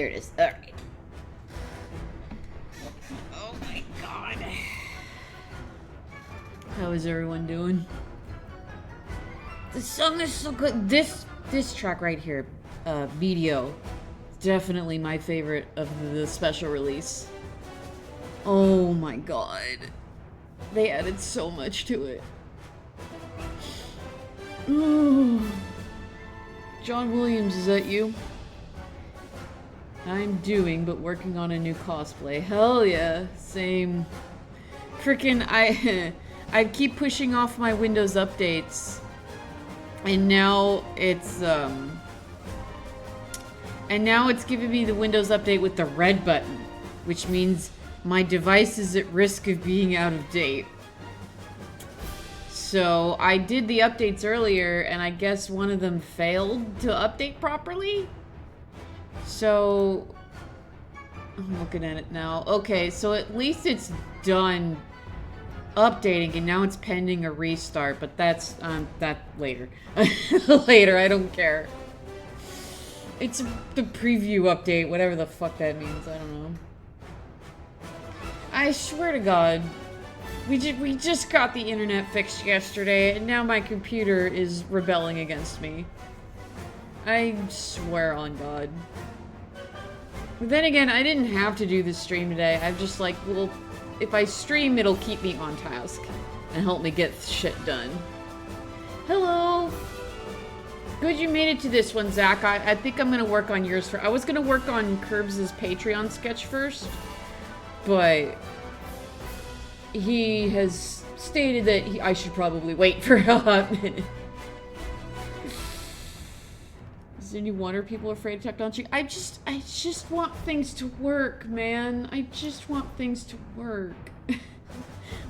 There it is. Alright. Oh my god. How is everyone doing? The song is so good. This track right here, Video, definitely my favorite of the special release. Oh my god. They added so much to it. Ooh. John Williams, is that you? I'm doing, but working on a new cosplay. Hell yeah, same. Frickin' I keep pushing off my Windows updates. And now it's giving me the Windows update with the red button, which means my device is at risk of being out of date. So I did the updates earlier, and I guess one of them failed to update properly. So I'm looking at it now. Okay, so at least it's done updating, and now it's pending a restart, but that's that later. Later, I don't care. It's the preview update, whatever the fuck that means. I don't know. I swear to God, we just got the internet fixed yesterday, and now my computer is rebelling against me. I swear on God. But then again, I didn't have to do this stream today. I'm just like, well, if I stream, it'll keep me on task and help me get shit done. Hello! Good you made it to this one, Zach. I think I'm gonna work on yours first. I was gonna work on Curbs' Patreon sketch first, but he has stated that I should probably wait for a hot minute. Is there any wonder people are afraid of technology? I just want things to work, man. I just want things to work.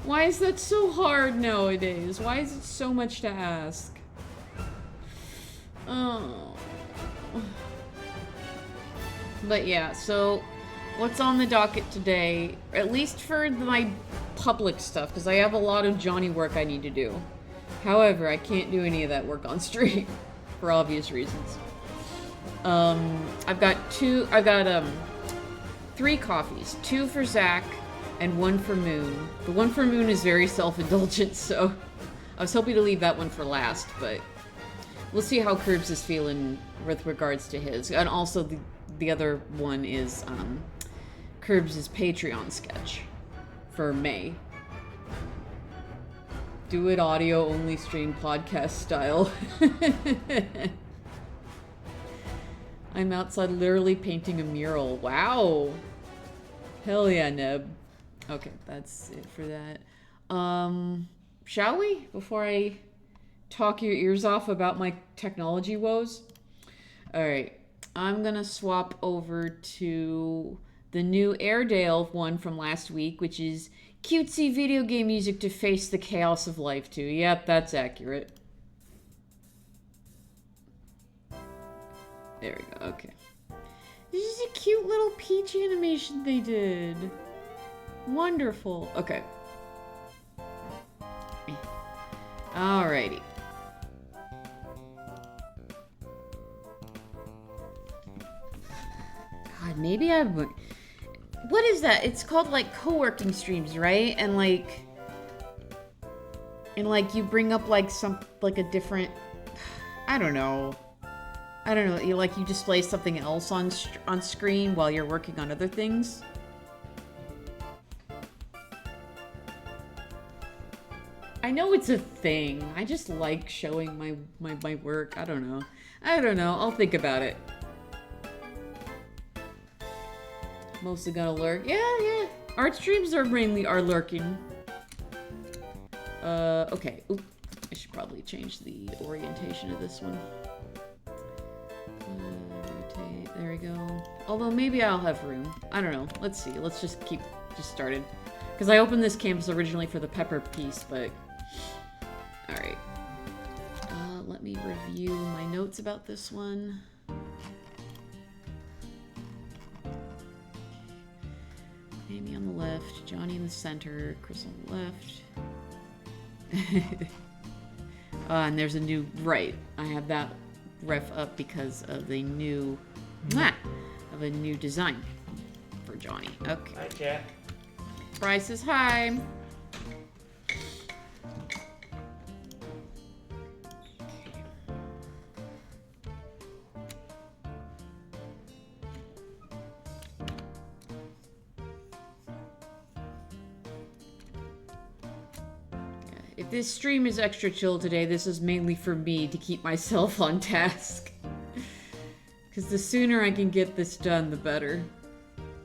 Why is that so hard nowadays? Why is it so much to ask? Oh. But yeah, so what's on the docket today, at least for my public stuff, because I have a lot of Johnny work I need to do. However, I can't do any of that work on stream for obvious reasons. I've got 3 coffees, 2 for Zach and 1 for Moon. The 1 for Moon is very self-indulgent, so I was hoping to leave that one for last, but we'll see how Curbs is feeling with regards to his. And also the other one is Curbs' Patreon sketch for May. Do it audio only stream podcast style. I'm outside literally painting a mural. Wow. Hell yeah, Neb. Okay, that's it for that. Shall we? Before I talk your ears off about my technology woes? Alright. I'm gonna swap over to the new Airedale one from last week, which is cutesy video game music to face the chaos of life to. Yep, that's accurate. There we go, okay. This is a cute little peach animation they did. Wonderful. Okay. Alrighty. God, maybe I've... What is that? It's called, like, co-working streams, right? And, like... you bring up, like, a different... I don't know. You display something else on screen while you're working on other things. I know it's a thing. I just like showing my work. I don't know. I'll think about it. Mostly gonna lurk. Yeah. Art streams are lurking. Okay. Oop. I should probably change the orientation of this one. Rotate. There we go. Although maybe I'll have room. I don't know. Let's see. Let's just keep started. Because I opened this canvas originally for the pepper piece, but... Alright. Let me review my notes about this one. Amy on the left, Johnny in the center, Chris on the left. And there's a new... Right. I have that ref up because of the new... of a new design for Johnny. Okay. Hi, cat. Bryce is hi. If this stream is extra chill today, this is mainly for me to keep myself on task. Because the sooner I can get this done, the better.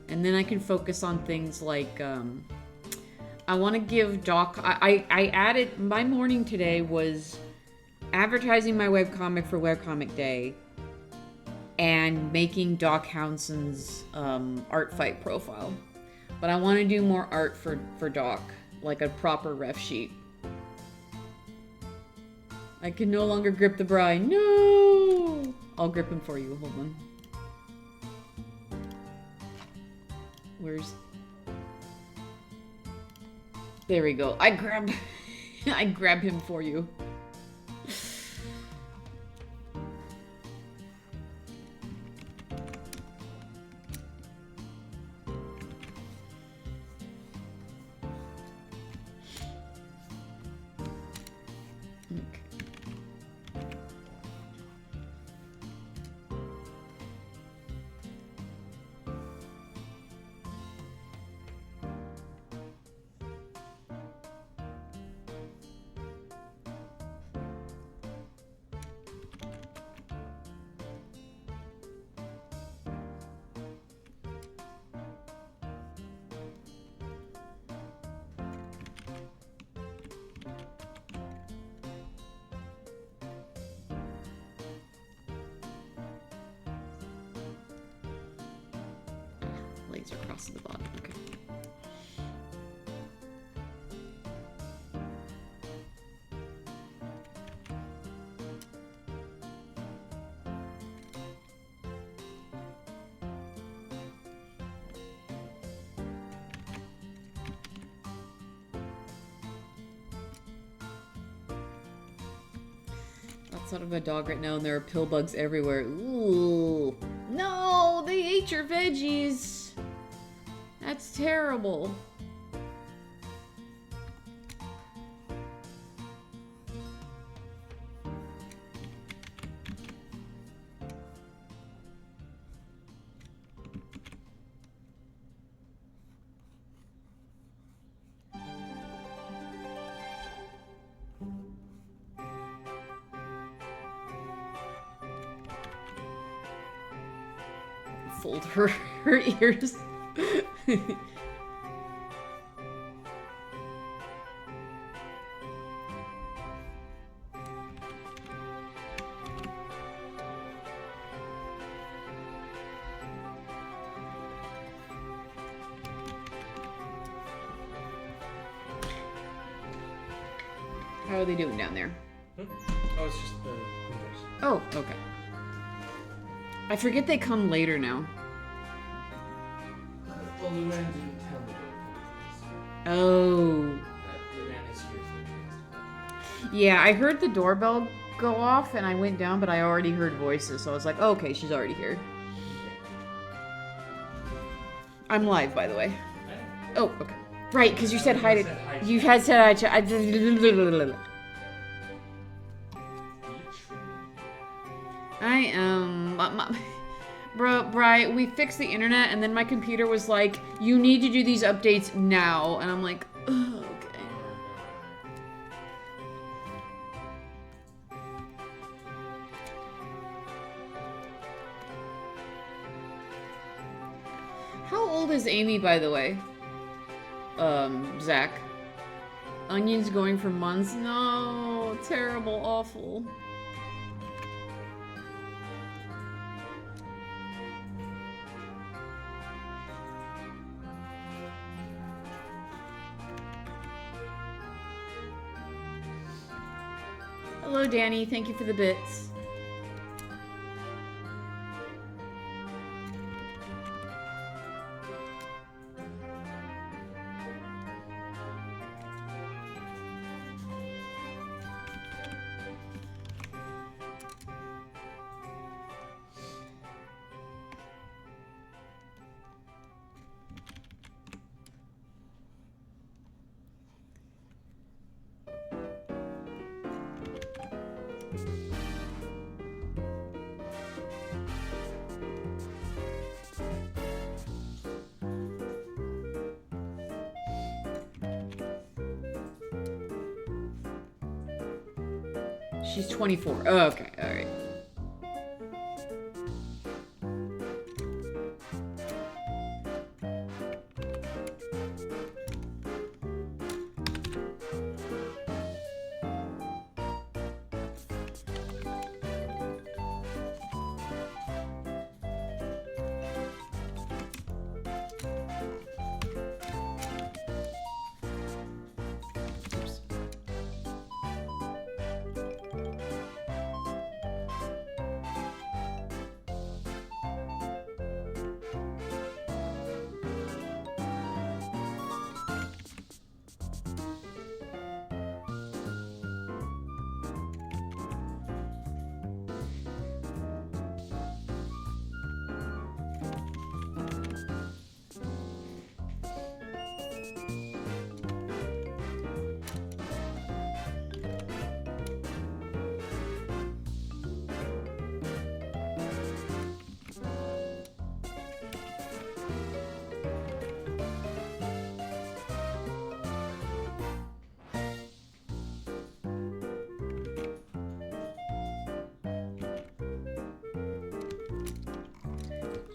And then I can focus on things like, I want to give Doc... I added... My morning today was advertising my webcomic for Webcomic Day and making Doc Hounson's art fight profile. But I want to do more art for Doc, like a proper ref sheet. I can no longer grip the bride. No! I'll grip him for you. Hold on. Where's... There we go. I grab him for you. Legs are crossing the bottom. Okay. Outside of my dog right now, and there are pill bugs everywhere. Ooh. No, they ate your veggies. That's terrible. Fold her ears. How are they doing down there? Oh, it's just the windows. Oh, okay. I forget they come later now. Well, Luann didn't tell me that. Oh. Luann is here. Yeah, I heard the doorbell go off and I went down, but I already heard voices, so I was like, oh, okay, she's already here. I'm live, by the way. Oh, okay. Right, because you said hi to... You had said hi to... I am... Bri, we fixed the internet, and then my computer was like, you need to do these updates now. And I'm like, ugh, okay. How old is Amy, by the way? Zach. Onions going for months? No, terrible, awful. Hello, Danny. Thank you for the bits. She's 24. Oh, okay, alright.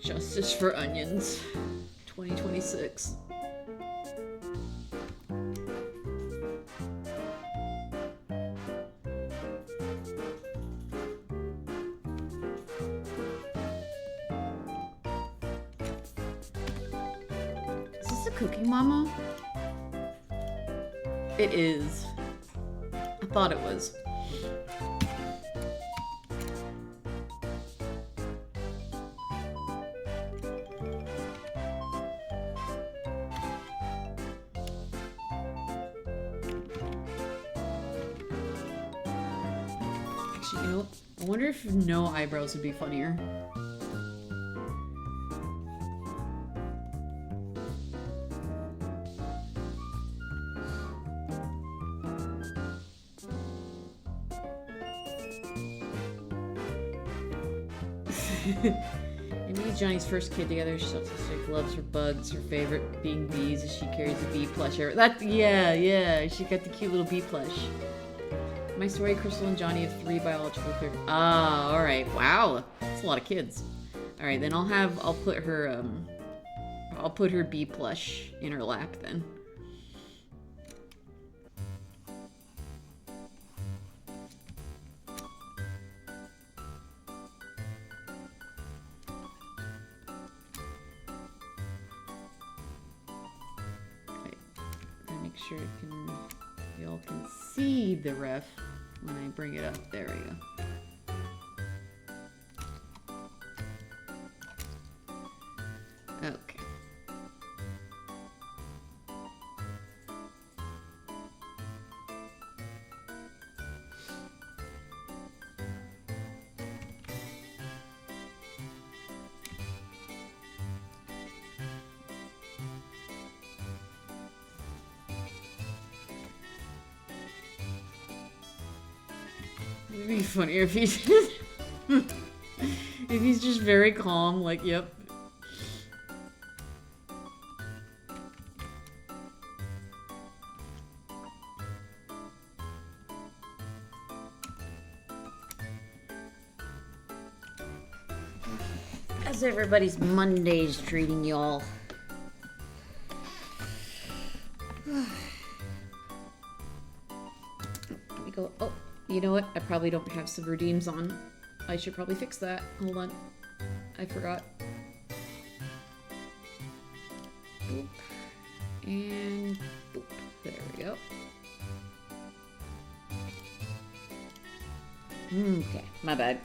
Justice for Onions, 2026. Is this a Cooking Mama? It is. I thought it was. Actually, you know what? I wonder if no eyebrows would be funnier. And me and Johnny's first kid together. She's autistic, loves her bugs. Her favorite being bees as she carries a bee plush. Yeah. She got the cute little bee plush. My story, Crystal and Johnny have 3 biological parents. Ah, alright. Wow. That's a lot of kids. Alright, then I'll put her bee plush in her lap then. Sure y'all can see the ref when I bring it up. There we go. Okay. It'd be funnier if he's if he's just very calm, like, yep. How's everybody's Mondays treating y'all? Let me go. Oh. You know what? I probably don't have some redeems on. I should probably fix that. Hold on. I forgot. Boop. And boop. There we go. Okay, my bad.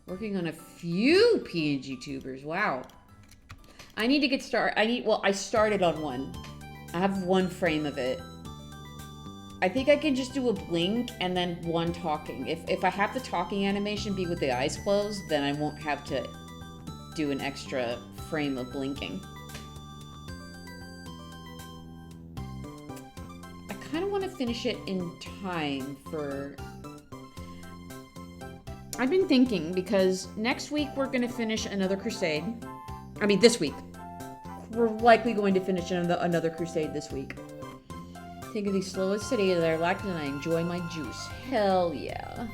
Working on a few PNG tubers. Wow. I need to get started. Well, I started on one. I have one frame of it. I think I can just do a blink and then one talking. If I have the talking animation be with the eyes closed, then I won't have to do an extra frame of blinking. I kind of want to finish it in time for... I've been thinking, because next week we're going to finish another Crusade. I mean, this week. We're likely going to finish another crusade this week. Think of the slowest city that I lacked, and I enjoy my juice. Hell yeah.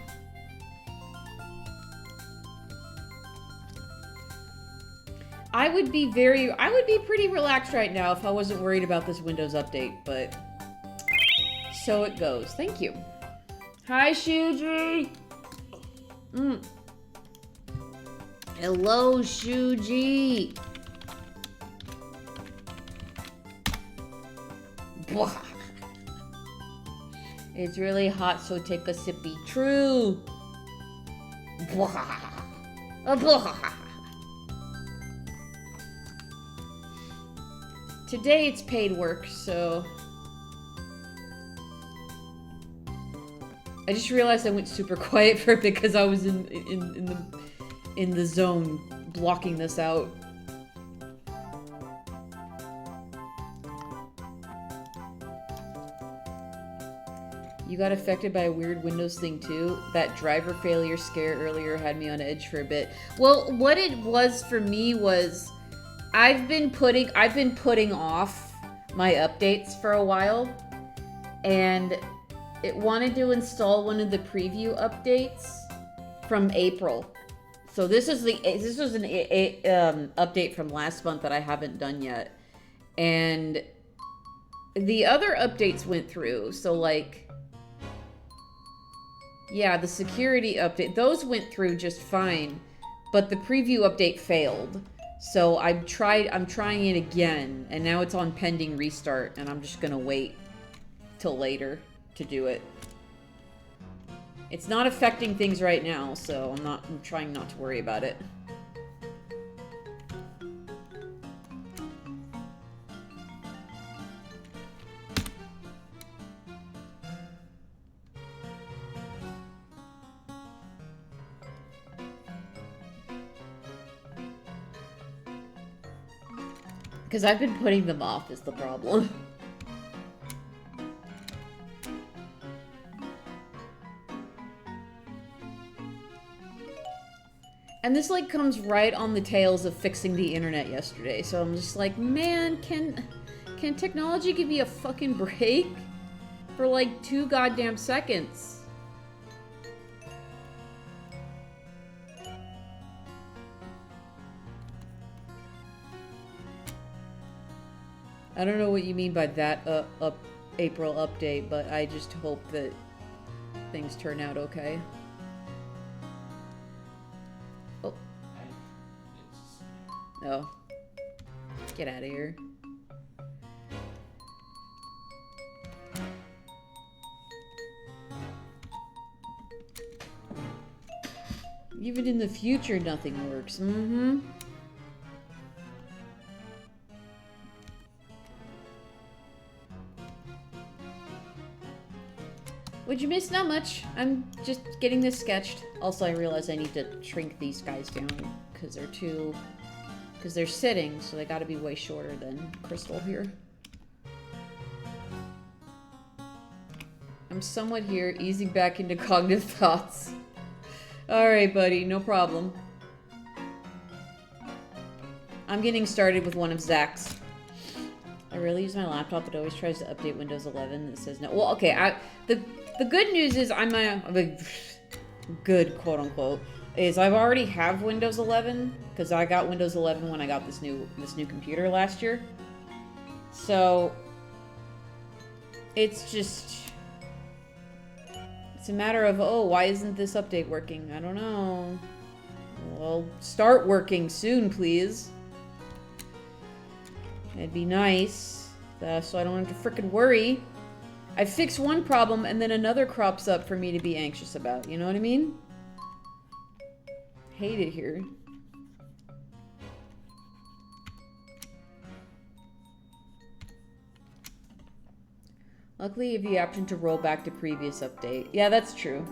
I would be pretty relaxed right now if I wasn't worried about this Windows update, but so it goes. Thank you. Hi, Shuji. Hello, Shuji. Blah. It's really hot, so take a sippy. True. Blah. Blah. Today it's paid work, so... I just realized I went super quiet for it because I was in the zone blocking this out. You got affected by a weird Windows thing too? That driver failure scare earlier had me on edge for a bit. Well, what it was for me was I've been putting off my updates for a while, and it wanted to install one of the preview updates from April. So this was an update from last month that I haven't done yet, and the other updates went through. So like, yeah, the security update, those went through just fine, but the preview update failed. So I'm trying it again, and now it's on pending restart, and I'm just gonna wait till later to do it. It's not affecting things right now, so I'm trying not to worry about it. Because I've been putting them off is the problem. And this like comes right on the tails of fixing the internet yesterday. So I'm just like, man, can technology give me a fucking break for like 2 goddamn seconds? I don't know what you mean by that April update, but I just hope that things turn out okay. Oh. No. Get out of here. Even in the future, nothing works. Mm-hmm. What'd you miss? Not much. I'm just getting this sketched. Also, I realize I need to shrink these guys down because they're sitting, so they gotta be way shorter than Crystal here. I'm somewhat here, easing back into cognitive thoughts. Alright, buddy, no problem. I'm getting started with one of Zach's. I rarely use my laptop. It always tries to update Windows 11. It says no. Well, okay. The good news is I'm a good quote unquote is I've already have Windows 11 because I got Windows 11 when I got this new computer last year. So it's a matter of, oh, why isn't this update working? I don't know. Well, start working soon, please. It'd be nice, so I don't have to frickin' worry. I fix one problem and then another crops up for me to be anxious about. You know what I mean? Hate it here. Luckily, you have the option to roll back to previous update. Yeah, that's true.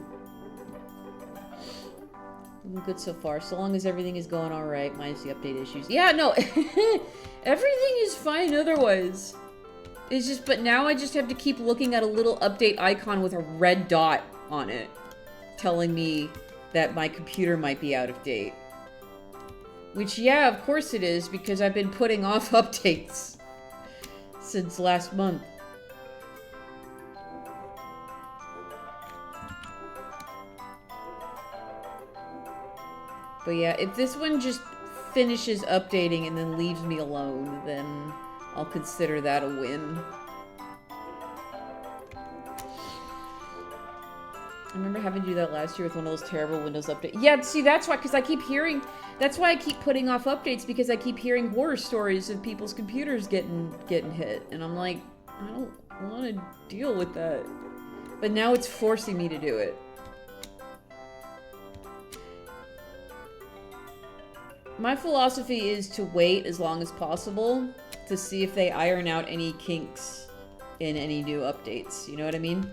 I'm good so far, so long as everything is going alright, minus the update issues. Yeah, no, everything is fine otherwise. It's just, but now I just have to keep looking at a little update icon with a red dot on it, telling me that my computer might be out of date. Which, yeah, of course it is, because I've been putting off updates since last month. But yeah, if this one just finishes updating and then leaves me alone, then I'll consider that a win. I remember having to do that last year with one of those terrible Windows updates. Yeah, see, that's why, because I keep hearing... That's why I keep putting off updates, because I keep hearing horror stories of people's computers getting hit. And I'm like, I don't want to deal with that. But now it's forcing me to do it. My philosophy is to wait as long as possible to see if they iron out any kinks in any new updates. You know what I mean?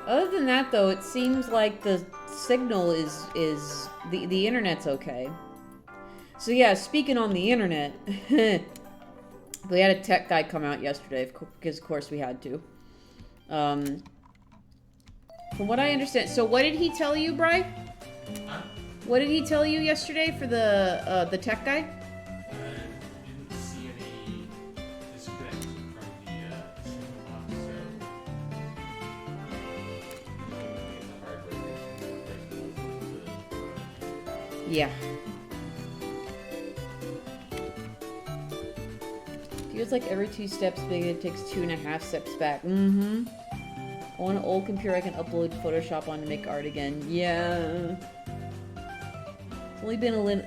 Other than that, though, it seems like the signal is the internet's okay. So yeah, speaking on the internet, we had a tech guy come out yesterday, because of course we had to. From what I understand, so what did he tell you, Bri? Huh? What did he tell you yesterday for the tech guy? Didn't see any disconnect from the signal box, so Yeah. Feels like every 2 steps big, it takes 2.5 steps back. Mm-hmm. On an old computer, I can upload Photoshop on to make art again. Yeah. It's only been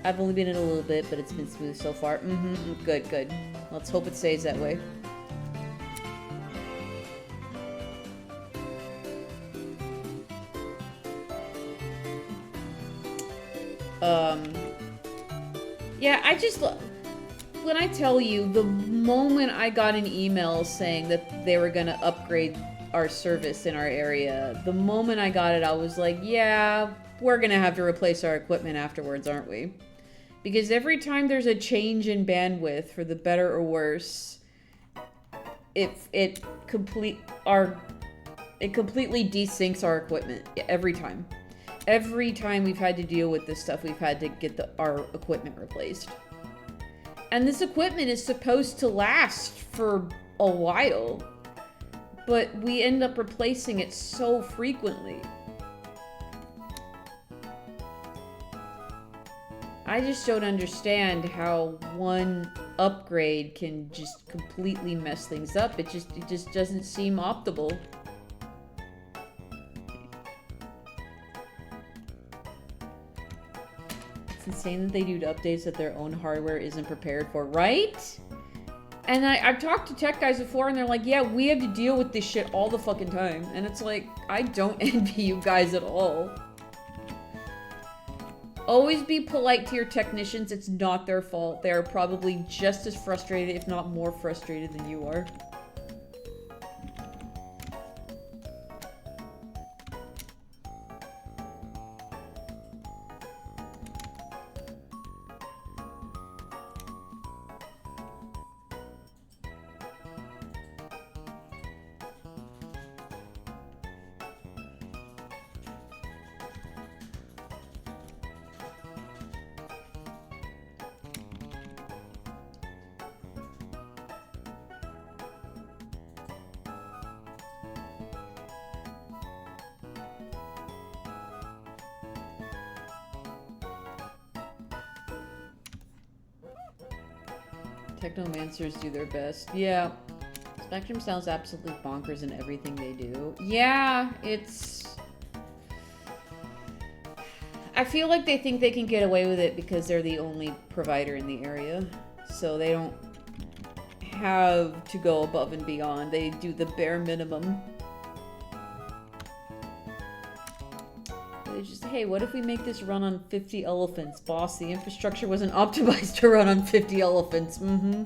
I've only been in a little bit, but it's been smooth so far. Mm-hmm. Good, good. Let's hope it stays that way. Yeah, I just... When I tell you, the moment I got an email saying that they were gonna upgrade our service in our area, the moment I got it, I was like, yeah, we're gonna have to replace our equipment afterwards, aren't we? Because every time there's a change in bandwidth, for the better or worse, it completely desyncs our equipment. Every time. Every time we've had to deal with this stuff, we've had to get our equipment replaced. And this equipment is supposed to last for a while, but we end up replacing it so frequently. I just don't understand how one upgrade can just completely mess things up. It just doesn't seem optimal. Insane that they do updates that their own hardware isn't prepared for, right? And I've talked to tech guys before, and they're like, yeah, we have to deal with this shit all the fucking time. And it's like, I don't envy you guys at all. Always be polite to your technicians. It's not their fault. They are probably just as frustrated, if not more frustrated than you are. Technomancers do their best. Yeah. Spectrum sounds absolutely bonkers in everything they do. Yeah, it's... I feel like they think they can get away with it because they're the only provider in the area. So they don't have to go above and beyond. They do the bare minimum. They just, hey, what if we make this run on 50 elephants? Boss, the infrastructure wasn't optimized to run on 50 elephants. Mm-hmm.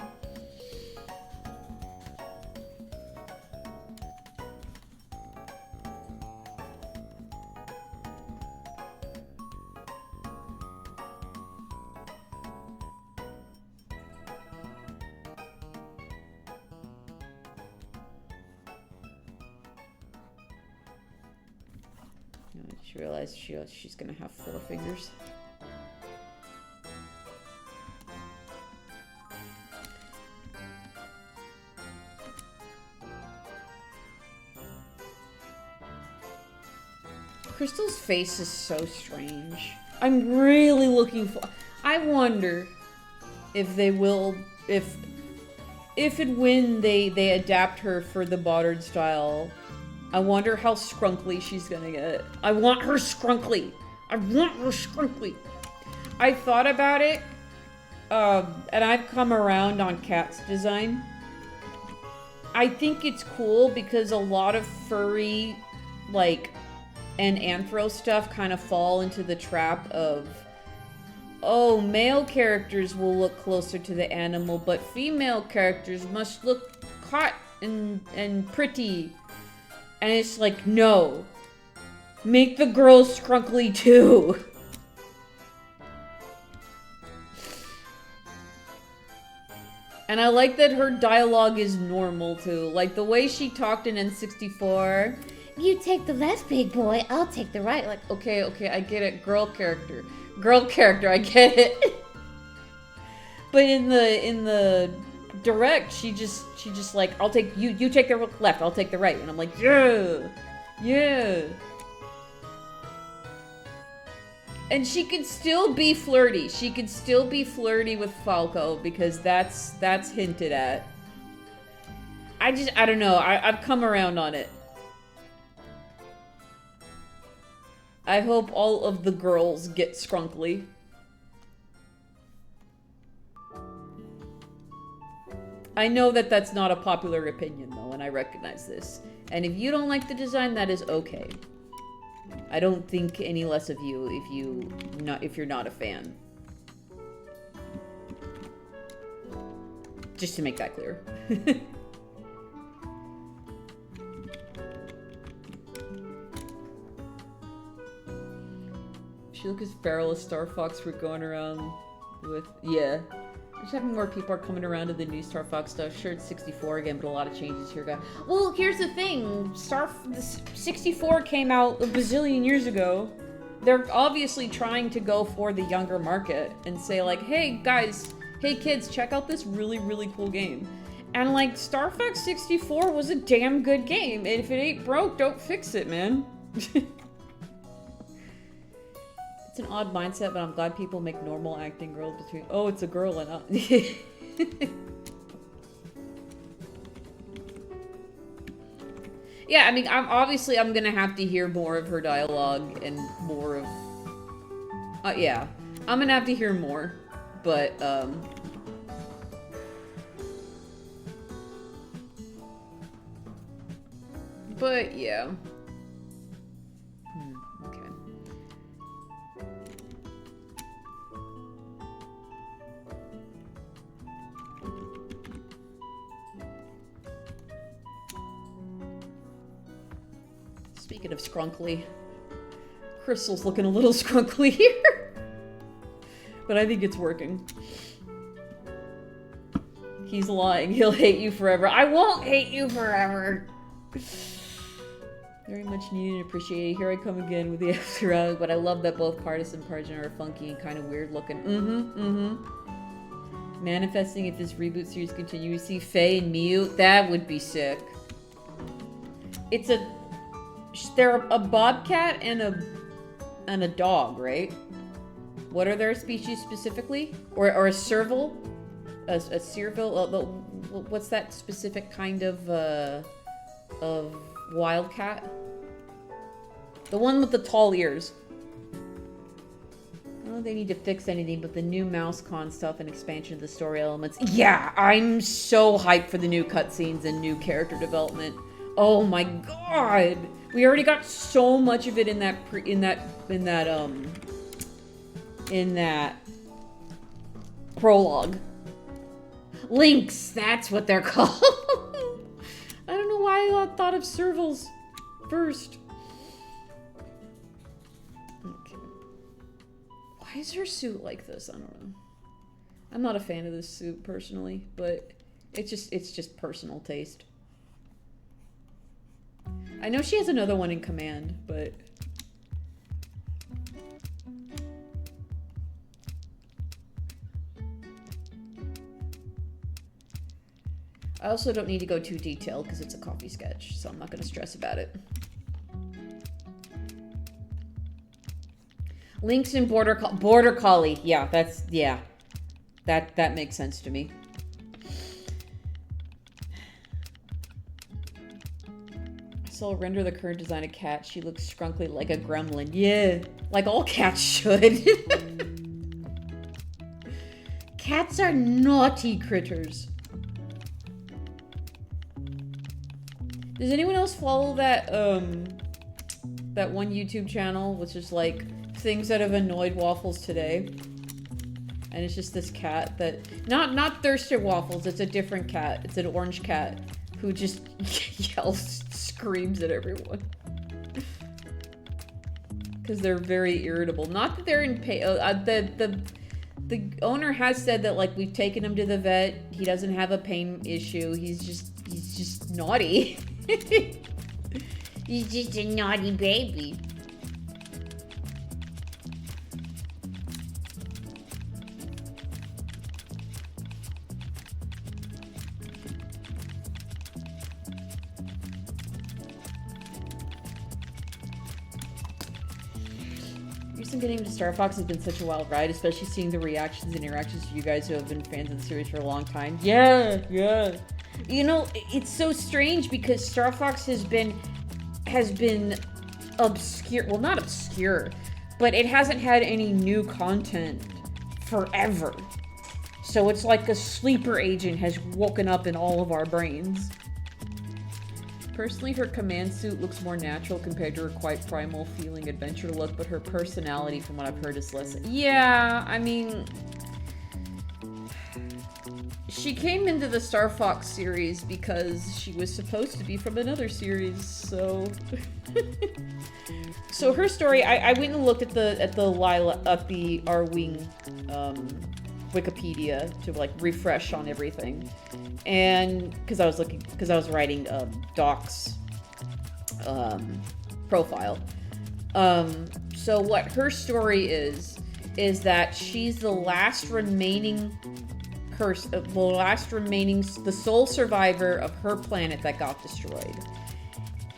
She realized she's gonna have 4 fingers. Crystal's face is so strange. I'm really looking for... I wonder if they will... If and when they adapt her for the modern style, I wonder how scrunkly she's gonna get. I want her scrunkly. I want her scrunkly. I thought about it, and I've come around on Kat's design. I think it's cool because a lot of furry, like, and anthro stuff kind of fall into the trap of, oh, male characters will look closer to the animal, but female characters must look hot and pretty. And it's like, no. Make the girls scrunkly too. And I like that her dialogue is normal too. Like the way she talked in N64. You take the left, big boy. I'll take the right. Like, okay, I get it. Girl character, I get it. But in the direct, she just like, I'll take you take the left, I'll take the right, and I'm like, yeah. And she could still be flirty. She could still be flirty with Falco because that's hinted at. I don't know. I've come around on it. I hope all of the girls get scrunkly. I know that that's not a popular opinion, though, and I recognize this. And if you don't like the design, that is okay. I don't think any less of you if you're not a fan. Just to make that clear. She look as feral as Star Fox we're going around with. Yeah. Just having more people are coming around to the new Star Fox stuff. Sure, it's 64 again, but a lot of changes here, guys. Well, here's the thing. The 64 came out a bazillion years ago. They're obviously trying to go for the younger market and say like, hey guys, hey kids, check out this really, really cool game. And like, Star Fox 64 was a damn good game. And if it ain't broke, don't fix it, man. It's an odd mindset, but I'm glad people make normal acting girls between... Oh, it's a girl and a... Yeah, I mean, I'm gonna have to hear more of her dialogue and more of... yeah. I'm gonna have to hear more, but, But, yeah. Okay. Speaking of scrunkly, Crystal's looking a little scrunkly here. But I think it's working. He's lying. He'll hate you forever. I won't hate you forever. Very much needed and appreciated. Here I come again with the after hours, but I love that both Partis and Pargin are funky and kind of weird looking. Manifesting if this reboot series continues. See Faye and Mew. That would be sick. They're a bobcat and a dog, right? What are their species specifically? Or a serval? A serval? What's that specific kind of wildcat? The one with the tall ears. I don't know if they need to fix anything, but the new MouseCon stuff and expansion of the story elements. Yeah, I'm so hyped for the new cutscenes and new character development. Oh my god! We already got so much of it in that prologue. Links, that's what they're called. I don't know why I thought of servals first. Okay. Why is her suit like this? I don't know. I'm not a fan of this suit personally, but it's just personal taste. I know she has another one in command, but I also don't need to go too detailed because it's a coffee sketch, so I'm not going to stress about it. Lynx and Border Collie. Yeah, that's, yeah. That makes sense to me. So I'll render the current design of cat. She looks scrunkly like a gremlin. Yeah, like all cats should. Cats are naughty critters. Does anyone else follow that that one YouTube channel, which is like things that have annoyed Waffles today? And it's just this cat that not Thirsted Waffles, it's a different cat. It's an orange cat who just yells, screams at everyone. Because they're very irritable. Not that they're in pain. The owner has said that, like, we've taken him to the vet. He doesn't have a pain issue. He's just naughty. He's just a naughty baby. Getting into Star Fox has been such a wild ride, especially seeing the reactions and interactions of you guys who have been fans of the series for a long time. Yeah. You know, it's so strange because Star Fox has been obscure. Well, not obscure, but it hasn't had any new content forever. So it's like a sleeper agent has woken up in all of our brains. Personally, her command suit looks more natural compared to her quite primal feeling adventure look, but her personality, from what I've heard, is less. Yeah, I mean, she came into the Star Fox series because she was supposed to be from another series, so... So her story, I went and looked at the R-Wing, Wikipedia to like refresh on everything, and because I was writing Doc's profile. So what her story is that she's the last remaining the sole survivor of her planet that got destroyed,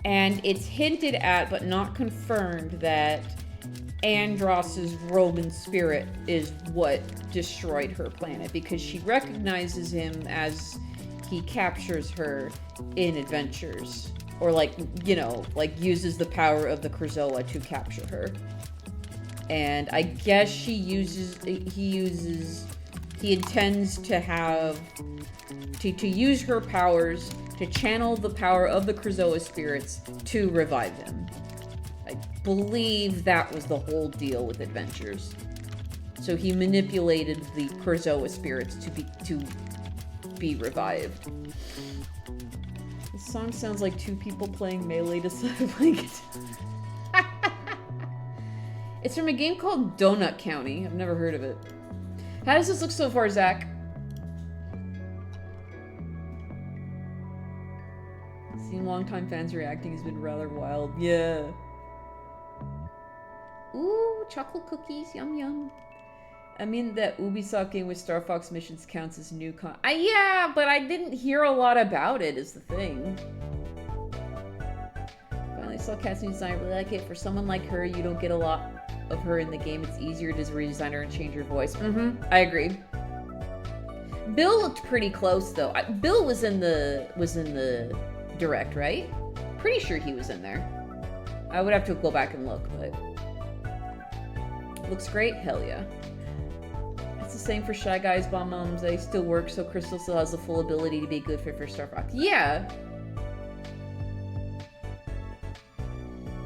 and it's hinted at but not confirmed that Andross's Roman spirit is what destroyed her planet, because she recognizes him as he captures her in adventures, or like, you know, like uses the power of the Krazoa to capture her. And I guess he intends to have to use her powers to channel the power of the Krazoa spirits to revive him. I believe that was the whole deal with Adventures. So he manipulated the Krazoa spirits to be revived. This song sounds like two people playing Melee to playing guitar. It's from a game called Donut County. I've never heard of it. How does this look so far, Zach? Seeing longtime fans reacting has been rather wild. Yeah. Ooh, chocolate cookies, yum yum. I mean, that Ubisoft game with Star Fox missions counts as new yeah, but I didn't hear a lot about it, is the thing. Finally saw casting design, I really like it. For someone like her, you don't get a lot of her in the game. It's easier to redesign her and change her voice. I agree. Bill looked pretty close, though. Bill was in the direct, right? Pretty sure he was in there. I would have to go back and look, but... Looks great? Hell yeah. It's the same for Shy Guys, Bomb Moms. They still work, so Crystal still has the full ability to be a good fit for Star Fox. Yeah!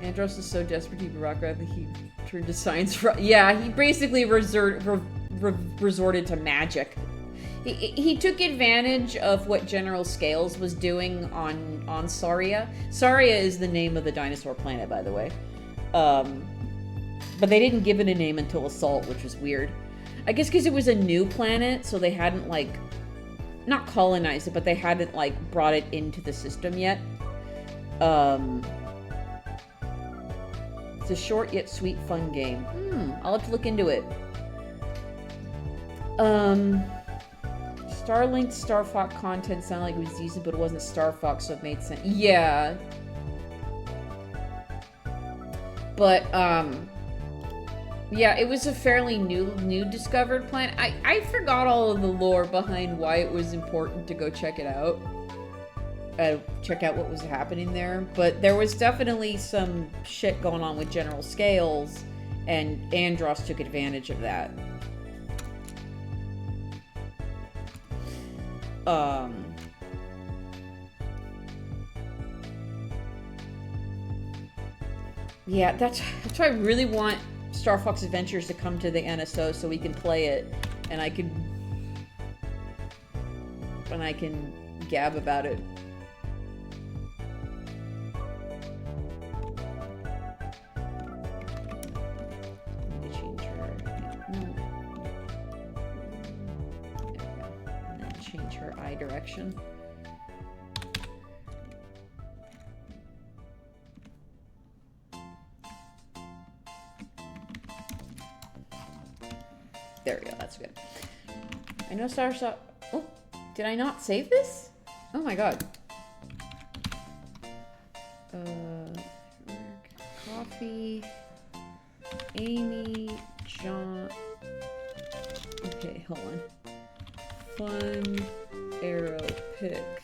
Andros is so desperate to be rock that he turned to science. Yeah, he basically resorted to magic. He took advantage of what General Scales was doing on Saria. Saria is the name of the dinosaur planet, by the way. But they didn't give it a name until Assault, which was weird. I guess because it was a new planet, so they hadn't, like, not colonized it, but they hadn't, like, brought it into the system yet. It's a short yet sweet fun game. I'll have to look into it. Starlink, Star Fox content sounded like it was decent, but it wasn't Star Fox, so it made sense. Yeah. But, yeah, it was a fairly new discovered planet. I forgot all of the lore behind why it was important to go check it out. Check out what was happening there. But there was definitely some shit going on with General Scales, and Andros took advantage of that. Yeah, that's why I really want Star Fox Adventures to come to the NSO so we can play it, and I can gab about it. Direction. There we go, that's good. I know Starshot. Oh, did I not save this? Oh my god. Coffee. Amy. John. Okay, hold on. Fun. Arrow pick.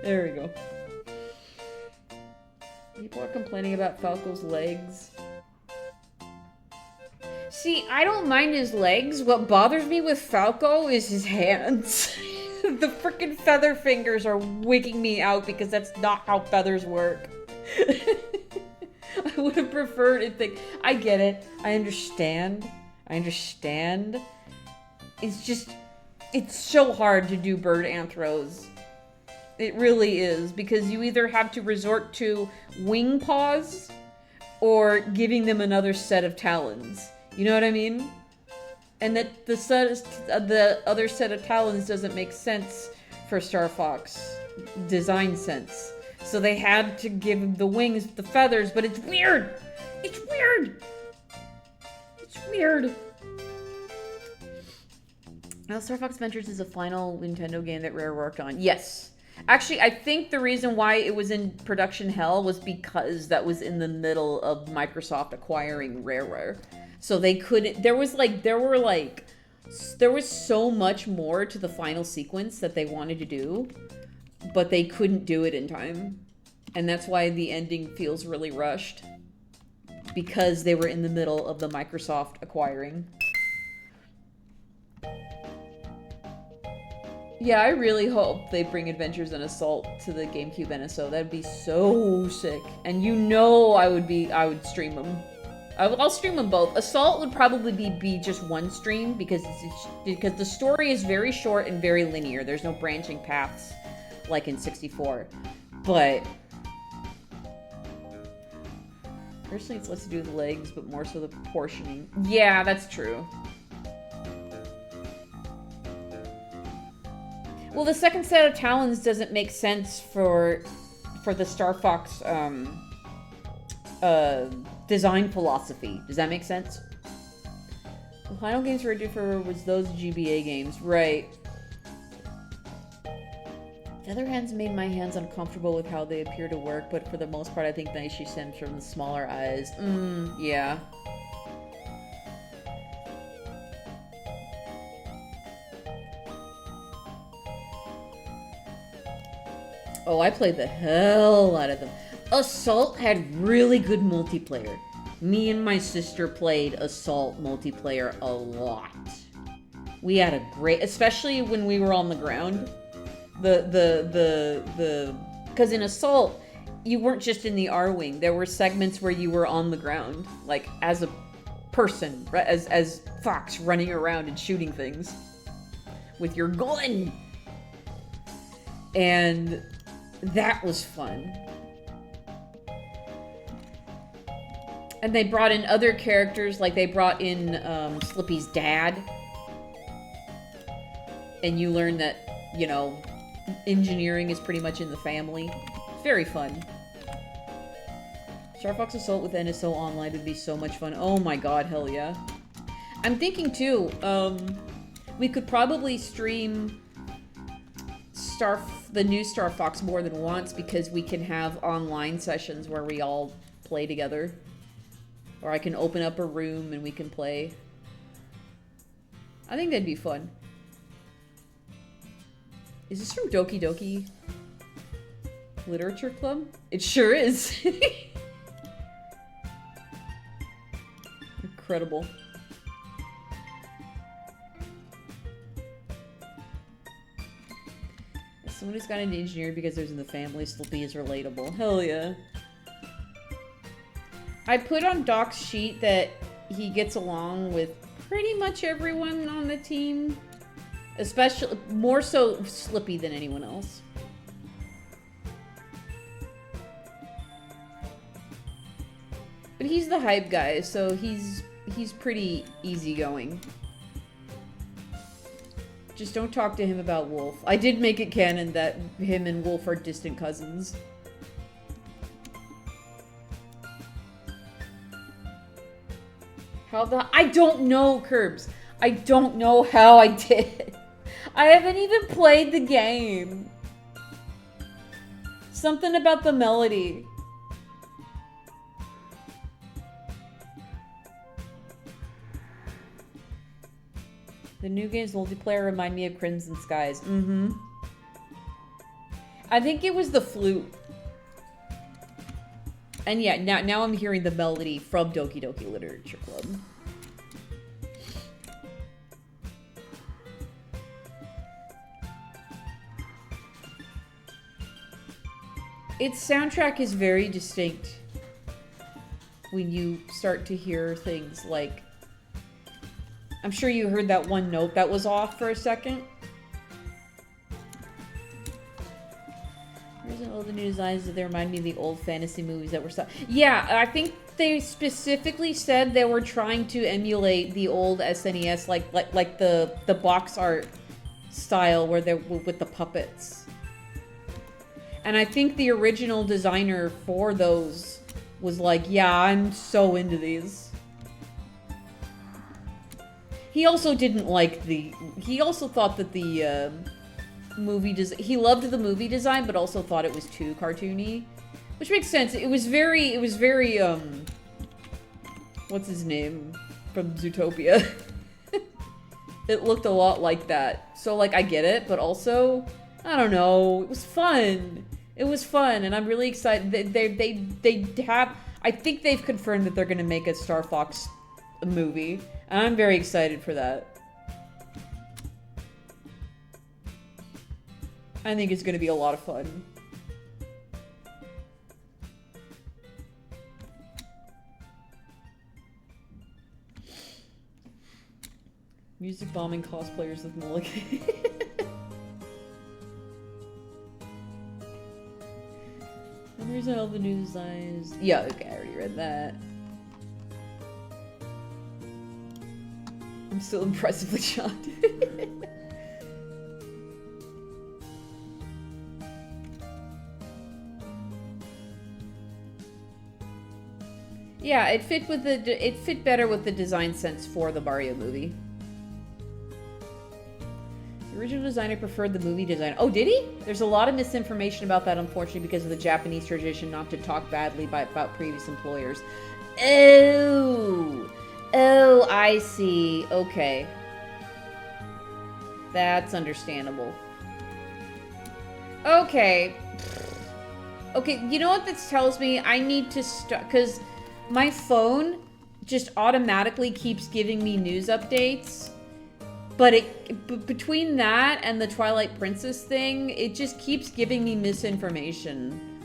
There we go. People are complaining about Falco's legs. See, I don't mind his legs. What bothers me with Falco is his hands. The frickin' feather fingers are wigging me out because that's not how feathers work. I would have preferred it. I get it. I understand. It's just... It's so hard to do bird anthros. It really is, because you either have to resort to wing paws or giving them another set of talons. You know what I mean? And that the other set of talons doesn't make sense for Star Fox design sense. So they had to give the wings the feathers, but it's weird. It's weird. It's weird. Well, Star Fox Adventures is a final Nintendo game that Rare worked on. Yes. Actually, I think the reason why it was in production hell was because that was in the middle of Microsoft acquiring Rare. So they couldn't... There was so much more to the final sequence that they wanted to do, but they couldn't do it in time. And that's why the ending feels really rushed. Because they were in the middle of the Microsoft acquiring. Yeah, I really hope they bring Adventures in Assault to the GameCube NSO. That'd be so sick. And you know I would stream them. I'll stream them both. Assault would probably be just one stream because the story is very short and very linear. There's no branching paths like in 64. But personally, it's less to do with the legs, but more so the proportioning. Yeah, that's true. Well, the second set of talons doesn't make sense for the Star Fox design philosophy. Does that make sense? The final games were due for was those GBA games, right? Featherhands made my hands uncomfortable with how they appear to work, but for the most part, I think the issue stems from the smaller eyes. Yeah. Oh, I played the hell out of them. Assault had really good multiplayer. Me and my sister played Assault multiplayer a lot. We had a great, especially when we were on the ground. Because in Assault, you weren't just in the R-Wing. There were segments where you were on the ground, like as a person, as Fox running around and shooting things with your gun. And that was fun. And they brought in other characters, like they brought in Slippy's dad. And you learn that, you know, engineering is pretty much in the family. It's very fun. Star Fox Assault with NSO Online would be so much fun. Oh my god, hell yeah. I'm thinking too, We could probably stream the new Star Fox more than once because we can have online sessions where we all play together. Or I can open up a room and we can play. I think that'd be fun. Is this from Doki Doki Literature Club? It sure is. Incredible. Someone who's got an engineer because there's in the family Slippy is relatable. Hell yeah. I put on Doc's sheet that he gets along with pretty much everyone on the team. Especially, more so Slippy than anyone else. But he's the hype guy, so he's pretty easygoing. Just don't talk to him about Wolf. I did make it canon that him and Wolf are distant cousins. I don't know, Curbs. I don't know how I did. I haven't even played the game. Something about the melody. The new game's multiplayer remind me of Crimson Skies. Mm-hmm. I think it was the flute. And yeah, now I'm hearing the melody from Doki Doki Literature Club. Its soundtrack is very distinct when you start to hear things like... I'm sure you heard that one note that was off for a second. There's all the new designs that they remind me of the old fantasy movies that were stuff. Yeah, I think they specifically said they were trying to emulate the old SNES, like the box art style where they're with the puppets. And I think the original designer for those was like, yeah, I'm so into these. He also didn't like he also thought that the he loved the movie design, but also thought it was too cartoony. Which makes sense. It was very, what's his name? From Zootopia. It looked a lot like that. So, like, I get it, but also, I don't know, it was fun. It was fun, and I'm really excited. They have, I think they've confirmed that they're gonna make a Star Fox movie. And I'm very excited for that. I think it's going to be a lot of fun. Music bombing cosplayers with Mulligan. Here's all the new designs. Yeah, okay, I already read that. I'm still impressively shocked. Yeah, it fit better with the design sense for the Mario movie. The original designer preferred the movie design. Oh, did he? There's a lot of misinformation about that, unfortunately, because of the Japanese tradition not to talk badly about previous employers. Oh! Oh, I see. Okay. That's understandable. Okay. Okay, you know what this tells me? I need to start, because my phone just automatically keeps giving me news updates. But between that and the Twilight Princess thing, it just keeps giving me misinformation.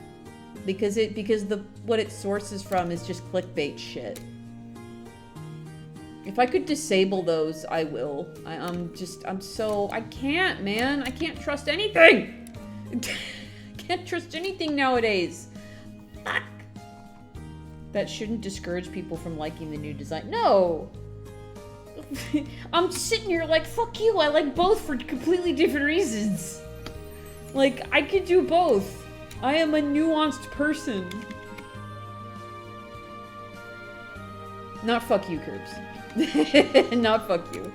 Because what it sources from is just clickbait shit. If I could disable those, I will. I can't, man. I can't trust anything. I can't trust anything nowadays. Fuck. That shouldn't discourage people from liking the new design. No. I'm sitting here like, fuck you. I like both for completely different reasons. Like, I could do both. I am a nuanced person. Not fuck you, Curbs. Not fuck you.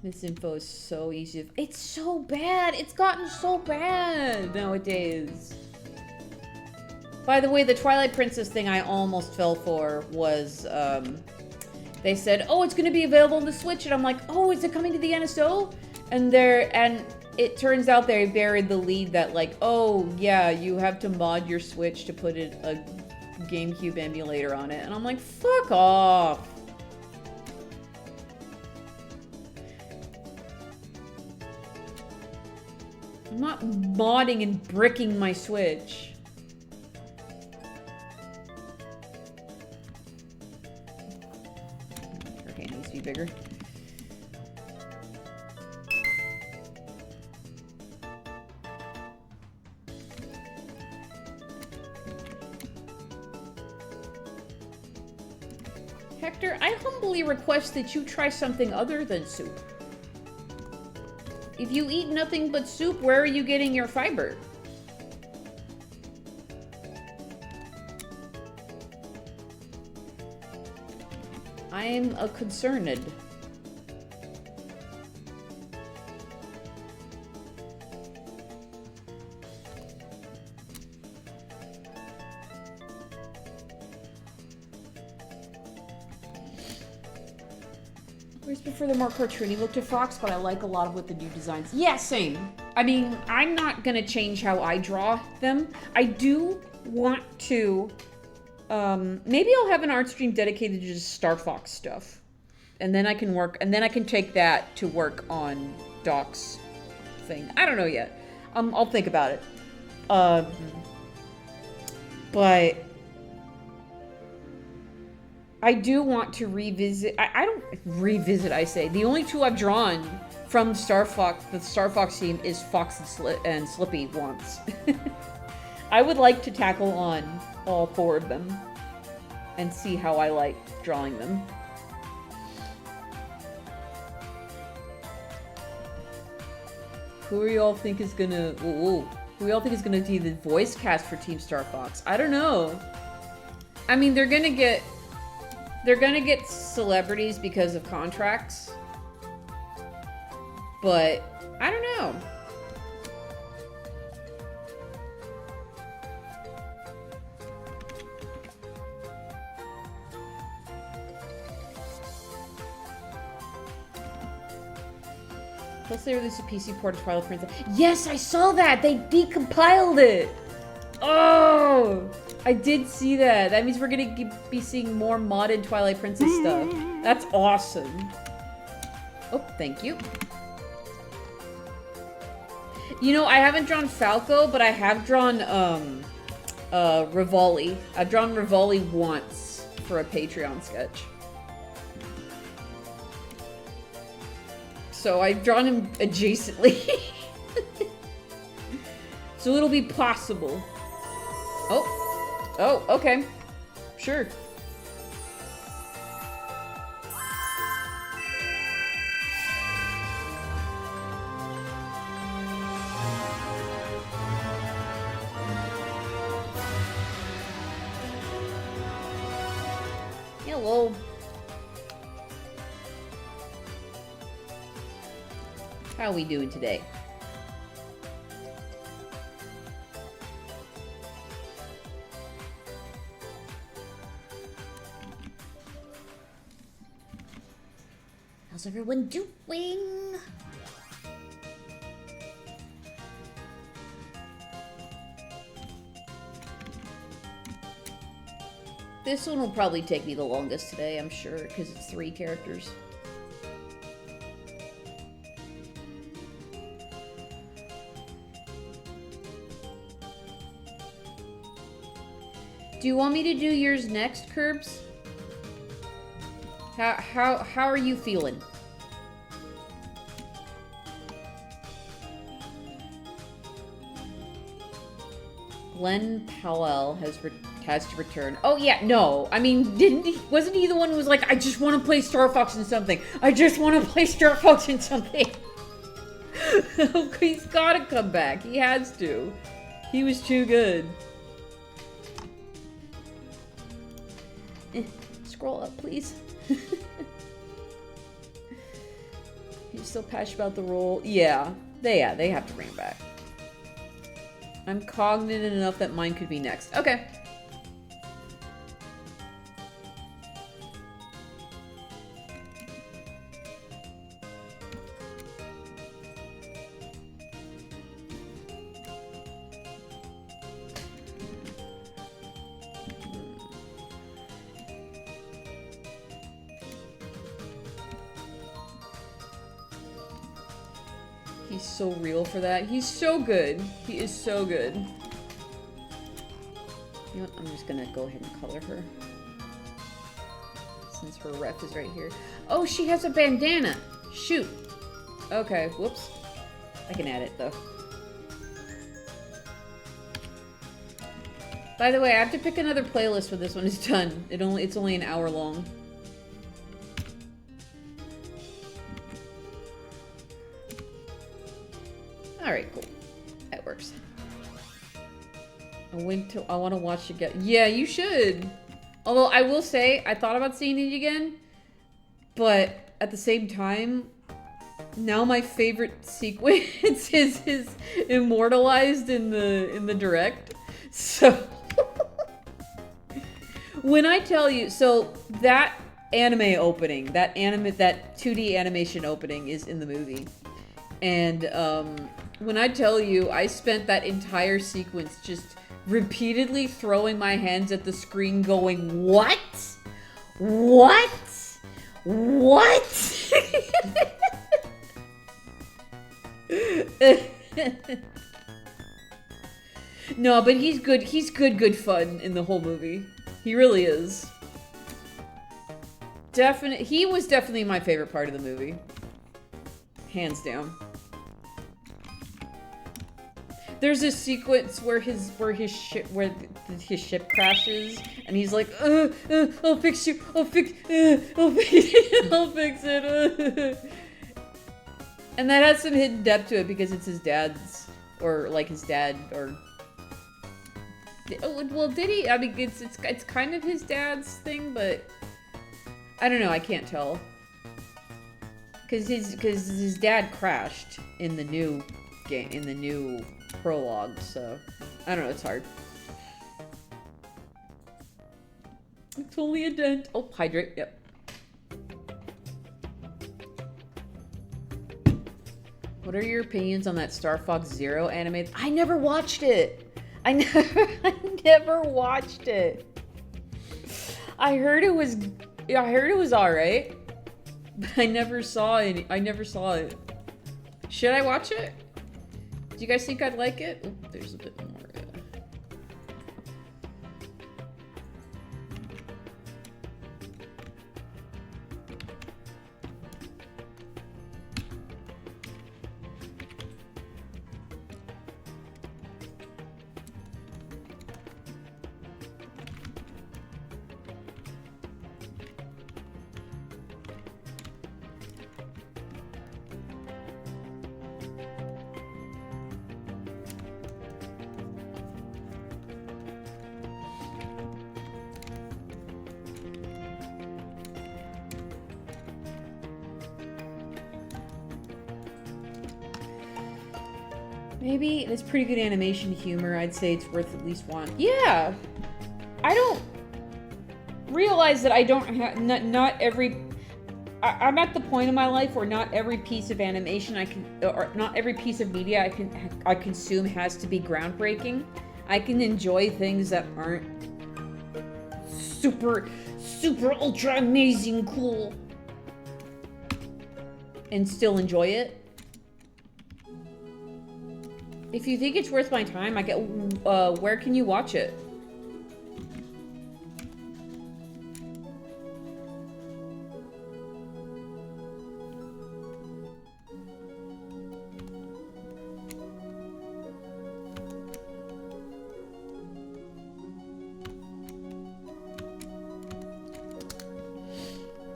This info is so easy. It's so bad. It's gotten so bad nowadays. By the way, the Twilight Princess thing I almost fell for was, they said, oh, it's going to be available on the Switch. And I'm like, oh, is it coming to the NSO? And it turns out they buried the lead that like, oh, yeah, you have to mod your Switch to put a GameCube emulator on it. And I'm like, fuck off. I'm not modding and bricking my Switch. Okay, it needs to be bigger. Hector, I humbly request that you try something other than soup. If you eat nothing but soup, where are you getting your fiber? I am concerned. I always prefer the more cartoony look to Fox, but I like a lot of what the new designs. Yeah, same. I mean, I'm not gonna change how I draw them. I do want to, maybe I'll have an art stream dedicated to just Star Fox stuff. And then I can take that to work on Doc's thing. I don't know yet. I'll think about it. But I do want to revisit. I don't revisit. I say the only two I've drawn from Star Fox, the Star Fox team, is Fox and Slippy once. I would like to tackle on all four of them and see how I like drawing them. Who do y'all think is gonna? Who do y'all think is gonna be the voice cast for Team Star Fox? I don't know. I mean, they're gonna get celebrities because of contracts, but I don't know. Plus they released a PC port of Twilight Princess. Yes, I saw that! They decompiled it! Oh! I did see that. That means we're gonna be seeing more modded Twilight Princess stuff. That's awesome. Oh, thank you. You know, I haven't drawn Falco, but I have drawn, Rivali. I've drawn Rivali once for a Patreon sketch. So I've drawn him adjacently. So it'll be possible. Oh, okay. Sure. Hello. How are we doing today? How's everyone doing? This one will probably take me the longest today, I'm sure, because it's 3 characters. Do you want me to do yours next, Curbs? How are you feeling? Glenn Powell has to return. Oh yeah, no. I mean, wasn't he the one who was like, I just want to play Star Fox in something. I just want to play Star Fox in something. He's gotta come back. He has to. He was too good. Scroll up, please. You still passionate about the role? Yeah, they have to bring it back. I'm cognizant enough that mine could be next. Okay. He's so real for that. He's so good. He is so good. You know what? I'm just gonna go ahead and color her. Since her ref is right here. Oh, she has a bandana. Shoot. Okay, whoops. I can add it, though. By the way, I have to pick another playlist when this one is done. It's only an hour long. Alright, cool. That works. I want to watch it again. Yeah, you should. Although, I will say, I thought about seeing it again. But, at the same time, now my favorite sequence is immortalized in the direct. So, when I tell you, so that anime opening, that 2D animation opening is in the movie. And, when I tell you, I spent that entire sequence just repeatedly throwing my hands at the screen going, what? What? What? No, but he's good. He's good fun in the whole movie. He really is. He was definitely my favorite part of the movie. Hands down. There's a sequence where his ship crashes, and he's like, I'll fix you, I'll fix it. And that has some hidden depth to it because it's his dad's, or like his dad, or well, did he? I mean, it's kind of his dad's thing, but I don't know. I can't tell because his dad crashed in the new game, in the new prologue, so I don't know, it's hard. It's only a dent. Oh, hydrate, yep. What are your opinions on that Star Fox Zero anime? I never watched it. I never watched it. I heard it was alright, but I never saw it. Should I watch it? Do you guys think I'd like it? Oh, there's a bit more. Yeah. Maybe it's pretty good animation humor. I'd say it's worth at least one. Yeah, I don't realize that I don't have not every. I'm at the point in my life where not every piece of animation or not every piece of media I consume has to be groundbreaking. I can enjoy things that aren't super ultra amazing cool and still enjoy it. If you think it's worth my time, where can you watch it?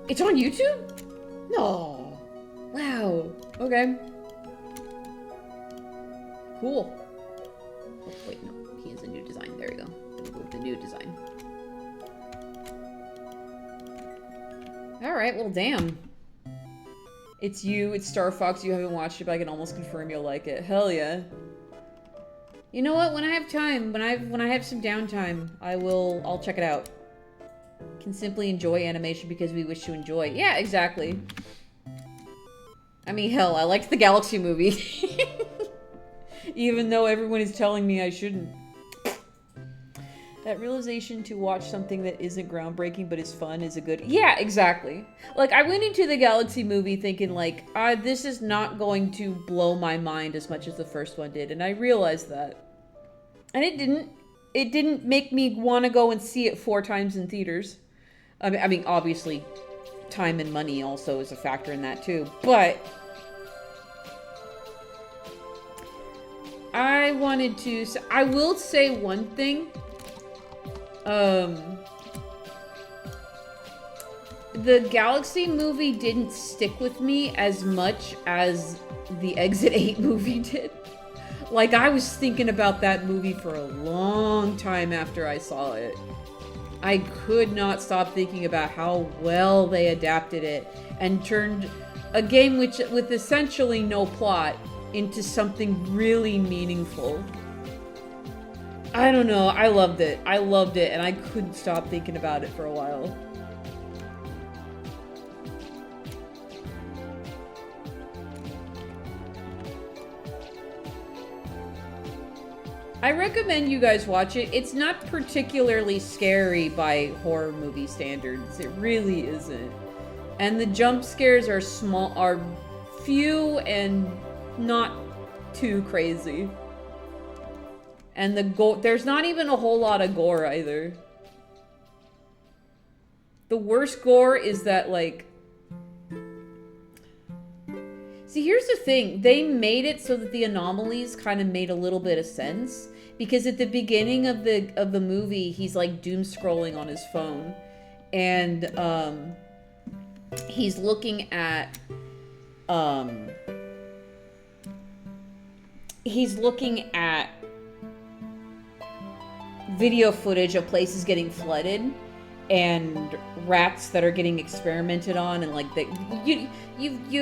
It's on YouTube? No. Wow. Okay. Cool. Oh, wait, no. He has a new design. There we go. Go with the new design. Alright, well, damn. It's you, it's Star Fox. You haven't watched it, but I can almost confirm you'll like it. Hell yeah. You know what? When I have time, when I have some downtime, I'll check it out. Can simply enjoy animation because we wish to enjoy. Yeah, exactly. I mean, hell, I liked the Galaxy movie. Even though everyone is telling me I shouldn't. That realization to watch something that isn't groundbreaking but is fun is a good... Yeah, exactly. Like, I went into the Galaxy movie thinking, like, this is not going to blow my mind as much as the first one did, and I realized that. And it didn't. It didn't make me want to go and see it 4 times in theaters. I mean, obviously, time and money also is a factor in that, too. But... I wanted to... I will say one thing... The Galaxy movie didn't stick with me as much as the Exit 8 movie did. Like, I was thinking about that movie for a long time after I saw it. I could not stop thinking about how well they adapted it and turned a game with essentially no plot into something really meaningful. I don't know, I loved it. I loved it, and I couldn't stop thinking about it for a while. I recommend you guys watch it. It's not particularly scary by horror movie standards. It really isn't. And the jump scares are few and not too crazy. And there's not even a whole lot of gore either. The worst gore is that, like... See, here's the thing. They made it so that the anomalies kind of made a little bit of sense. Because at the beginning of the movie, he's, like, doom-scrolling on his phone. And, he's looking at... He's looking at video footage of places getting flooded and rats that are getting experimented on, and like you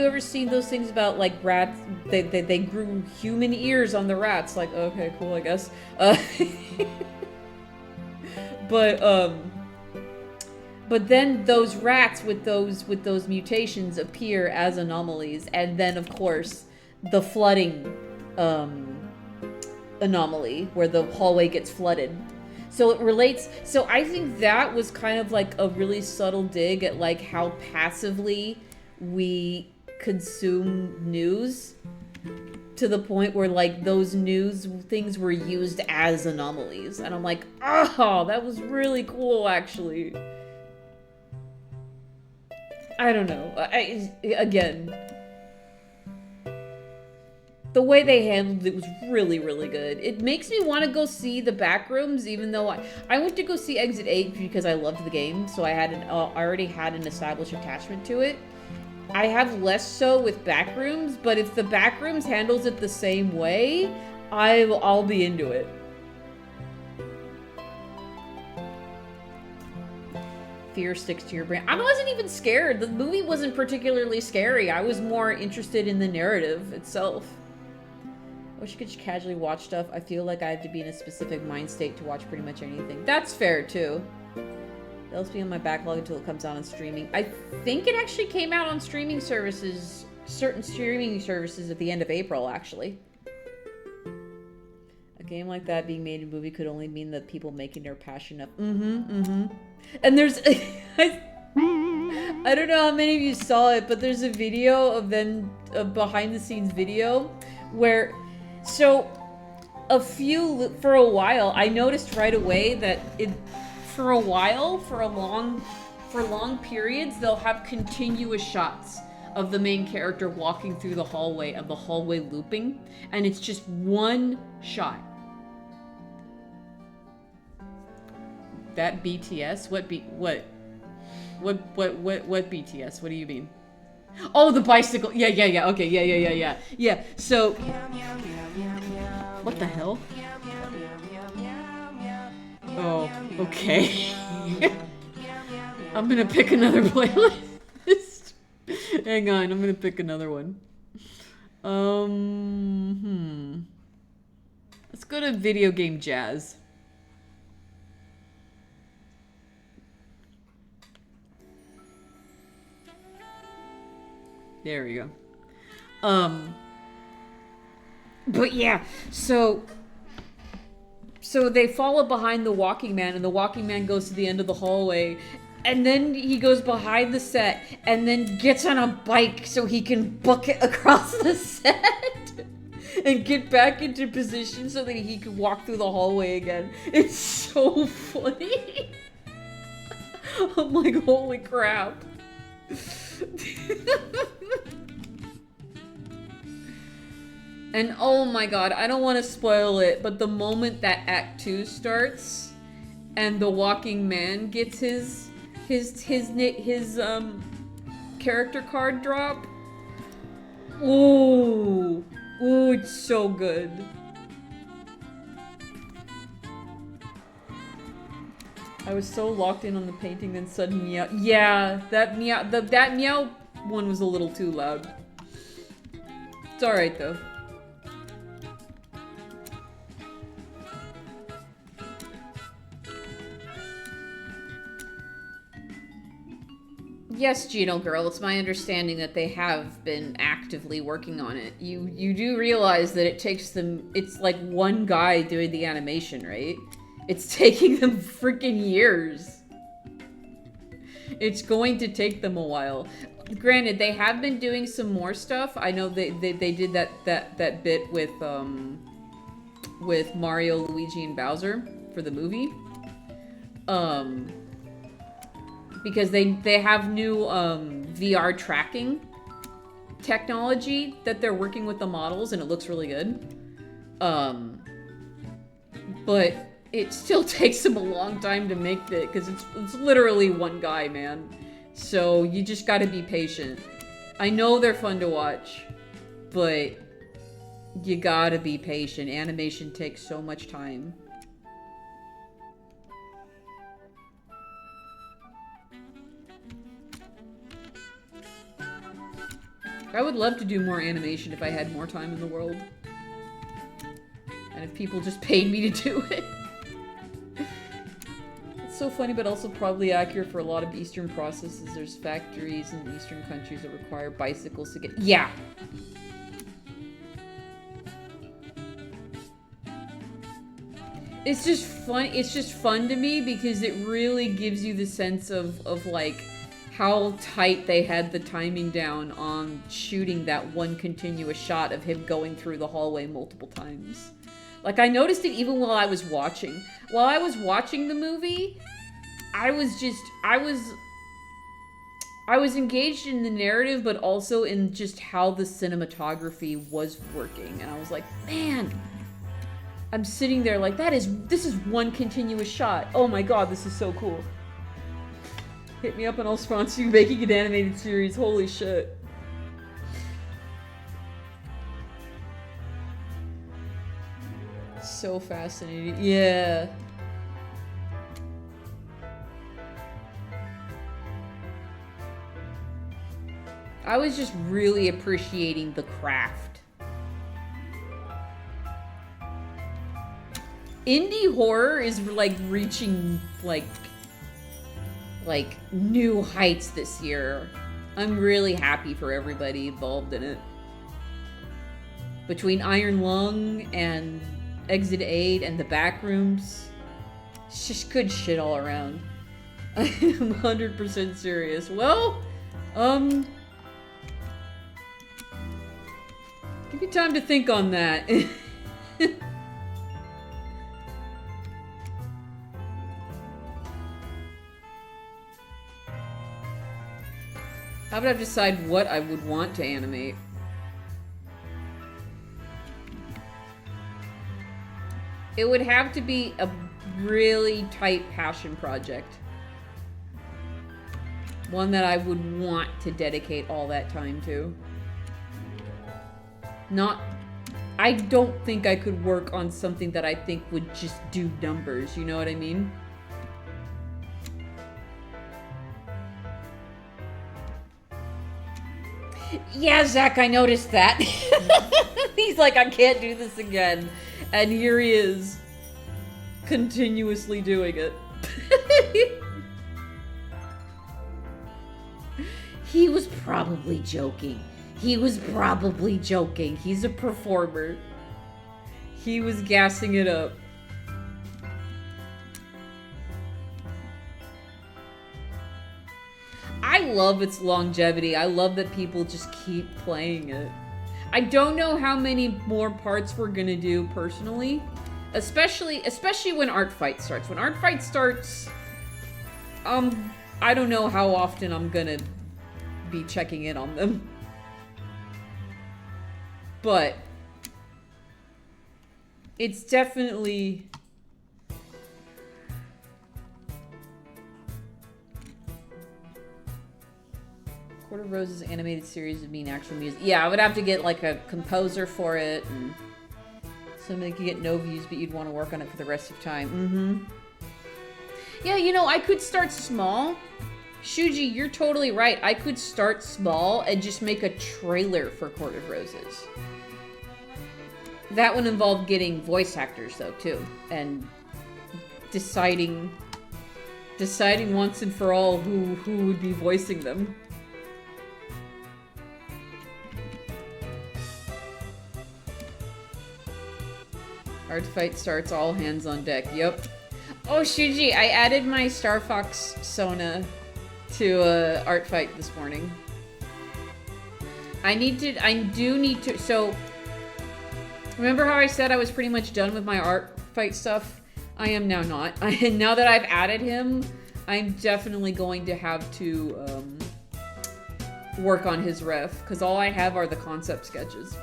ever seen those things about like rats they grew human ears on the rats? Like, okay, cool, I guess. But then those rats with those mutations appear as anomalies, and then of course the flooding anomaly where the hallway gets flooded. So it relates. So I think that was kind of like a really subtle dig at like how passively we consume news, to the point where like those news things were used as anomalies. And I'm like, oh, that was really cool, actually. I don't know. Again, the way they handled it was really, really good. It makes me want to go see the Backrooms, even though I went to go see Exit 8 because I loved the game, so I had I already had an established attachment to it. I have less so with Backrooms, but if the Backrooms handles it the same way, I'll be into it. Fear sticks to your brain. I wasn't even scared. The movie wasn't particularly scary. I was more interested in the narrative itself. I wish I could just casually watch stuff. I feel like I have to be in a specific mind state to watch pretty much anything. That's fair, too. That'll be on my backlog until it comes out on streaming. I think it actually came out on streaming services, certain streaming services at the end of April, actually. A game like that being made in a movie could only mean that people making their passion up. And there's... I don't know how many of you saw it, but there's a video of them, a behind-the-scenes video, where... So, for a while, I noticed right away that for a while, for long periods, they'll have continuous shots of the main character walking through the hallway, of the hallway looping, and it's just one shot. That BTS? What BTS? What do you mean? Oh, the bicycle. Yeah. Okay, yeah. Yeah, so... What the hell? Oh, okay. I'm gonna pick another playlist. Hang on, I'm gonna pick another one. Let's go to video game jazz. There we go. But yeah, so they follow behind the walking man, and the walking man goes to the end of the hallway, and then he goes behind the set and then gets on a bike so he can book it across the set and get back into position so that he can walk through the hallway again. It's so funny. I'm like, holy crap. And oh my god, I don't want to spoil it, but the moment that Act 2 starts and the walking man gets his character card drop, ooh, it's so good. I was so locked in on the painting, then sudden meow. Yeah, that meow one was a little too loud. It's alright though. Yes, Geno girl, it's my understanding that they have been actively working on it. You do realize that it takes them, it's like one guy doing the animation, right? It's taking them freaking years. It's going to take them a while. Granted, they have been doing some more stuff. I know they did that bit with Mario, Luigi, and Bowser for the movie. Because they have new VR tracking technology that they're working with the models, and it looks really good. But it still takes them a long time to make it, because it's literally one guy, man. So you just gotta be patient. I know they're fun to watch, but you gotta be patient. Animation takes so much time. I would love to do more animation if I had more time in the world. And if people just paid me to do it. It's so funny, but also probably accurate for a lot of Eastern processes. There's factories in Eastern countries that require bicycles to get... Yeah! It's just fun to me because it really gives you the sense of like, how tight they had the timing down on shooting that one continuous shot of him going through the hallway multiple times. Like, I noticed it even while I was watching. While I was watching the movie, I was engaged in the narrative, but also in just how the cinematography was working. And I was like, man, I'm sitting there like, this is one continuous shot. Oh my god, this is so cool. Hit me up and I'll sponsor you making an animated series. Holy shit. So fascinating. Yeah. I was just really appreciating the craft. Indie horror is like reaching like new heights this year. I'm really happy for everybody involved in it. Between Iron Lung and Exit 8 and the Backrooms, it's just good shit all around. I am 100% serious. Well, give me time to think on that. How about I decide what I would want to animate? It would have to be a really tight passion project. One that I would want to dedicate all that time to. I don't think I could work on something that I think would just do numbers, you know what I mean? Yeah, Zach, I noticed that. He's like, I can't do this again. And here he is, continuously doing it. He was probably joking. He was probably joking. He's a performer. He was gassing it up. I love its longevity. I love that people just keep playing it. I don't know how many more parts we're gonna do personally. Especially when Art Fight starts. When Art Fight starts, I don't know how often I'm gonna be checking in on them. But it's definitely Court of Roses animated series would mean actual music. Yeah, I would have to get like a composer for it, and somebody could get no views, but you'd want to work on it for the rest of time. Mm-hmm. Yeah, you know, I could start small. Shuji, you're totally right. I could start small and just make a trailer for Court of Roses. That would involve getting voice actors, though, too. And deciding once and for all who would be voicing them. Art Fight starts, all hands on deck. Yep. Oh, Shuji, I added my Star Fox Sona to Art Fight this morning. I do need to, so remember how I said I was pretty much done with my Art Fight stuff? I am now not. Now that I've added him, I'm definitely going to have to work on his ref, because all I have are the concept sketches.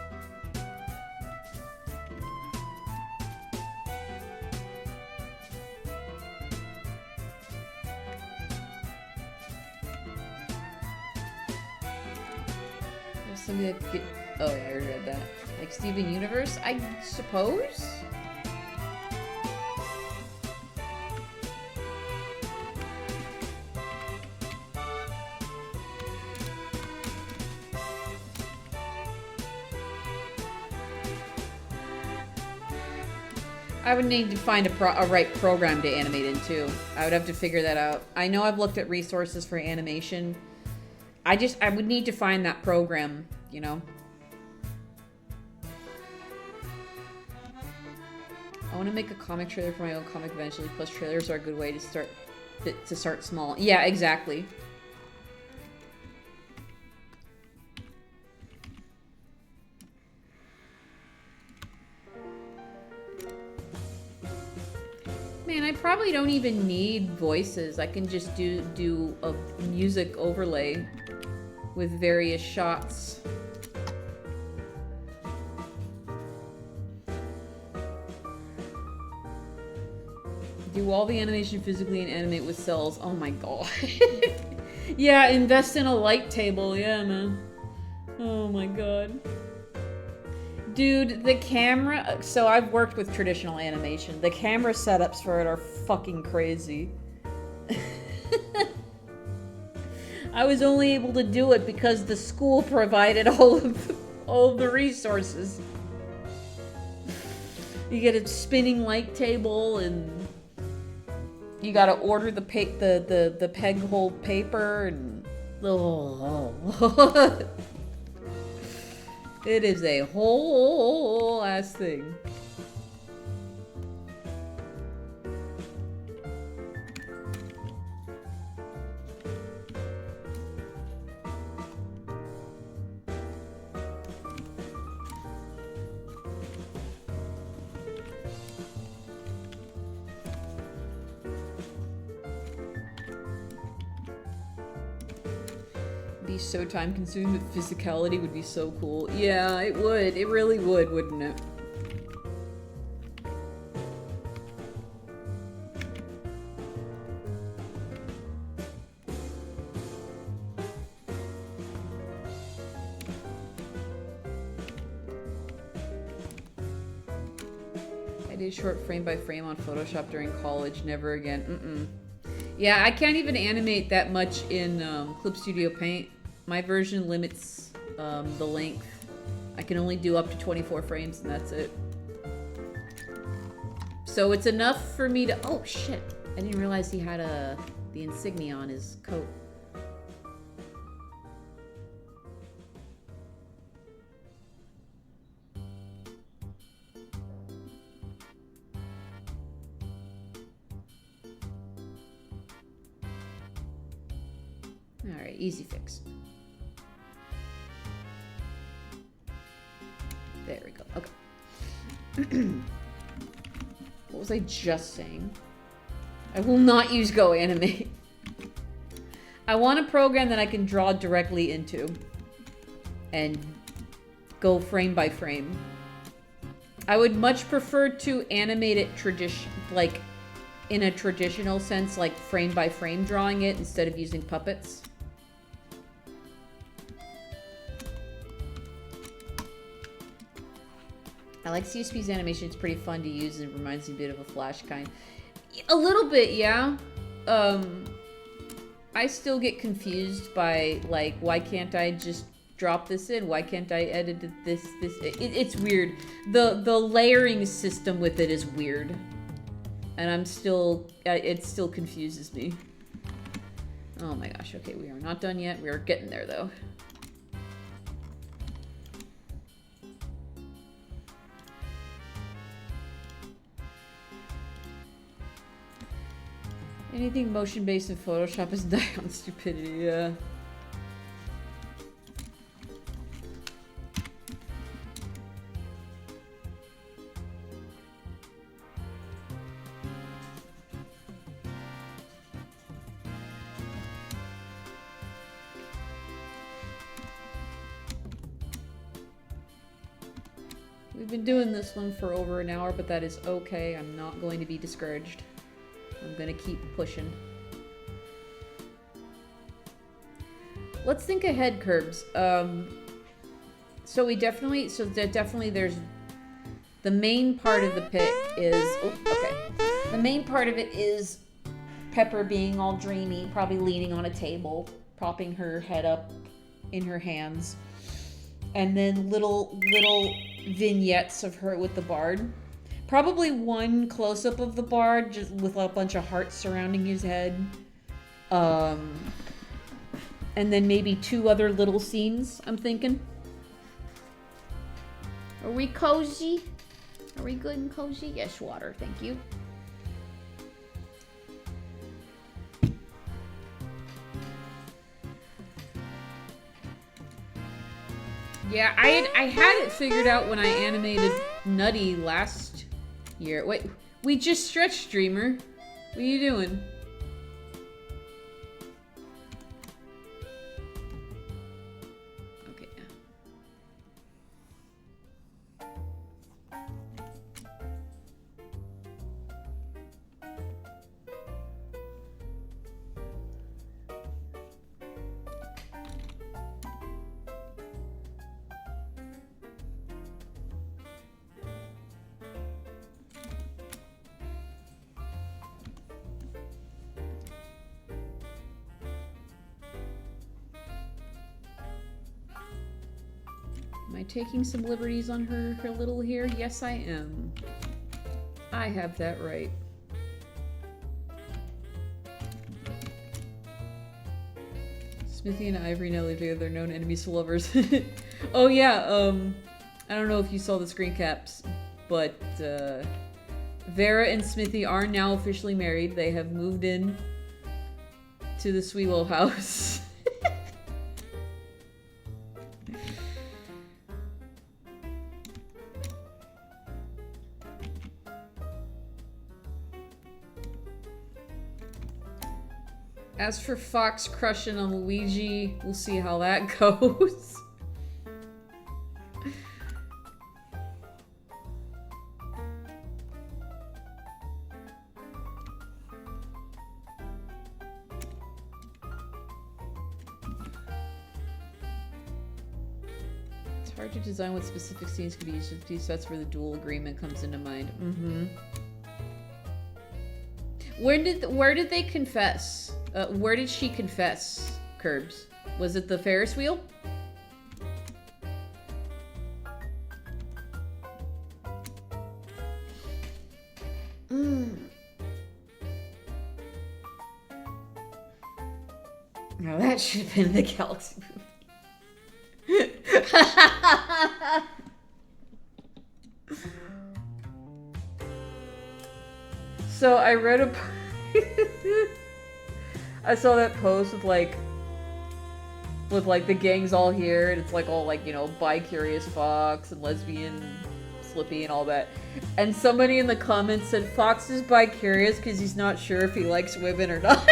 Somebody that could get, oh yeah, I already read that. Like Steven Universe, I suppose? I would need to find a right program to animate in too. I would have to figure that out. I know I've looked at resources for animation. I would need to find that program, you know? I want to make a comic trailer for my own comic eventually, plus trailers are a good way to start small. Yeah, exactly. Man, I probably don't even need voices. I can just do a music overlay with various shots. Do all the animation physically and animate with cells. Oh my god. Yeah, invest in a light table. Yeah, man. Oh my god. Dude, the camera... So I've worked with traditional animation. The camera setups for it are fucking crazy. I was only able to do it because the school provided all of the resources. You get a spinning light table, and you gotta order the peg hole paper, and oh. It is a whole ass thing. Be so time consuming, but physicality would be so cool. Yeah, it would. It really would, wouldn't it? I did short frame by frame on Photoshop during college. Never again. Yeah, I can't even animate that much in Clip Studio Paint. My version limits the length. I can only do up to 24 frames and that's it. So it's enough for me to... Oh, shit. I didn't realize he had the insignia on his coat. Alright, easy fix. There we go. Okay. What was I just saying? I will not use Go Animate. I want a program that I can draw directly into and go frame by frame. I would much prefer to animate it like in a traditional sense, like frame by frame drawing it instead of using puppets. I like CSP's animation. It's pretty fun to use and reminds me a bit of a Flash kind. A little bit, yeah. I still get confused by, like, why can't I just drop this in? Why can't I edit this? It's weird. The layering system with it is weird. And I'm still, it still confuses me. Oh my gosh, okay, we are not done yet. We are getting there, though. Anything motion-based in Photoshop is die on stupidity, yeah. We've been doing this one for over an hour, but that is okay. I'm not going to be discouraged. I'm gonna keep pushing. Let's think ahead, Curbs. So definitely there's the main part of the pit is, oh, okay. The main part of it is Pepper being all dreamy, probably leaning on a table, propping her head up in her hands. And then little vignettes of her with the bard. Probably one close-up of the bard, just with a bunch of hearts surrounding his head. And then maybe 2 other little scenes, I'm thinking. Are we cozy? Are we good and cozy? Yes, water, thank you. Yeah, I had it figured out when I animated Nutty last year. Wait, we just stretched, Dreamer. What are you doing? Okay. Am I taking some liberties on her little here? Yes, I am. I have that right. Smithy and Ivory now live together. They're known enemies to lovers. Oh yeah, I don't know if you saw the screen caps, but Vera and Smithy are now officially married. They have moved in to the sweet little house. As for Fox crushing on Luigi, we'll see how that goes. It's hard to design what specific scenes can be used with these. That's where the dual agreement comes into mind. Mm-hmm. Where did they confess? Where did she confess, Curbs? Was it the Ferris wheel? That should have been the Galaxy movie. So I read a... I saw that post with like the gang's all here, and it's like all like, you know, bi-curious Fox and lesbian Slippy and all that. And somebody in the comments said Fox is bi-curious because he's not sure if he likes women or not.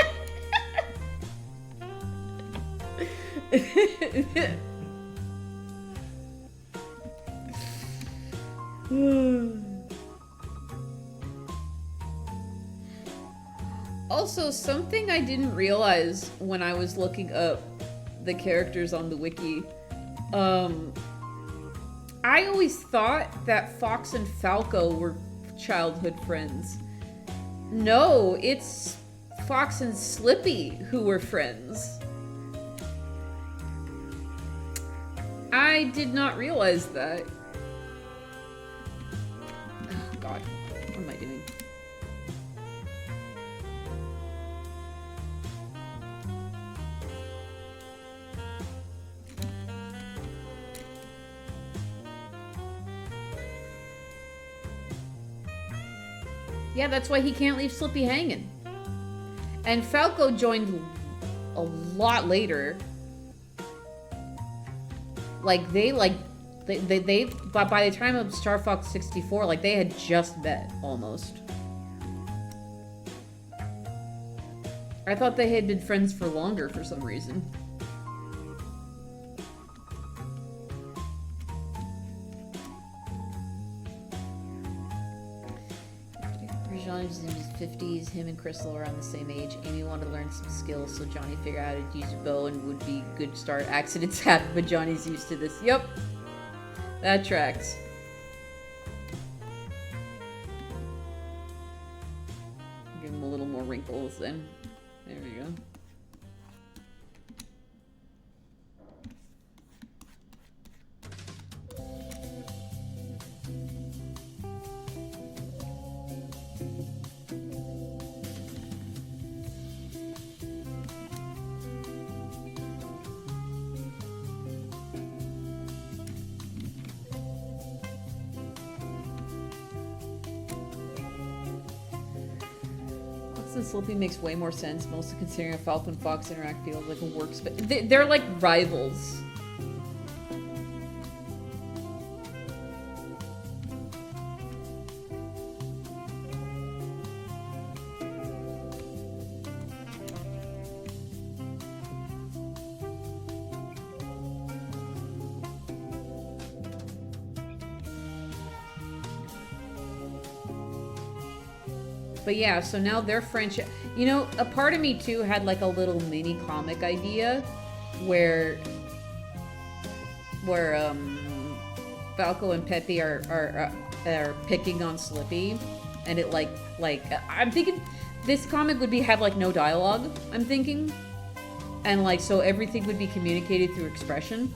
Also, something I didn't realize when I was looking up the characters on the wiki, I always thought that Fox and Falco were childhood friends. No, it's Fox and Slippy who were friends. I did not realize that. Oh, God. What am I doing? Yeah, that's why he can't leave Slippy hanging. And Falco joined a lot later. Like, they by the time of Star Fox 64, like, they had just met, almost. I thought they had been friends for longer for some reason. Johnny's in his 50s. Him and Crystal are around the same age. Amy wanted to learn some skills, so Johnny figured out how to use a bow and would be good to start. Accidents happen, but Johnny's used to this. Yep. That tracks. Give him a little more wrinkles then. There we go. Slippy makes way more sense, mostly considering a Falco and Fox interact feels like a work space. They're like rivals. But yeah, so now their friendship... You know, a part of me, too, had, like, a little mini-comic idea where Falco and Peppy are picking on Slippy. And it, like... I'm thinking this comic would have, like, no dialogue, I'm thinking. And, like, so everything would be communicated through expression.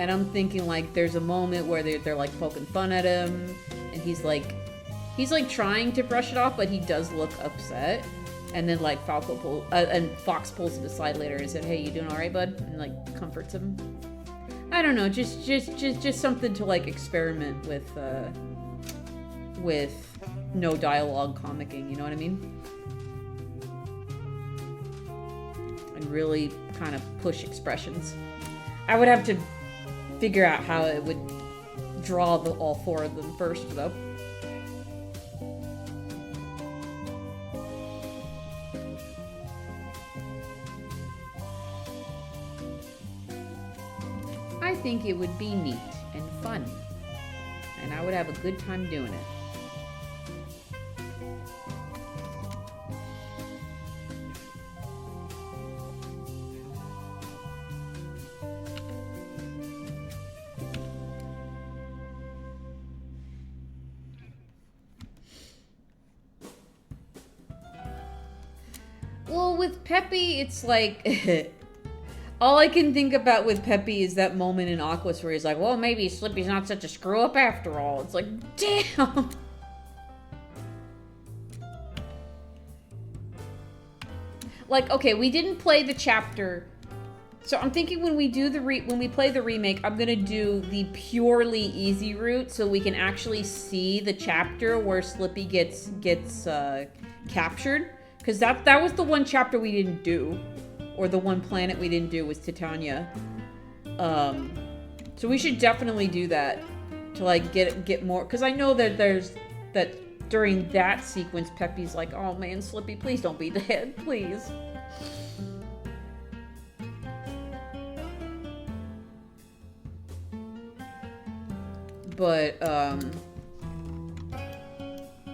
And I'm thinking, like, there's a moment where they're like, poking fun at him. And he's, like, trying to brush it off, but he does look upset. And then, like, Fox pulls him aside later and said, "Hey, you doing all right, bud?" And, like, comforts him. I don't know, just something to, like, experiment with no dialogue comicking, you know what I mean? And really kind of push expressions. I would have to figure out how it would draw all four of them first, though. I think it would be neat and fun, and I would have a good time doing it. Well, with Peppy, it's like... all I can think about with Peppy is that moment in Aquas where he's like, well, maybe Slippy's not such a screw-up after all. It's like, damn! Like, okay, we didn't play the chapter So I'm thinking when we do when we play the remake, I'm gonna do the purely easy route so we can actually see the chapter where Slippy gets captured, because that was the one chapter we didn't do, or the one planet we didn't do was Titania. So we should definitely do that to like get more, because I know that during that sequence, Peppy's like, oh man, Slippy, please don't be dead, please. But,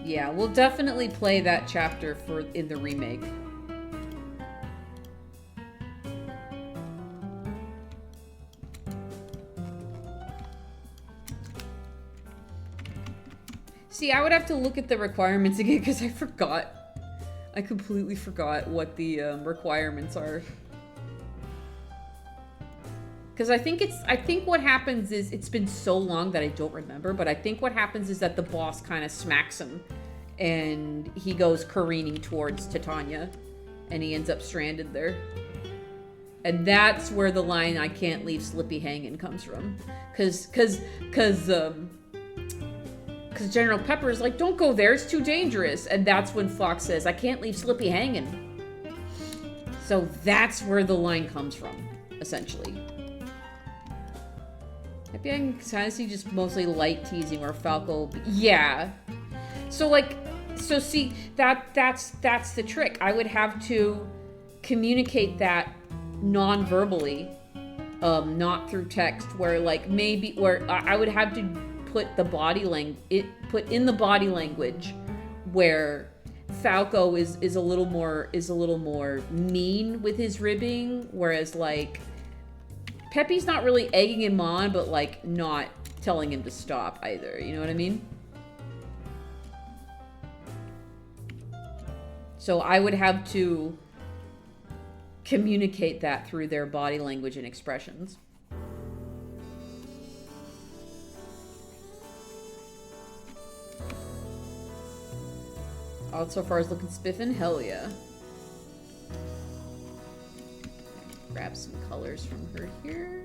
yeah, we'll definitely play that chapter in the remake. See, I would have to look at the requirements again because I forgot. I completely forgot what the requirements are. Because I think what happens is, it's been so long that I don't remember, but I think what happens is that the boss kind of smacks him and he goes careening towards Titania and he ends up stranded there. And that's where the line, I can't leave Slippy hanging, comes from. Cause General Pepper is like, don't go there, it's too dangerous. And that's when Fox says, I can't leave Slippy hanging. So that's where the line comes from, essentially. Maybe I can kind of see just mostly light teasing where Falco... Yeah. So see, that's the trick. I would have to communicate that non-verbally, not through text, where like maybe... Where I would have to put in the body language where Falco is a little more mean with his ribbing, whereas like Peppy's not really egging him on, but like not telling him to stop either. You know what I mean? So I would have to communicate that through their body language and expressions. All so far as looking spiffin'? Hell yeah. Grab some colors from her here.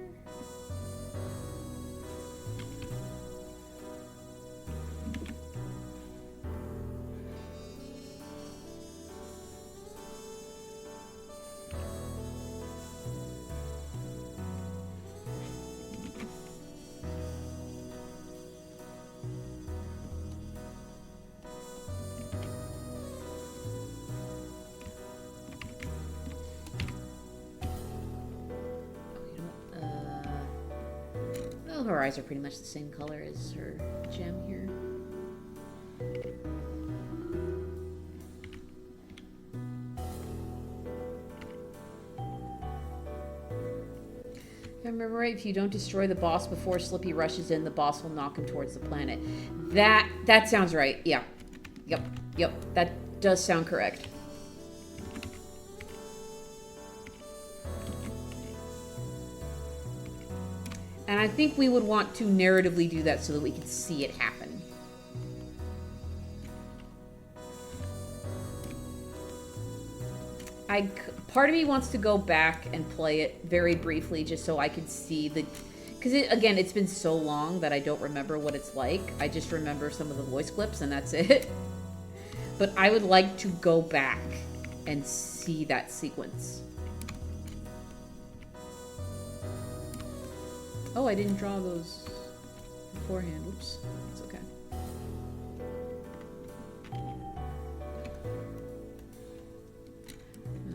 Her eyes are pretty much the same color as her gem here. If I remember right, if you don't destroy the boss before Slippy rushes in, the boss will knock him towards the planet. That sounds right. Yeah. Yep. That does sound correct. And I think we would want to narratively do that so that we can see it happen. Part of me wants to go back and play it very briefly just so I can see the... Because, again, it's been so long that I don't remember what it's like. I just remember some of the voice clips and that's it. But I would like to go back and see that sequence. Oh, I didn't draw those beforehand. Oops. It's okay.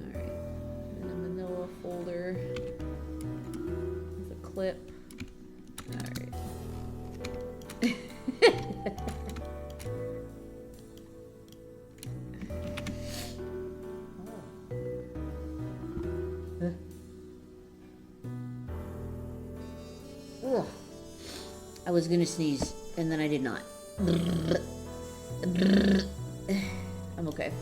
Alright. And a manila folder with a clip. Alright. Ugh. I was gonna sneeze, and then I did not. I'm okay.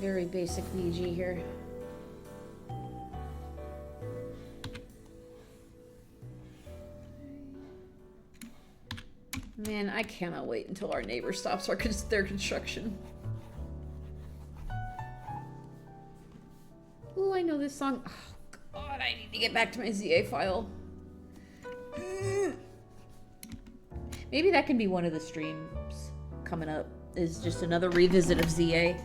very basic VG here. Man, I cannot wait until our neighbor stops their construction. Ooh, I know this song. Oh, God, I need to get back to my ZA file. Maybe that can be one of the streams coming up, is just another revisit of ZA.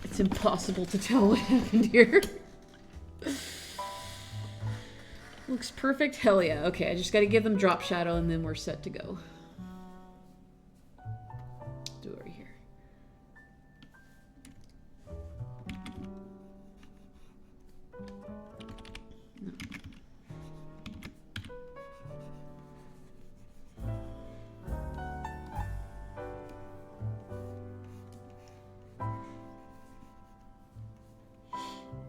It's impossible to tell what happened here. Looks perfect. Hell yeah. Okay, I just gotta give them drop shadow and then we're set to go. Do it right here. No.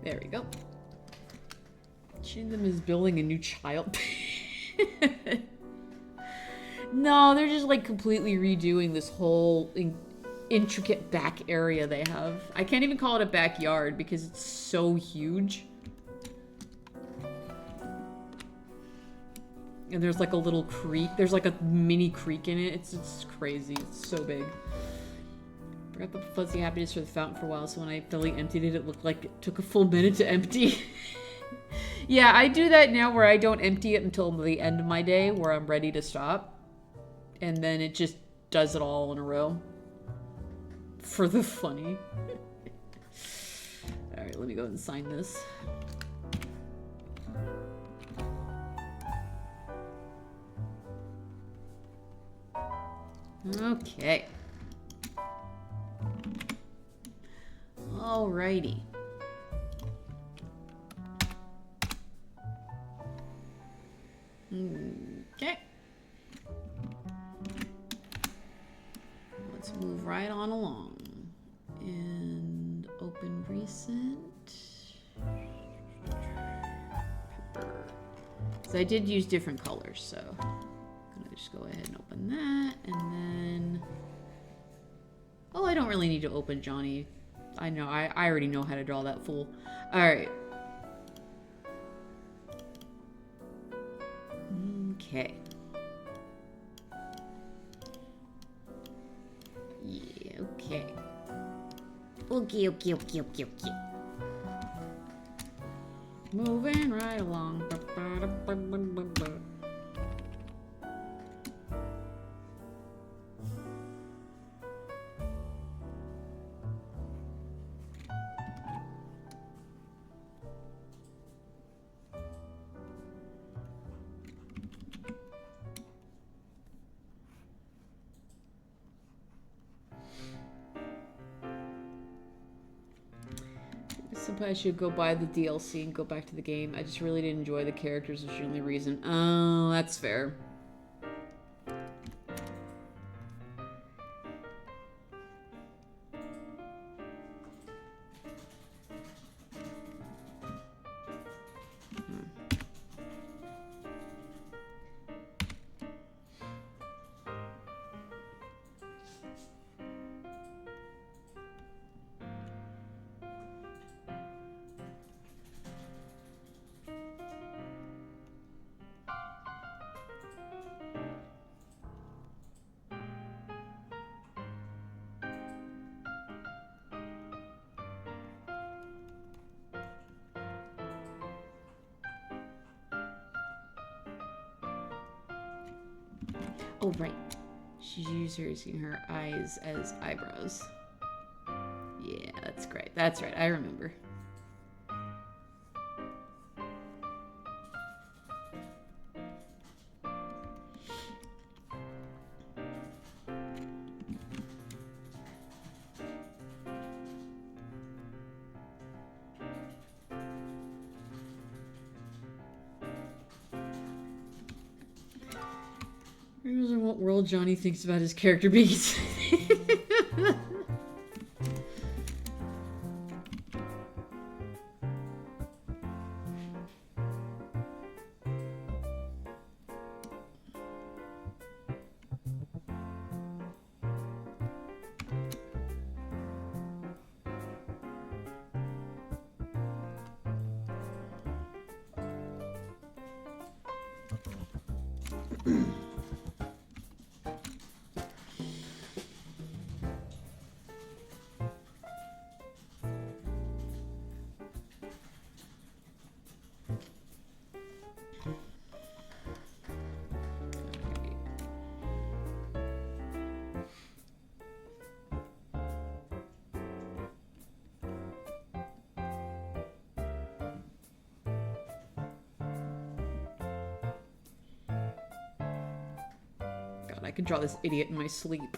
There we go. Them is building a new child. No, they're just like completely redoing this whole intricate back area they have. I can't even call it a backyard because it's so huge. And there's like a little creek. There's like a mini creek in it. It's crazy. It's so big. Forgot the fuzzy happiness for the fountain for a while, so when I fully emptied it, it looked like it took a full minute to empty. Yeah, I do that now where I don't empty it until the end of my day where I'm ready to stop. And then it just does it all in a row. For the funny. Alright, let me go and sign this. Okay. Alrighty. Okay. Let's move right on along. And open recent. Pepper. So I did use different colors, so I'm gonna just go ahead and open that, and then... Oh, I don't really need to open Johnny. I know, I already know how to draw that fool. Alright. Okay. Yeah, okay. Okay. Moving right along. I should go buy the DLC and go back to the game. I just really didn't enjoy the characters, which is the only reason. Oh, that's fair. Oh, right. She's using her eyes as eyebrows. Yeah, that's great. That's right. I remember. What world Johnny thinks about his character beats. God, I could draw this idiot in my sleep.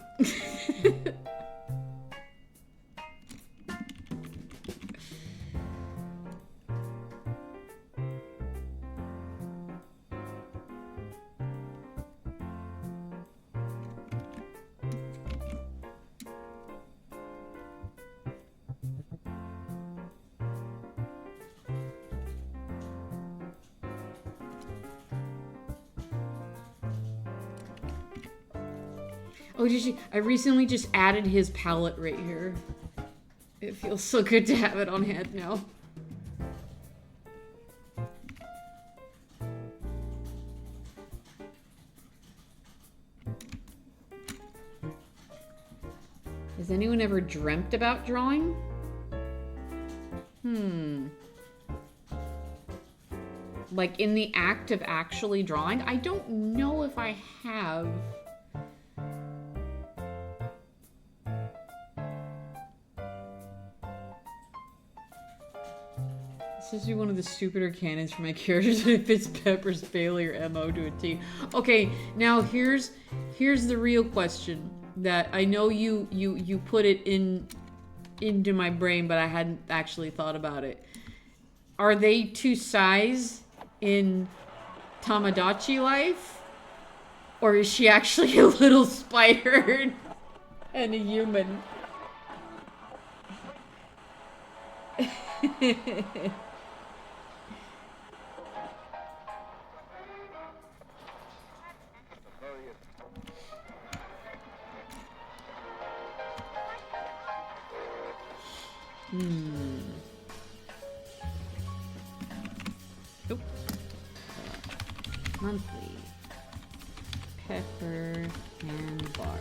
Oh, did you? I recently just added his palette right here. It feels so good to have it on hand now. Has anyone ever dreamt about drawing? Like in the act of actually drawing? I don't know if I have. This is one of the stupider canons for my characters. It fits Pepper's failure MO to a T. Okay, now here's the real question that I know you put it into my brain, but I hadn't actually thought about it. Are they two size in Tamagotchi life? Or is she actually a little spider and a human? Oop. Monthly. Pepper and Bard.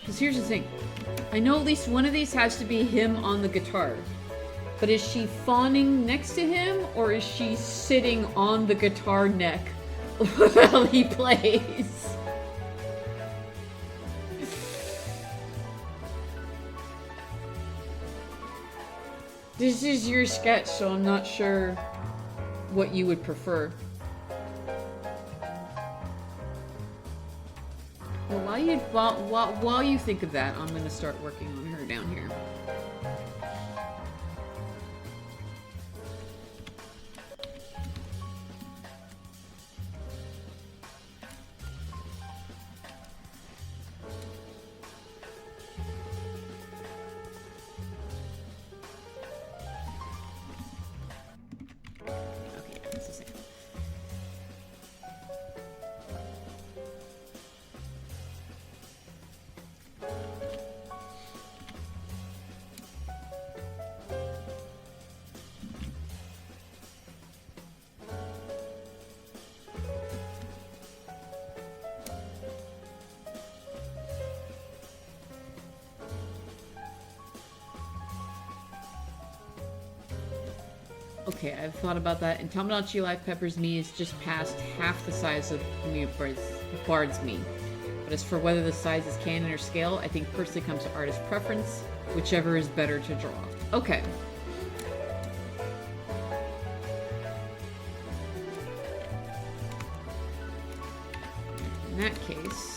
Because here's the thing. I know at least one of these has to be him on the guitar. But is she fawning next to him, or is she sitting on the guitar neck while he plays? This is your sketch, so I'm not sure what you would prefer. Well, while you think of that, I'm going to start working on her down here. Okay, I've thought about that. And Tamagotchi Life Pepper's me is just past half the size of Bard's me. But as for whether the size is canon or scale, I think personally comes to artist preference, whichever is better to draw. Okay. In that case...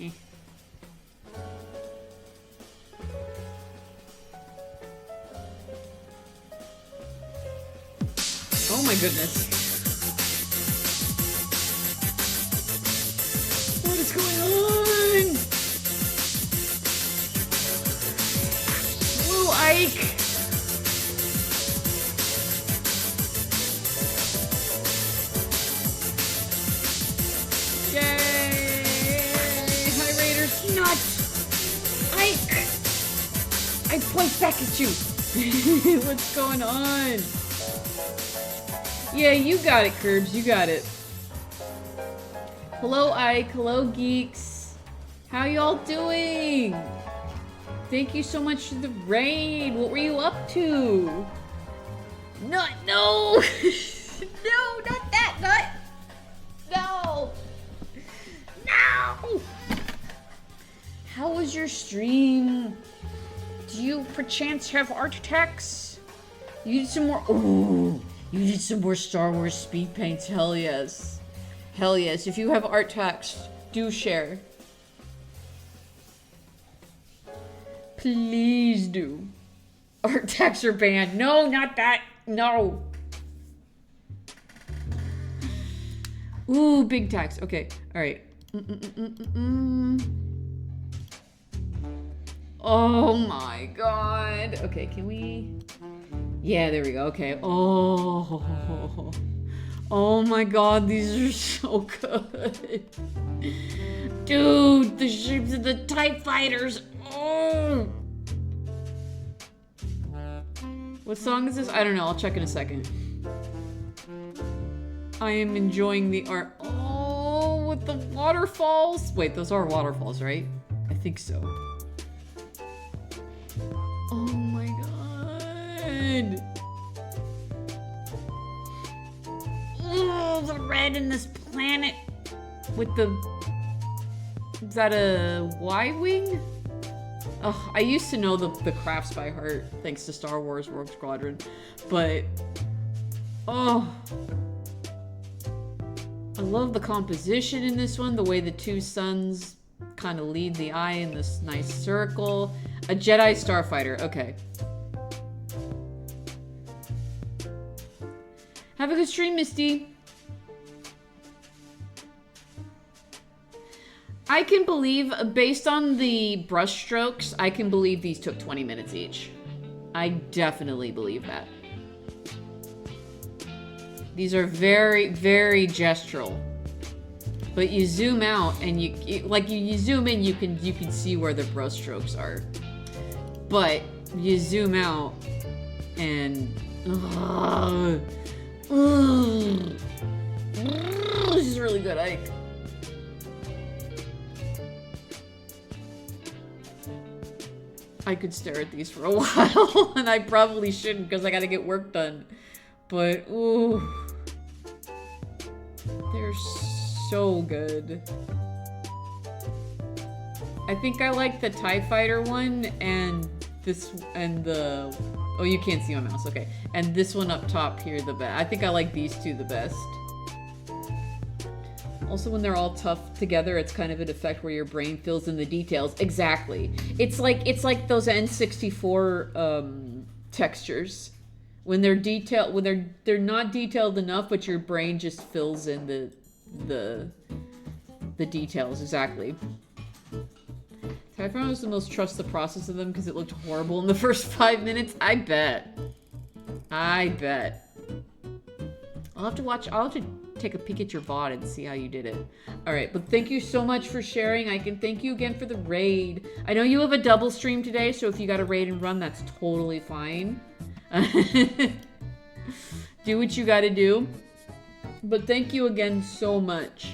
Eh. Oh my goodness. What is going on? Whoa, Ike! Yay! Hi, Raiders. Nuts! Ike! I point back at you! What's going on? Yeah, you got it, Curbs. You got it. Hello, Ike. Hello, geeks. How y'all doing? Thank you so much for the raid. What were you up to? Nut, no! No, not that nut! No! No! How was your stream? Do you perchance have art attacks? You did some more. Ooh, you did some more Star Wars speed paints. Hell yes. Hell yes. If you have art attacks, do share. Please do. Art attacks are banned. No, not that. No. Ooh, big tax. Okay. All right. Oh my god. Okay, can we... Yeah, there we go. Okay. Oh. Oh my god, these are so good. Dude, the shapes of the TIE fighters. Oh. What song is this? I don't know. I'll check in a second. I am enjoying the art. Oh, with the waterfalls. Wait, those are waterfalls, right? I think so. Oh my god. Oh, the red in this planet with the... Is that a Y-wing? Oh, I used to know the crafts by heart, thanks to Star Wars Rogue Squadron, but... Oh... I love the composition in this one, the way the two suns kind of lead the eye in this nice circle. A Jedi Starfighter, okay. Have a good stream, Misty. I can believe, based on the brush strokes, I can believe these took 20 minutes each. I definitely believe that. These are very, very gestural. But you zoom out and you zoom in, you can see where the brush strokes are. But you zoom out and this is really good, Ike. I could stare at these for a while, and I probably shouldn't because I gotta get work done. But ooh, they're so good. I think I like the TIE Fighter one and this and the... Oh, you can't see my mouse. Okay. And this one up top here the best. I think I like these two the best. Also, when they're all tough together, it's kind of an effect where your brain fills in the details. Exactly. It's like those N64 textures. When they're detailed, when they're not detailed enough, but your brain just fills in the details. Exactly. Typhon was the most trust the process of them because it looked horrible in the first 5 minutes. I bet. I bet. I'll have to take a peek at your VOD and see how you did it. Alright, but thank you so much for sharing. I can thank you again for the raid. I know you have a double stream today, so if you got a raid and run, that's totally fine. Do what you gotta do. But thank you again so much.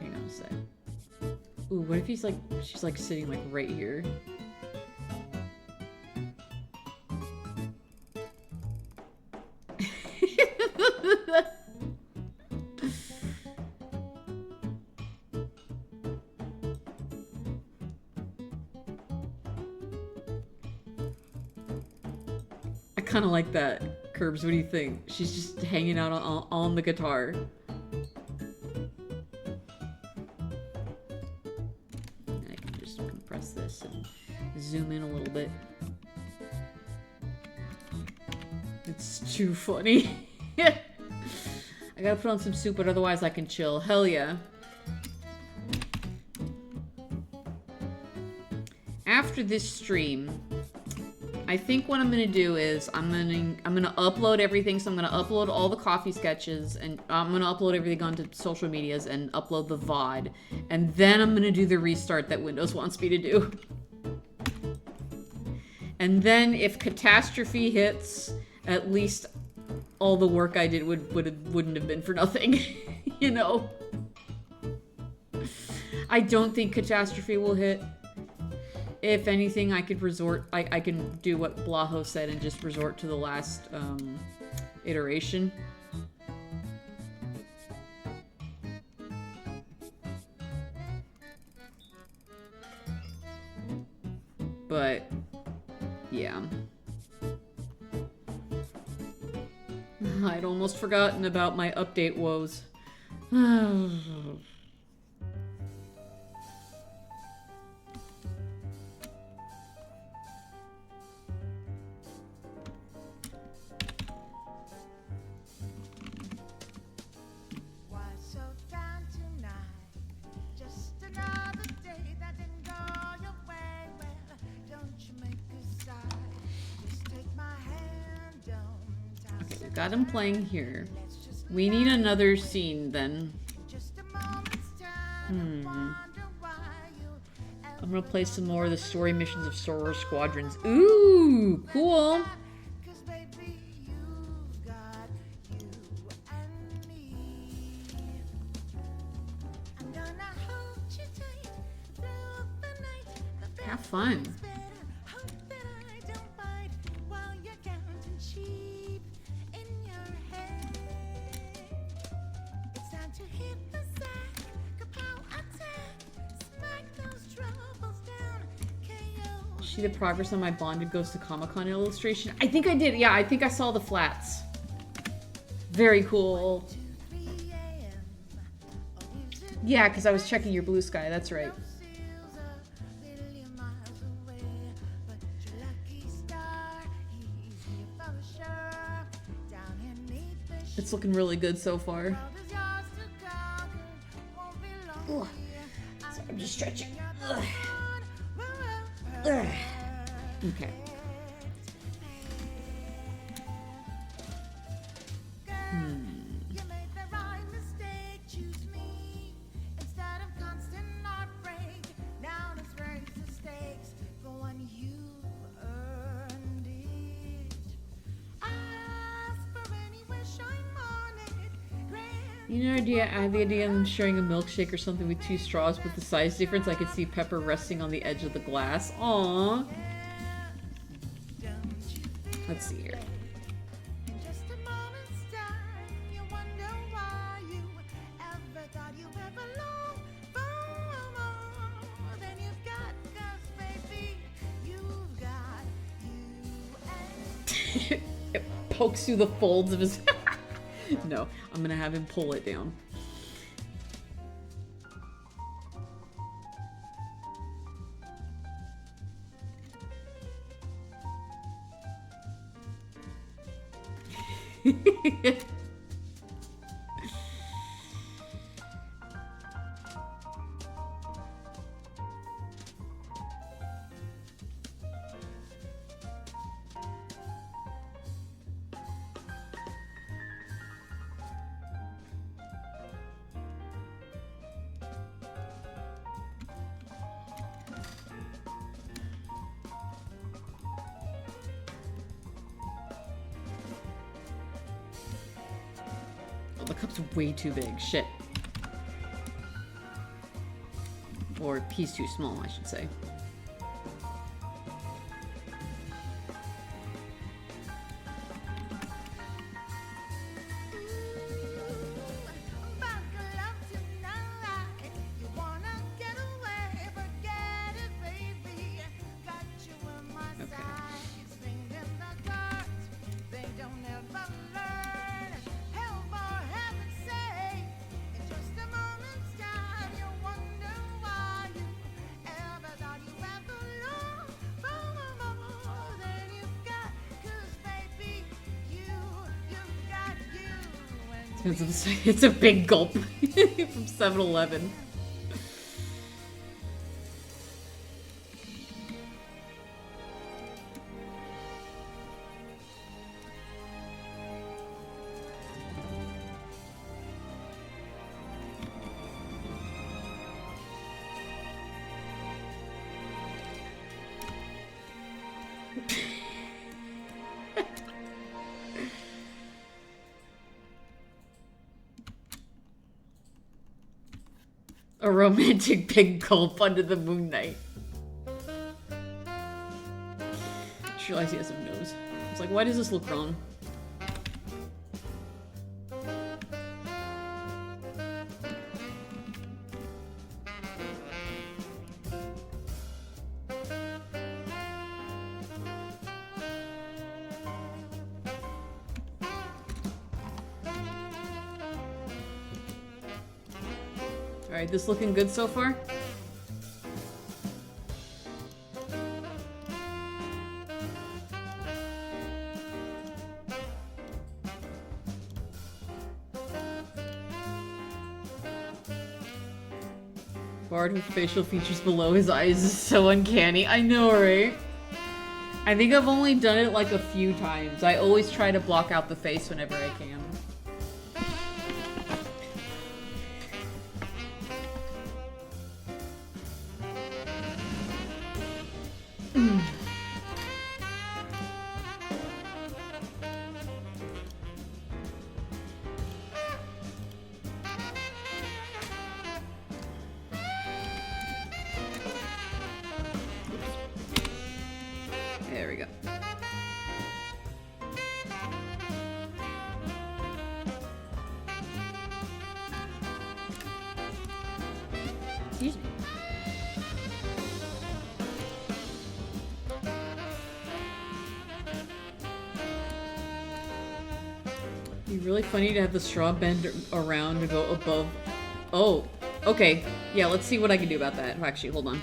Hang on a sec. Ooh, what if she's like sitting like right here? I kind of like that. Curbs, what do you think? She's just hanging out on the guitar. I can just compress this and zoom in a little bit. It's too funny. I gotta put on some soup, but otherwise I can chill. Hell yeah. After this stream, I think what I'm gonna do is I'm gonna upload everything. So I'm gonna upload all the coffee sketches, and I'm gonna upload everything onto social medias and upload the VOD, and then I'm gonna do the restart that Windows wants me to do. And then if catastrophe hits, at least all the work I did wouldn't have been for nothing, you know. I don't think catastrophe will hit. If anything, I could I can do what Blaho said and just resort to the last iteration. But, yeah. I'd almost forgotten about my update woes. Got him playing here. We need another scene then. I'm gonna play some more of the story missions of Soror Squadrons. Ooh, cool. Have fun. See the progress on my Bonded Goes to Comic-Con illustration? I think I did. Yeah, I think I saw the flats. Very cool. Yeah, because I was checking your Blue Sky. That's right. It's looking really good so far. Ugh. So I'm just stretching. Ugh. Ugh. Okay. You know, I had the idea of sharing a milkshake or something with 2 straws, but the size difference, I could see Pepper resting on the edge of the glass. Aww. Let's see here. It pokes through the folds of his... No, I'm gonna have him pull it down. The cup's way too big. Shit. Or piece too small, I should say. It's a big gulp from 7-Eleven. A romantic big gulp under the moonlight. Just realized he has a nose. I was like, why does this look wrong? Alright, this looking good so far? Bard with facial features below his eyes is so uncanny. I know, right? I think I've only done it like a few times. I always try to block out the face whenever I can. There we go. Excuse me. It'd be really funny to have the straw bend around to go above. Oh, okay. Yeah, let's see what I can do about that. Actually, hold on.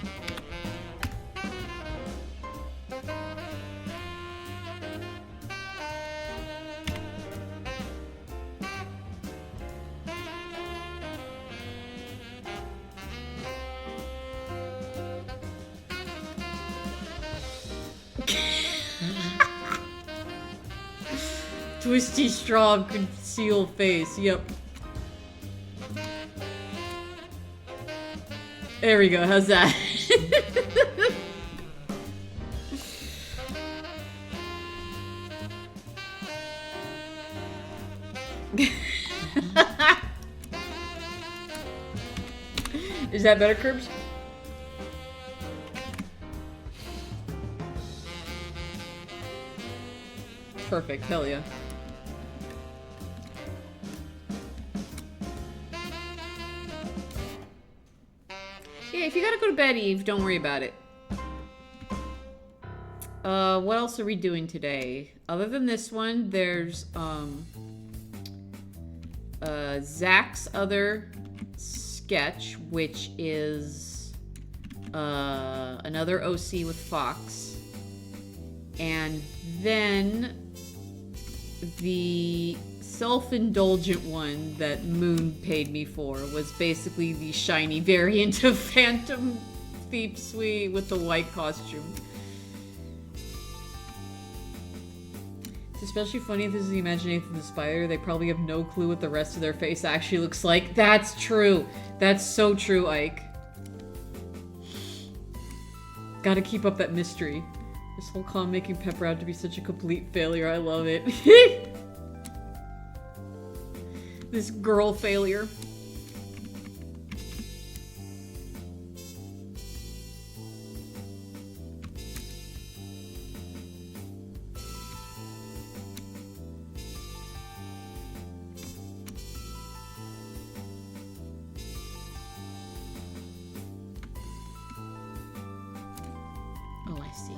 Twisty straw conceal face. Yep. There we go. How's that? Is that better, Curbs? Perfect. Hell yeah. Yeah, if you gotta go to bed, Eve, don't worry about it. What else are we doing today? Other than this one, there's, Zach's other sketch, which is, another OC with Fox. And then the self-indulgent one that Moon paid me for was basically the shiny variant of Phantom Thief Suite with the white costume. It's especially funny if this is the imagination of the spider. They probably have no clue what the rest of their face actually looks like. That's true. That's so true, Ike. Gotta keep up that mystery. This whole con making Pepper out to be such a complete failure. I love it. This girl failure. Oh, I see.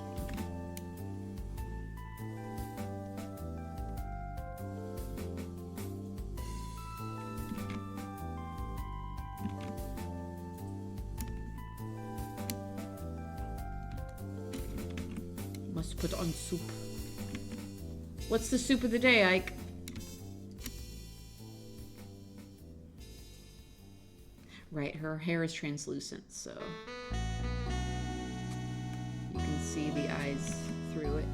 Must put on soup. What's the soup of the day, Ike? Right, her hair is translucent, so you can see the eyes through it.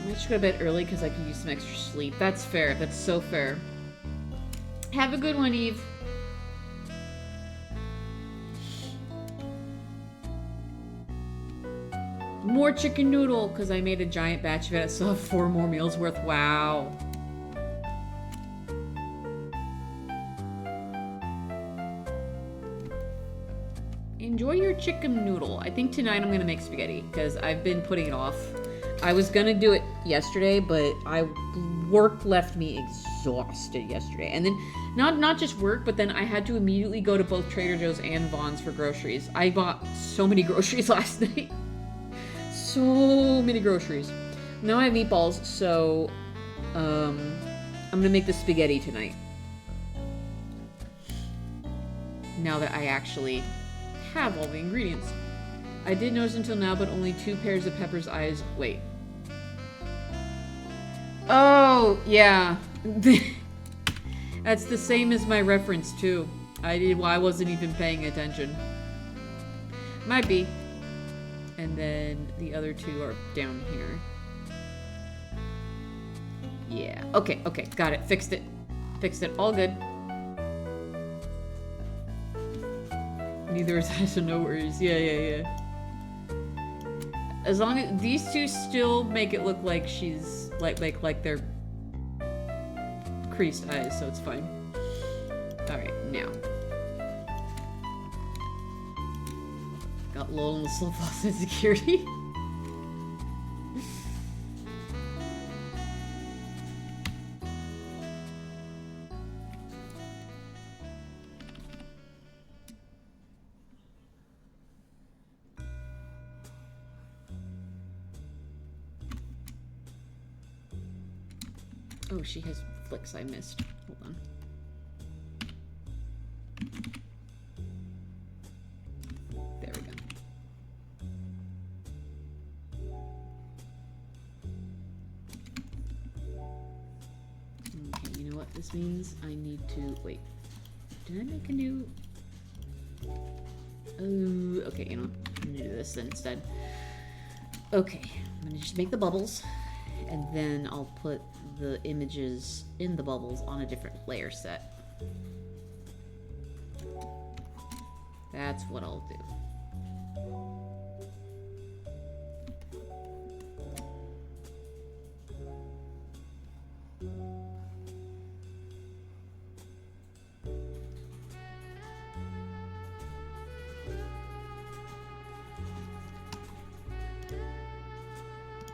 I should go to bed early because I could use some extra sleep. That's fair. That's so fair. Have a good one, Eve. More chicken noodle because I made a giant batch of it. I still have 4 more meals worth. Wow. Enjoy your chicken noodle. I think tonight I'm going to make spaghetti because I've been putting it off. I was gonna do it yesterday, but work left me exhausted yesterday. And then, not just work, but then I had to immediately go to both Trader Joe's and Vaughn's for groceries. I bought so many groceries last night. So many groceries. Now I have meatballs, so I'm gonna make the spaghetti tonight. Now that I actually have all the ingredients. I did notice until now, but only 2 pairs of Pepper's eyes. Wait. Oh, yeah. That's the same as my reference, too. I wasn't even paying attention. Might be. And then the other 2 are down here. Yeah. Okay, okay. Got it. Fixed it. Fixed it. All good. Neither is I, so no worries. Yeah. As long as these 2 still make it look like she's like they're creased eyes, so it's fine. All right, now got Lowell and the slow falls insecurity. Oh, she has flicks I missed. Hold on. There we go. Okay, you know what this means? I need to... Wait. Did I make a new... Oh, okay, you know, I'm gonna do this then instead. Okay, I'm gonna just make the bubbles, and then I'll put the images in the bubbles on a different layer set. That's what I'll do.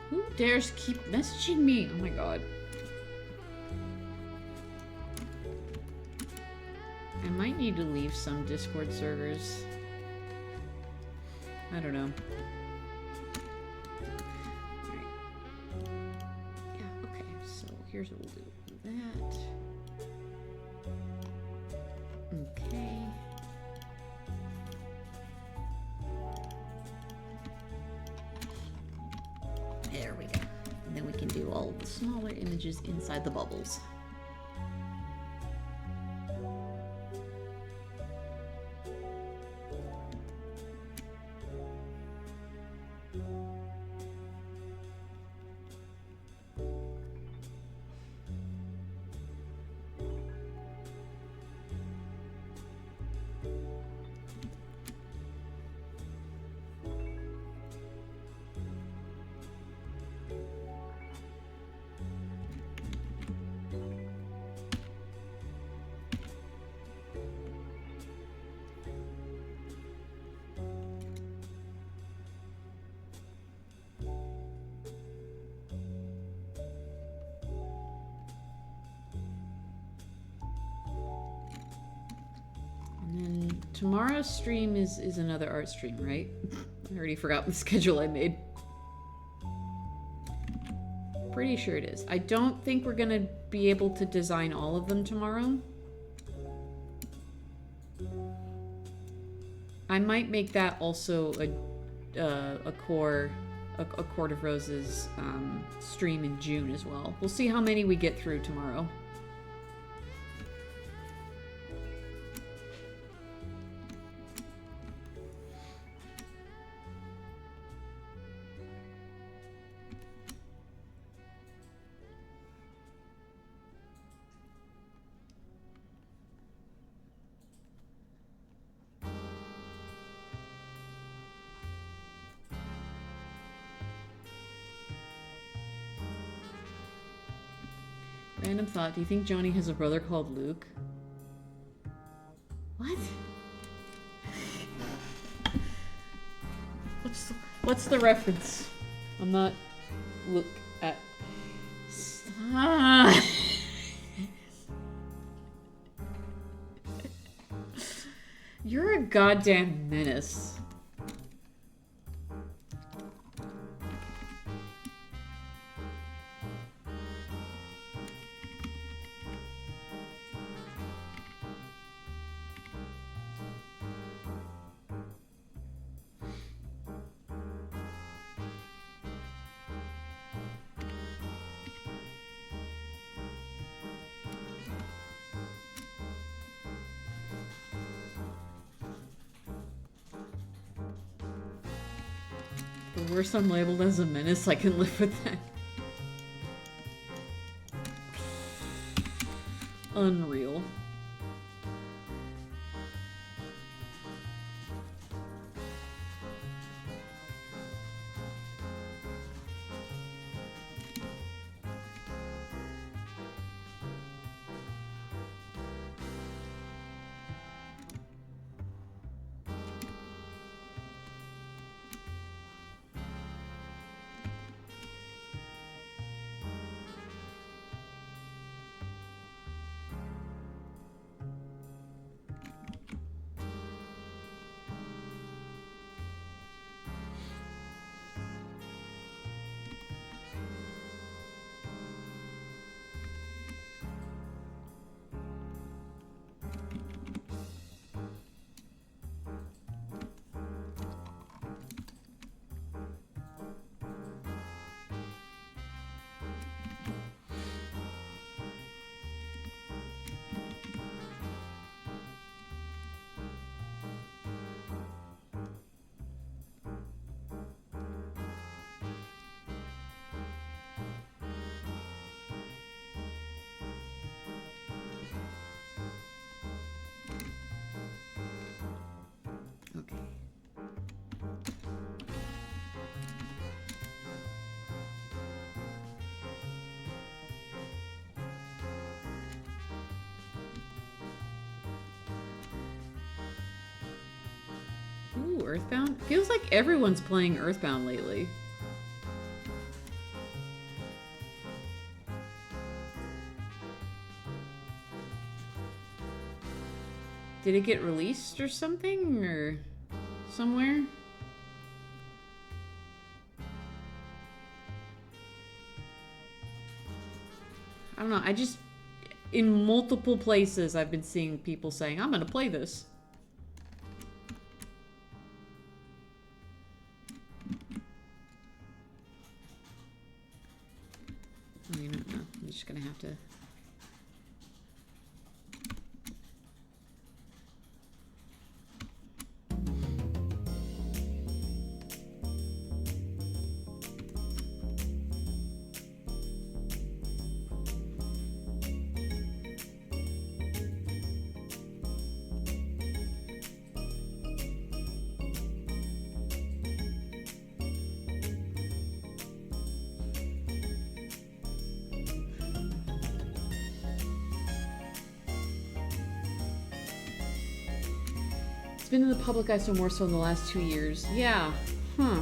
Who dares keep messaging me? Oh my god. I might need to leave some Discord servers. I don't know. Alright. Yeah, okay, so here's what we'll do. That. Okay. There we go. And then we can do all the smaller images inside the bubbles. Tomorrow's stream is another art stream, right? I already forgot the schedule I made. Pretty sure it is. I don't think we're gonna be able to design all of them tomorrow. I might make that also a Court of Roses stream in June as well. We'll see how many we get through tomorrow. Random thought, do you think Johnny has a brother called Luke? What? What's the reference? I'm not look at Stop. You're a goddamn menace. The worse I'm labeled as a menace, I can live with that. Unreal. Ooh, Earthbound? Feels like everyone's playing Earthbound lately. Did it get released or something? Or somewhere? I don't know, I just... In multiple places I've been seeing people saying, I'm gonna play this. I don't know. I'm just gonna have to... been in the public eye so more so in the last 2 years. Yeah. Huh.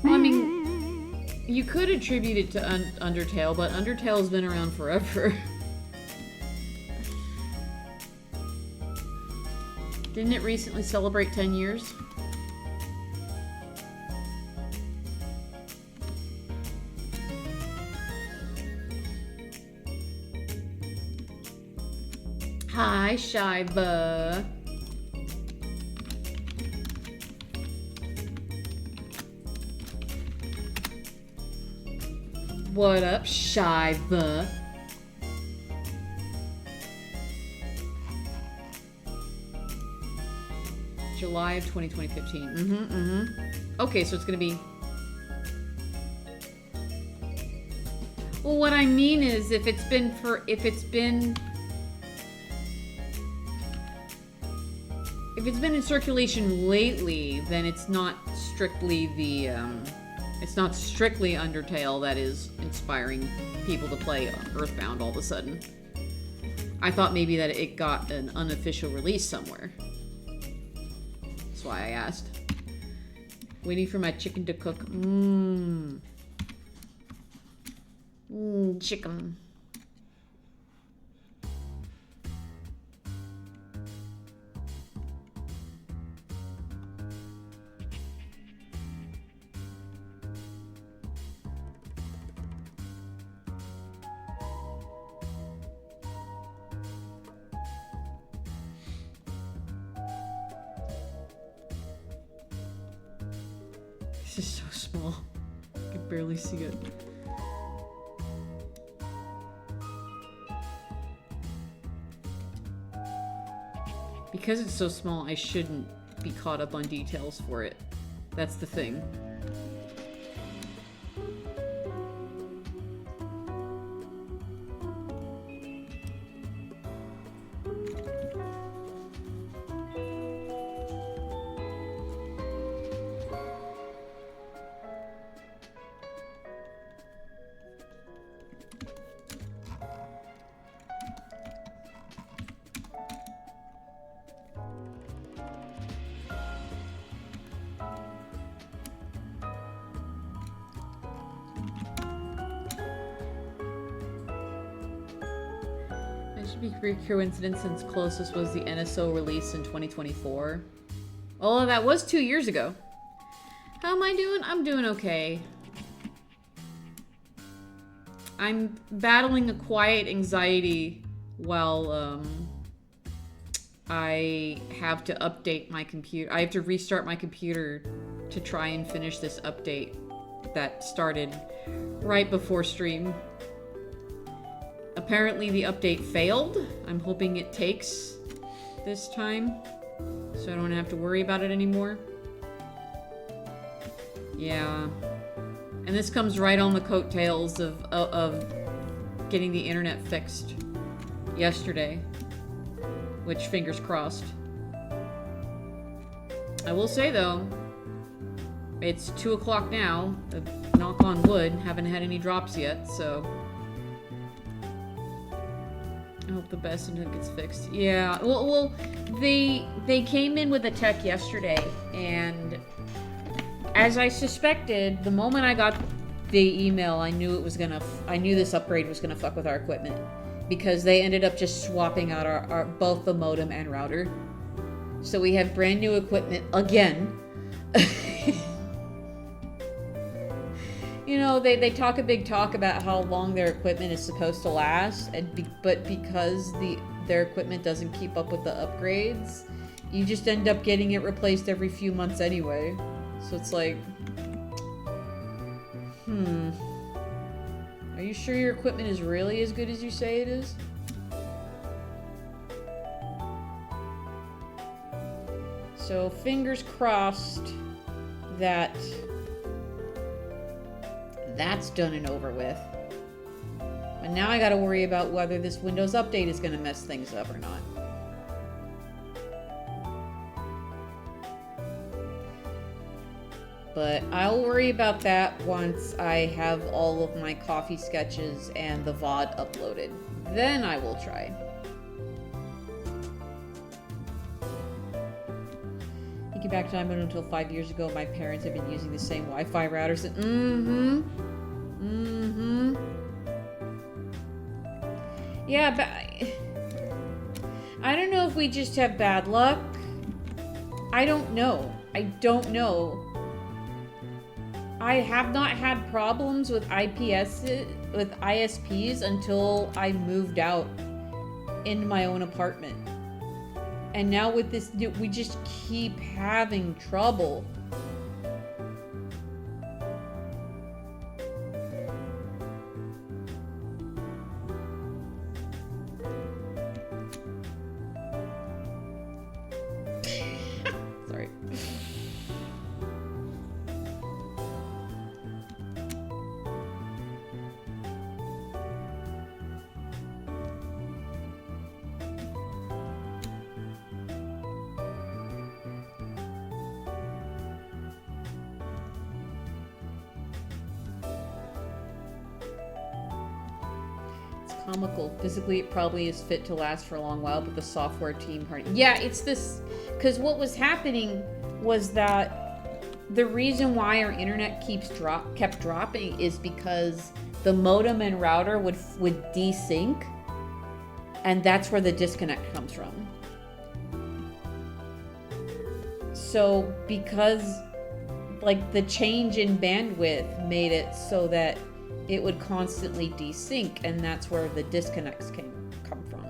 Well, I mean, you could attribute it to Undertale, but Undertale's been around forever. Didn't it recently celebrate 10 years? Hi, Shiva. What up, Shiva? July of 2015. Okay, so it's gonna be... Well, what I mean is, if it's been in circulation lately, then it's not strictly the, it's not strictly Undertale that is inspiring people to play Earthbound all of a sudden. I thought maybe that it got an unofficial release somewhere. That's why I asked. Waiting for my chicken to cook. Chicken. This is so small. I can barely see it. Because it's so small, I shouldn't be caught up on details for it. That's the thing. Coincidence since closest was the NSO release in 2024. Oh, that was 2 years ago. How am I doing? I'm doing okay. I'm battling a quiet anxiety while I have to update my computer. I have to restart my computer to try and finish this update that started right before stream. Apparently the update failed. I'm hoping it takes this time, so I don't have to worry about it anymore. Yeah. And this comes right on the coattails of getting the internet fixed yesterday. Which, fingers crossed. I will say though, it's 2 o'clock now. Knock on wood, haven't had any drops yet, so... I hope the best until it gets fixed. Yeah, well, they came in with a tech yesterday, and as I suspected, the moment I got the email, I knew this upgrade was gonna fuck with our equipment, because they ended up just swapping out our both the modem and router, so we have brand new equipment again. You know, they talk a big talk about how long their equipment is supposed to last, but because their equipment doesn't keep up with the upgrades, you just end up getting it replaced every few months anyway. So it's like, are you sure your equipment is really as good as you say it is? So fingers crossed that that's done and over with. But now I gotta worry about whether this Windows update is gonna mess things up or not. But I'll worry about that once I have all of my coffee sketches and the VOD uploaded. Then I will try. Thinking back to time until 5 years ago, my parents have been using the same Wi-Fi routers. Yeah, but I don't know if we just have bad luck. I don't know. I have not had problems with ISPs until I moved out into my own apartment. And now with this, we just keep having trouble. Sorry. Comical. Physically, it probably is fit to last for a long while, but the software team part. Yeah, it's this. Because what was happening was that the reason why our internet kept dropping is because the modem and router would desync, and that's where the disconnect comes from. So because like the change in bandwidth made it so that it would constantly desync, and that's where the disconnects come from.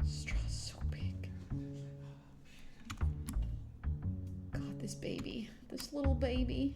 Straw's so big. God, this baby. This little baby.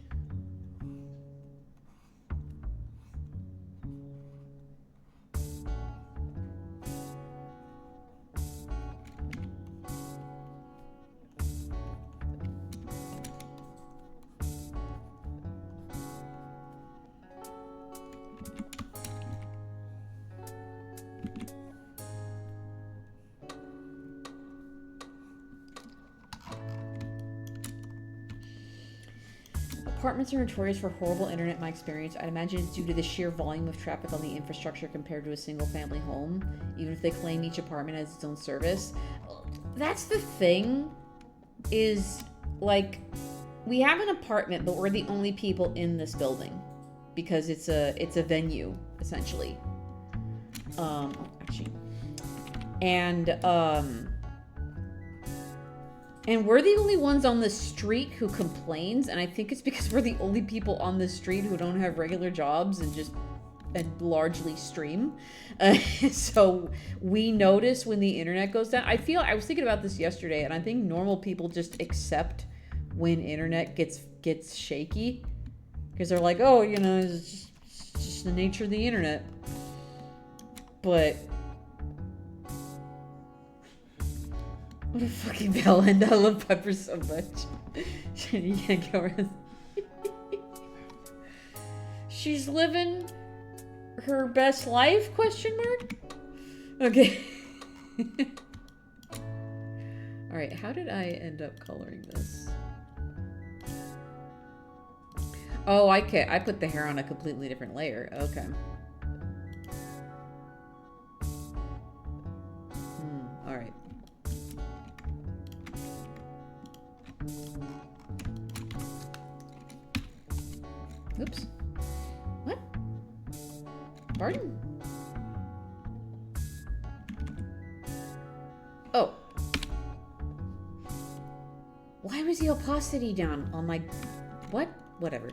Apartments are notorious for horrible internet in my experience. I'd imagine it's due to the sheer volume of traffic on the infrastructure compared to a single family home, even if they claim each apartment has its own service. That's the thing, is like, we have an apartment, but we're the only people in this building because it's a venue, essentially. Actually. And we're the only ones on the street who complains, and I think it's because we're the only people on the street who don't have regular jobs and largely stream. So we notice when the internet goes down. I was thinking about this yesterday, and I think normal people just accept when internet gets shaky, because they're like, oh, you know, it's just the nature of the internet. But what a fucking bellend. I love Pepper so much. You can't go around. She's living her best life, question mark? Okay. Alright, how did I end up coloring this? Oh, I put the hair on a completely different layer. Okay. Alright. Oops. What? Pardon? Oh. Why was the opacity down on my... What? Whatever.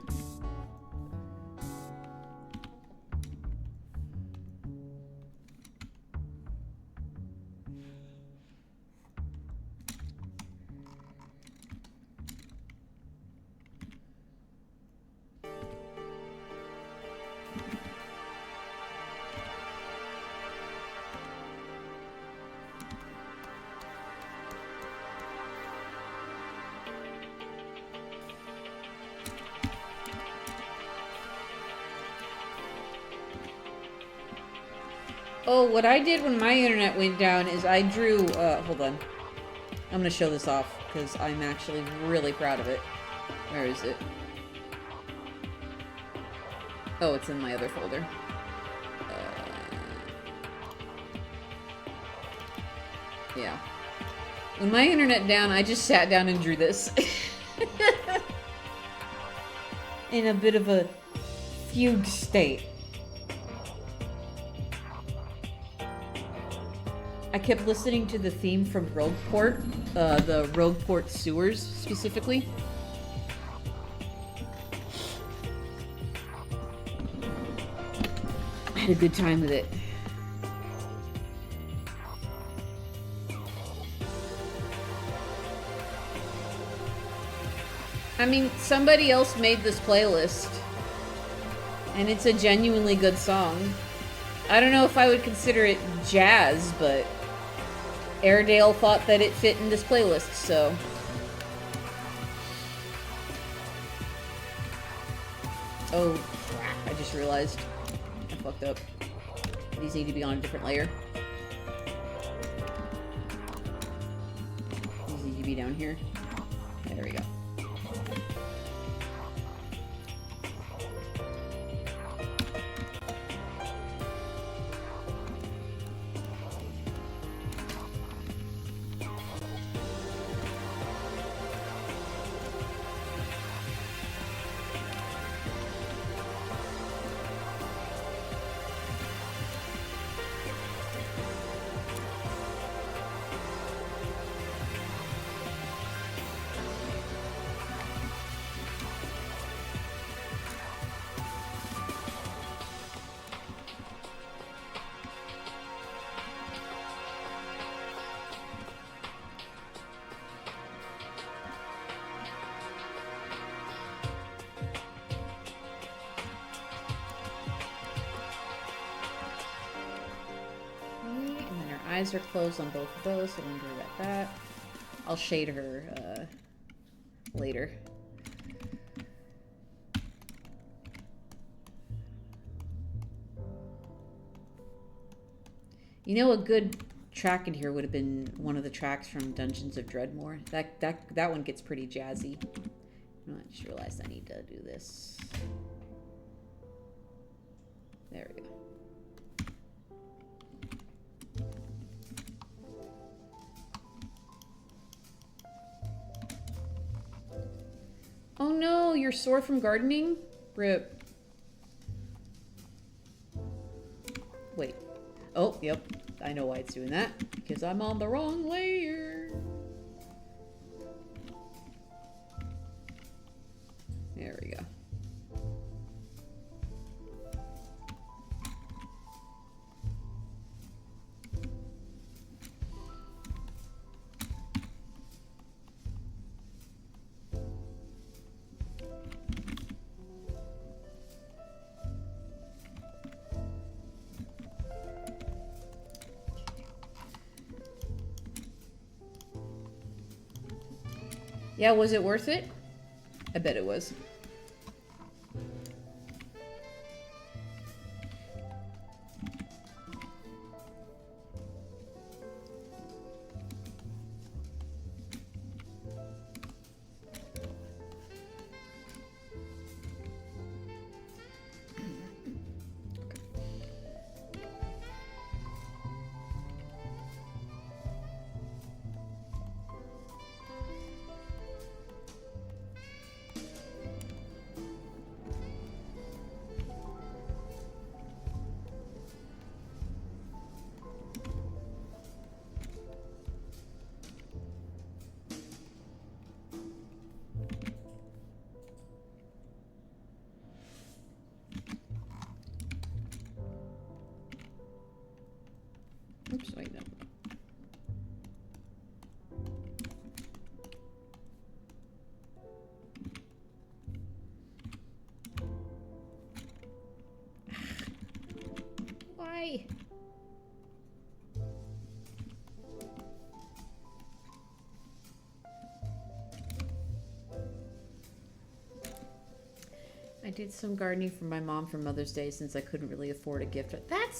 Oh, what I did when my internet went down is I drew, hold on. I'm gonna show this off, because I'm actually really proud of it. Where is it? Oh, it's in my other folder. Yeah. When my internet down, I just sat down and drew this. In a bit of a fugue state. I kept listening to the theme from Rogueport, the Rogueport sewers specifically. had a good time with it. I mean, somebody else made this playlist, and it's a genuinely good song. I don't know if I would consider it jazz, but Airedale thought that it fit in this playlist, so... Oh, crap, I just realized I fucked up. These need to be on a different layer. These need to be down here. Yeah, there we go. Eyes are closed on both of those, so don't worry about that. I'll shade her later. You know, a good track in here would have been one of the tracks from Dungeons of Dreadmore. That one gets pretty jazzy. I just realized I need to do this. There we go. Oh no, you're sore from gardening? Rip. Wait. Oh, yep. I know why it's doing that. Because I'm on the wrong layer. There we go. Yeah, was it worth it? I bet it was. Oops, wait, no. Why? I did some gardening for my mom for Mother's Day since I couldn't really afford a gift. That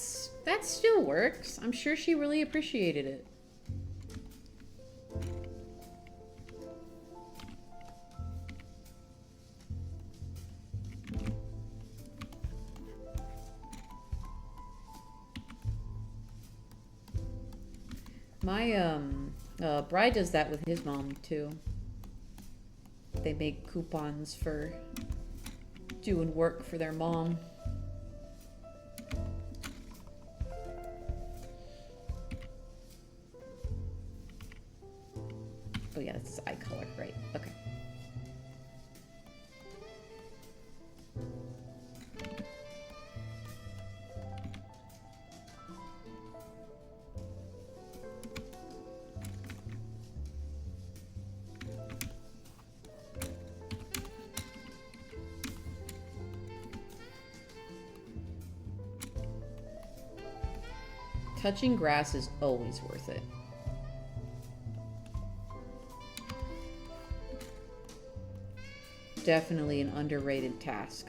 still works. I'm sure she really appreciated it. My bride does that with his mom too. They make coupons for doing work for their mom. Oh yeah, it's eye color, right? Okay. Touching grass is always worth it. Definitely an underrated task.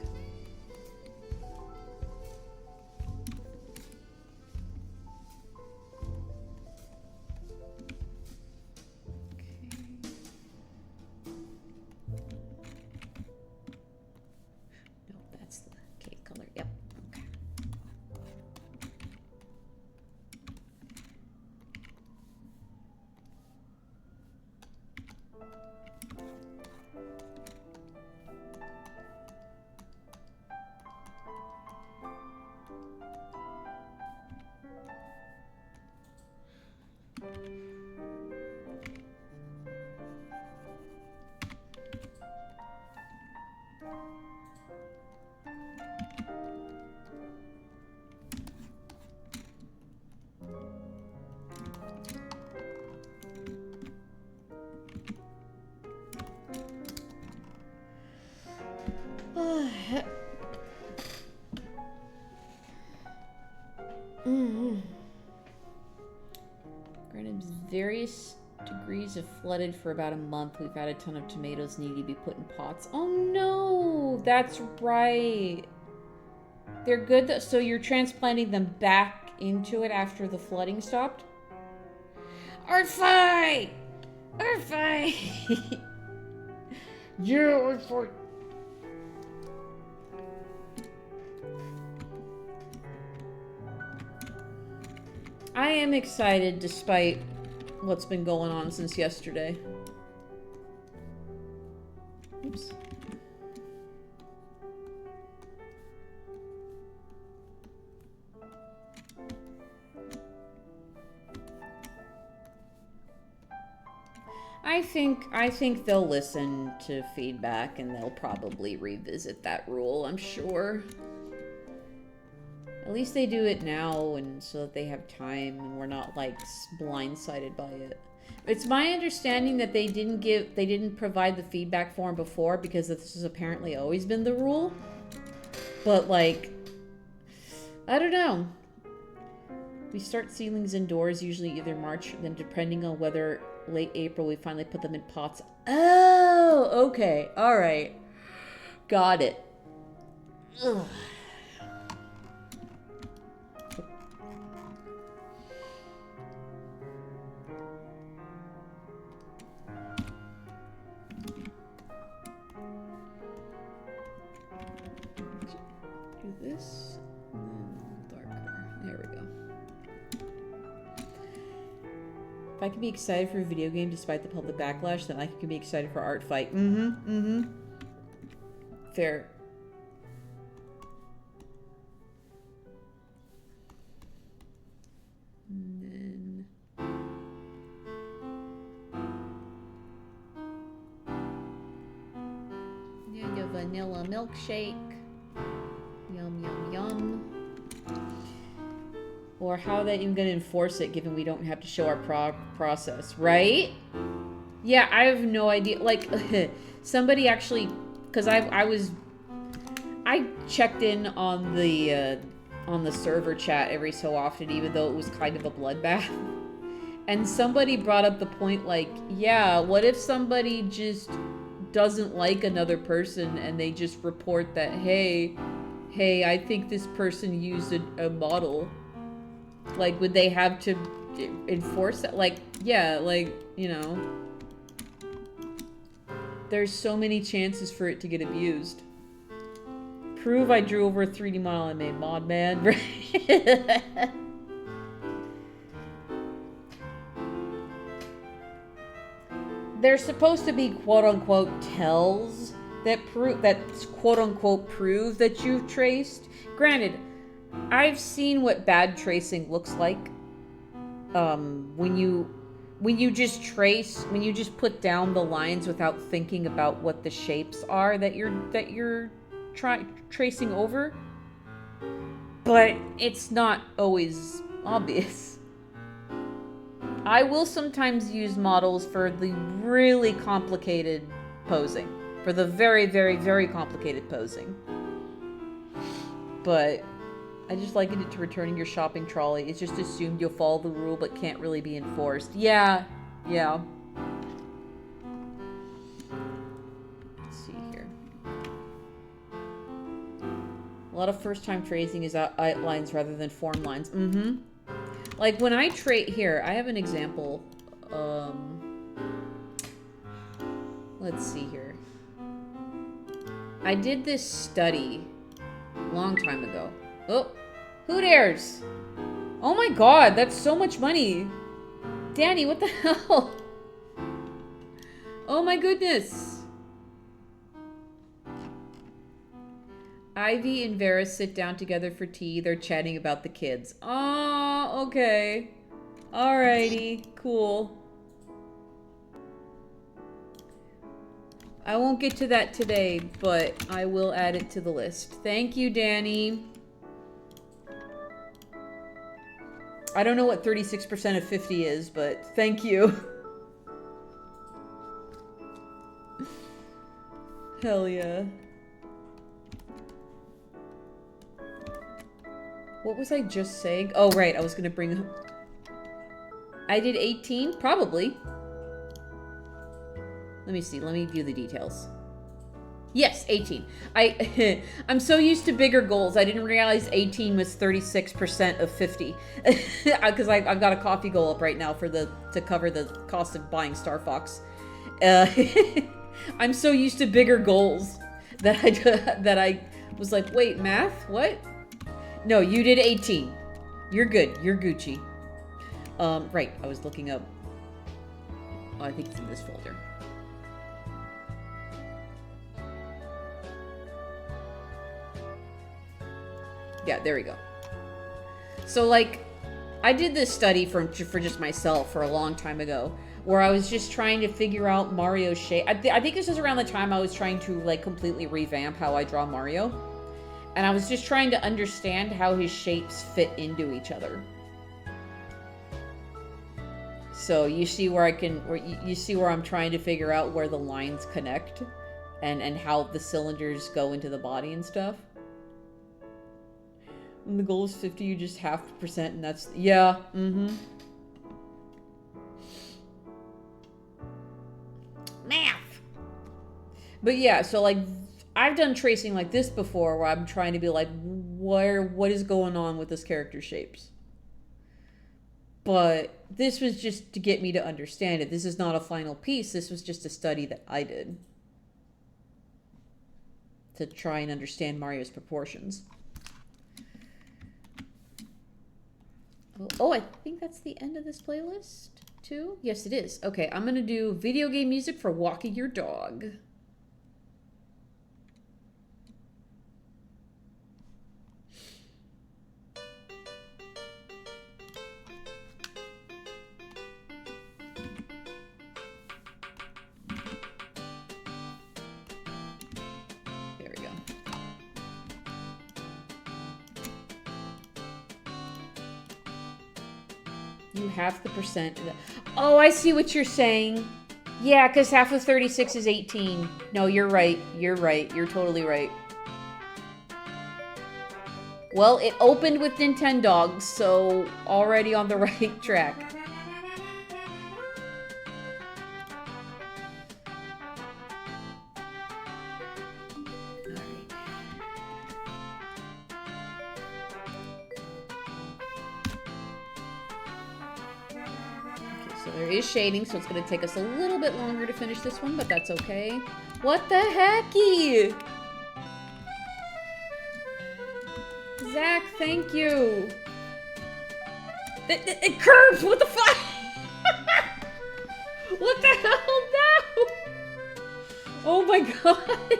No, that's the cake color. Yep. Okay. Granted, various degrees of flooded for about a month. We've had a ton of tomatoes need to be put in pots. Oh no, that's right. They're good. So you're transplanting them back into it after the flooding stopped? Artfi! Artfi! Yeah, Artfi! I am excited despite what's been going on since yesterday. Oops. I think they'll listen to feedback and they'll probably revisit that rule, I'm sure. At least they do it now, and so that they have time and we're not like blindsided by it. It's my understanding that they didn't provide the feedback form before because this has apparently always been the rule. But like, I don't know. We start seedlings indoors usually either March, then depending on whether late April we finally put them in pots. Oh, okay, all right, got it. Ugh. Do this, and then darker. There we go. If I can be excited for a video game despite the public backlash, then I can be excited for art fight. Fair. And then... yeah, the vanilla milkshake. Yum, yum, yum. Or how are they even going to enforce it, given we don't have to show our process, right? Yeah, I have no idea. Like, somebody actually, because I checked in on the server chat every so often, even though it was kind of a bloodbath. And somebody brought up the point, like, yeah, what if somebody just doesn't like another person and they just report that, hey, I think this person used a model. Like, would they have to enforce that? Like, yeah, like, you know. There's so many chances for it to get abused. Prove I drew over a 3D model and made mod, man. There's supposed to be quote-unquote tells that quote-unquote prove that you've traced. Granted, I've seen what bad tracing looks like. When you just put down the lines without thinking about what the shapes are that you're tracing over. But it's not always obvious. I will sometimes use models for the really complicated posing. For the very, very, very complicated posing. But I just likened it to returning your shopping trolley. It's just assumed you'll follow the rule but can't really be enforced. Yeah. Yeah. Let's see here. A lot of first-time phrasing is outlines rather than form lines. Mm-hmm. Like when I trade here, I have an example. Let's see here. I did this study a long time ago. Oh, who dares? Oh my god, that's so much money. Danny, what the hell? Oh my goodness. Ivy and Vera sit down together for tea. They're chatting about the kids. Oh, okay. Alrighty, cool. I won't get to that today, but I will add it to the list. Thank you, Danny. I don't know what 36% of 50 is, but thank you. Hell yeah. What was I just saying? Oh, right. I was going to bring... I did 18? Probably. Let me see. Let me view the details. Yes, 18. I'm so used to bigger goals. I didn't realize 18 was 36% of 50. Because I've got a coffee goal up right now to cover the cost of buying Star Fox. I'm so used to bigger goals that I was like, wait, math? What? No, you did 18. You're good. You're Gucci. Right. I was looking up. Oh, I think it's in this folder. Yeah, there we go. So, like, I did this study for just myself for a long time ago, where I was just trying to figure out Mario's shape. I think this was around the time I was trying to, like, completely revamp how I draw Mario. And I was just trying to understand how his shapes fit into each other. So you see where you see where I'm trying to figure out where the lines connect and how the cylinders go into the body and stuff. When the goal is 50, you just 0.5%, and that's... Yeah, mm-hmm. Math! But yeah, so, like, I've done tracing like this before, where I'm trying to be like, what is going on with this character's shapes? But this was just to get me to understand it. This is not a final piece. This was just a study that I did to try and understand Mario's proportions. Oh, I think that's the end of this playlist, too? Yes, it is. Okay, I'm going to do video game music for walking your dog. There we go. You have the percent. Oh, I see what you're saying. Yeah, because half of 36 is 18. No, you're right. You're right. You're totally right. Well, it opened with Nintendogs, so already on the right track. There is shading, so it's going to take us a little bit longer to finish this one, but that's okay. What the hecky? Zach, thank you. It curves! What the fuck? What the hell now? Oh my god.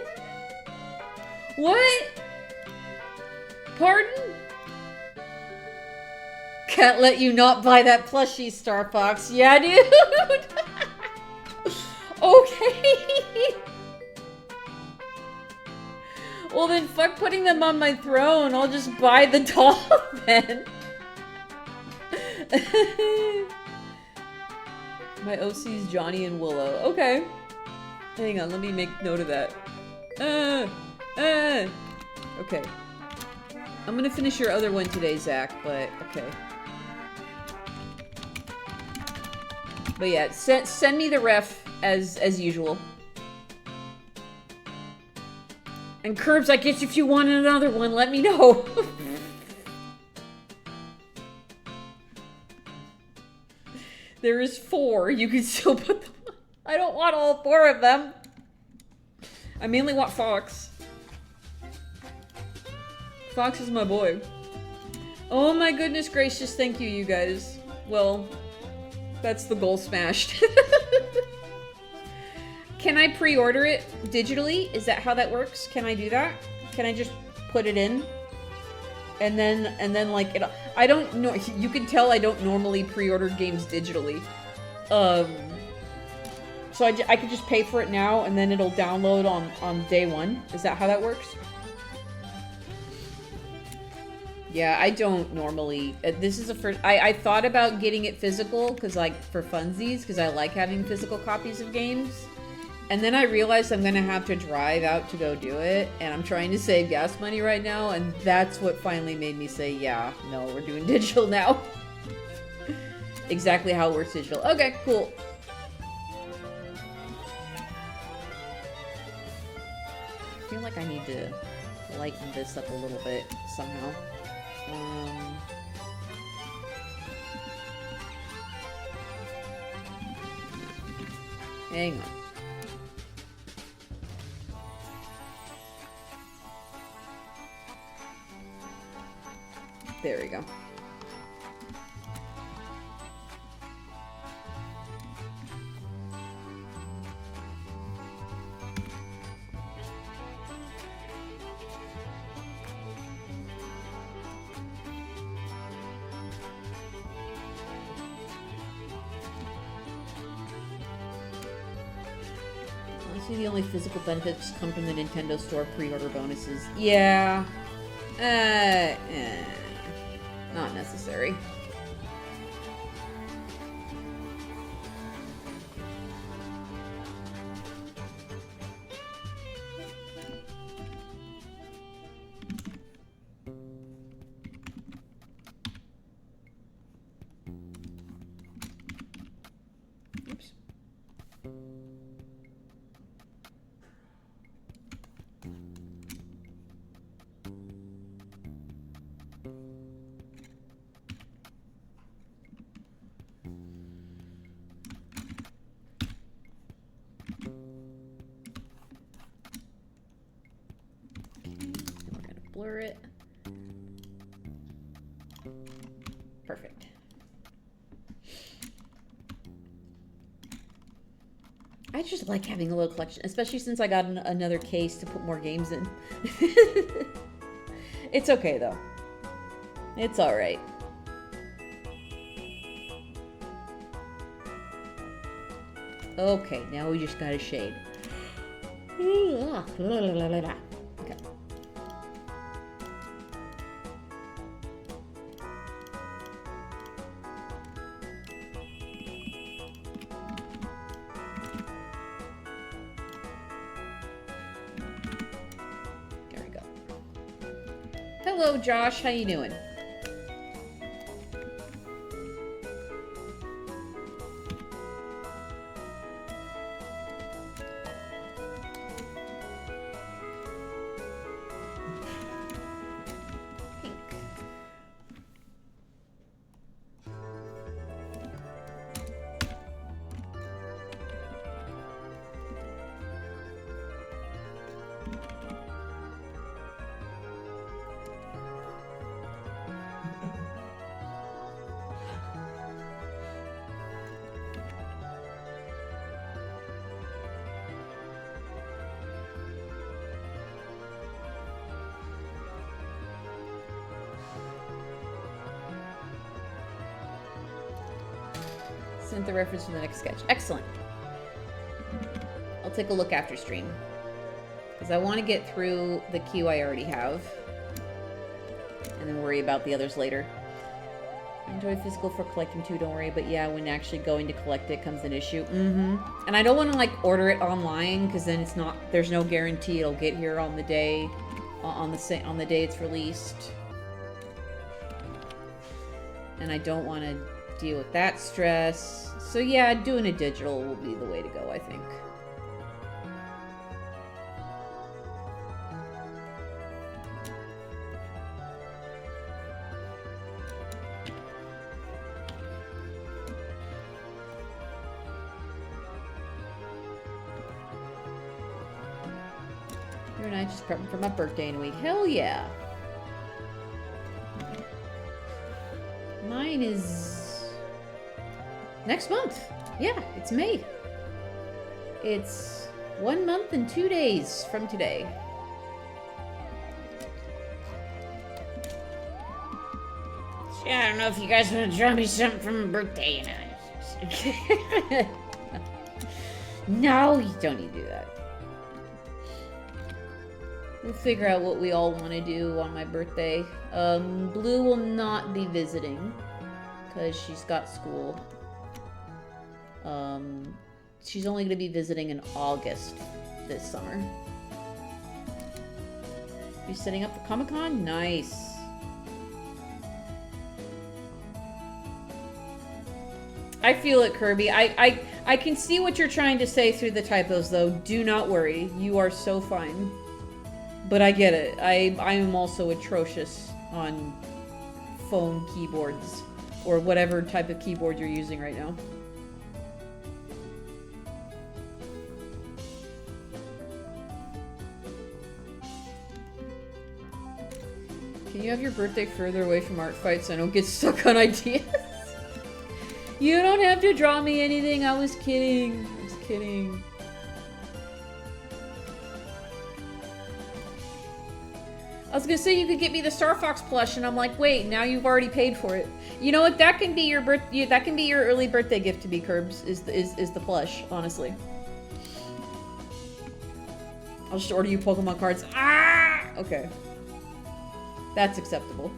What? Pardon? Can't let you not buy that plushie, Star Fox. Yeah, dude. Okay. Well, then fuck putting them on my throne. I'll just buy the doll then. My OC's Johnny and Willow. Okay. Hang on, let me make note of that. Okay. I'm gonna finish your other one today, Zach, but okay. But yeah, send me the ref as usual. And Curbs, I guess if you want another one, let me know. There is 4. You can still put them. I don't want all 4 of them. I mainly want Fox. Fox is my boy. Oh my goodness gracious, thank you, you guys. Well, that's the goal smashed. Can I pre-order it digitally? Is that how that works? Can I do that? Can I just put it in? And then like, I don't know, you can tell I don't normally pre-order games digitally. So I could just pay for it now and then it'll download on day 1. Is that how that works? Yeah, I don't normally, this is the first, I thought about getting it physical, because like, for funsies, because I like having physical copies of games. And then I realized I'm gonna have to drive out to go do it, and I'm trying to save gas money right now, and that's what finally made me say, yeah, no, we're doing digital now. Exactly how it works digital. Okay, cool. I feel like I need to lighten this up a little bit somehow. Hang on. There we go. Honestly, the only physical benefits come from the Nintendo Store pre-order bonuses. Yeah. Not necessary. Oops. Blur it. Perfect. I just like having a little collection, especially since I got another case to put more games in. It's okay though. It's alright. Okay, now we just gotta shade. Okay. Hello, Josh. How you doing? Sent the reference to the next sketch. Excellent. I'll take a look after stream. Because I want to get through the queue I already have. And then worry about the others later. I enjoy physical for collecting too, don't worry. But yeah, when actually going to collect it comes an issue. And I don't want to like order it online, because then it's not, there's no guarantee it'll get here on the day, on the day it's released. And I don't want to deal with that stress. So yeah, doing a digital will be the way to go, I think. You and I just prepping for my birthday in a week. Hell yeah. Mine is next month. Yeah, it's May. It's 1 month and 2 days from today. Yeah, I don't know if you guys want to draw me something for my birthday, you know. No, you don't need to do that. We'll figure out what we all want to do on my birthday. Blue will not be visiting because she's got school. She's only going to be visiting in August this summer. You setting up for Comic-Con? Nice. I feel it, Kirby. I can see what you're trying to say through the typos, though. Do not worry. You are so fine. But I get it. I am also atrocious on phone keyboards. Or whatever type of keyboard you're using right now. Can you have your birthday further away from art fights? I don't get stuck on ideas. You don't have to draw me anything. I was kidding. I was kidding. I was gonna say you could get me the Star Fox plush, and I'm like, wait, now you've already paid for it. You know what? That can be your that can be your early birthday gift to me, Curbs. Is the plush, honestly. I'll just order you Pokemon cards. Ah, okay. That's acceptable.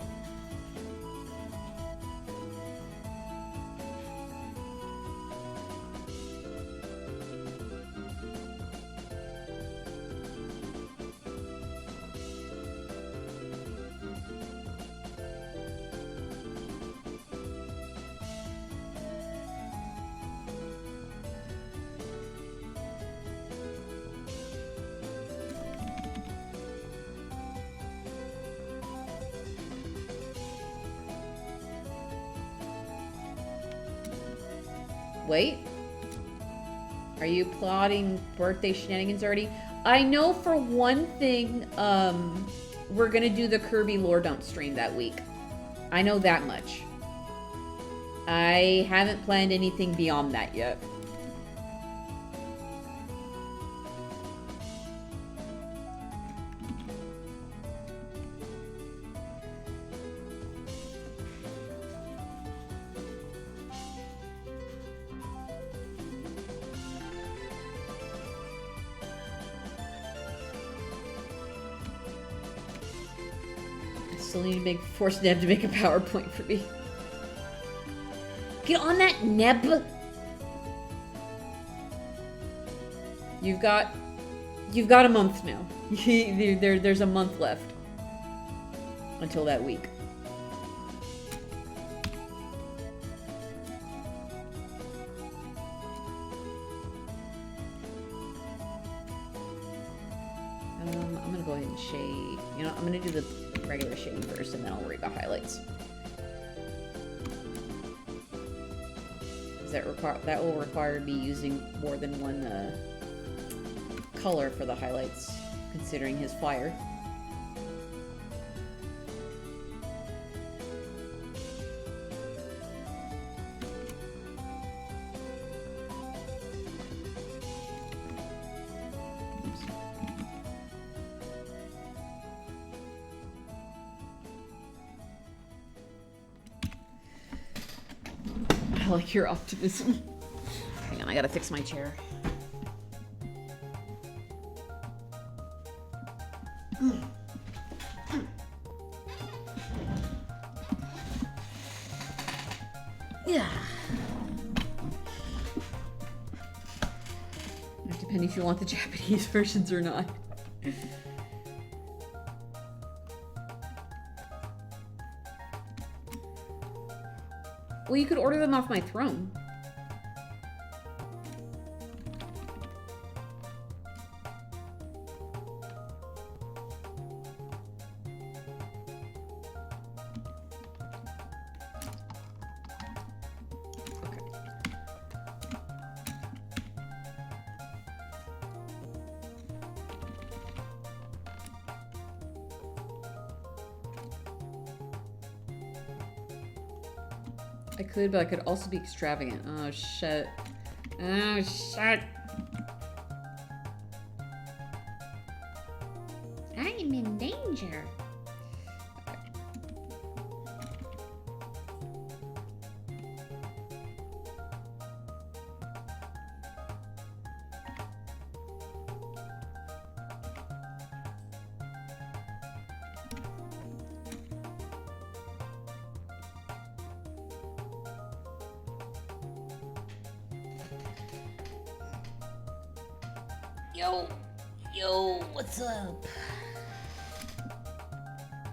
Wait. Are you plotting birthday shenanigans already? I know for one thing, we're gonna do the Kirby lore dump stream that week. I know that much. I haven't planned anything beyond that yet. Still need to force Neb to make a PowerPoint for me. Get on that, Neb! You've got a month now. There's a month left until that week. I'm gonna go ahead and shade. You know, I'm gonna do the regular shading first, and then I'll worry about highlights. That will require me using more than one color for the highlights, considering his flyer. I like your optimism. Hang on, I gotta fix my chair. Yeah. Depending if you want the Japanese versions or not. Well, you could order them off my throne. I could, but I could also be extravagant. Oh, shit. Oh, shit. I am in danger. Yo, what's up?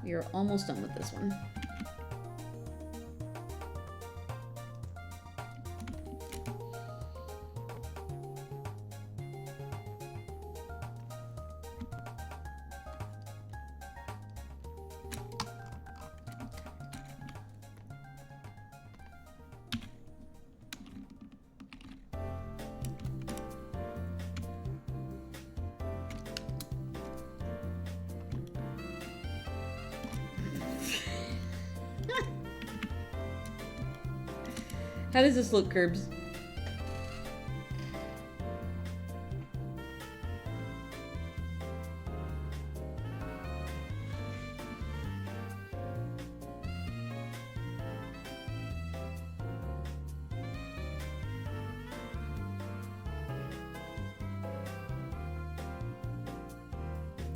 We are almost done with this one. How does this look, Curbs?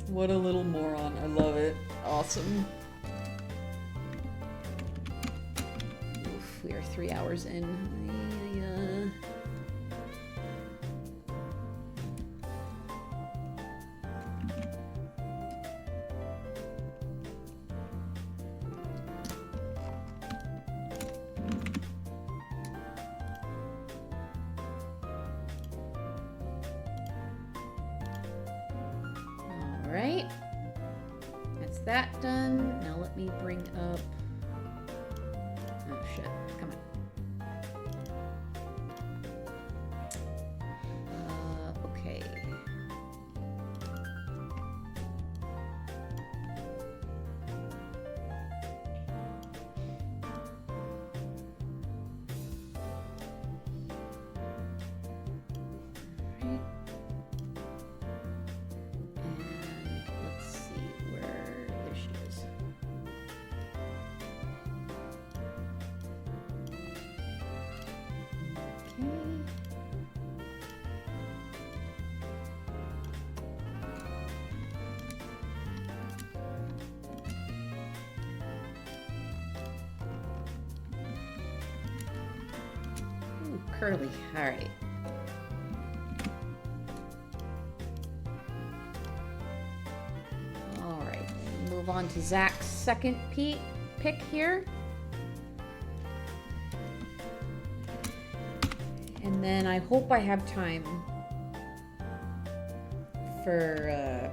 What a little moron. I love it. Awesome. Oof, we are 3 hours in. Alright. That's that done. Now let me bring up... Oh shit. Come on. Okay. Alright. And let's see where... There she is. Okay. Ooh, curly. All right. All right. Move on to Zach's second pick here. And then I hope I have time for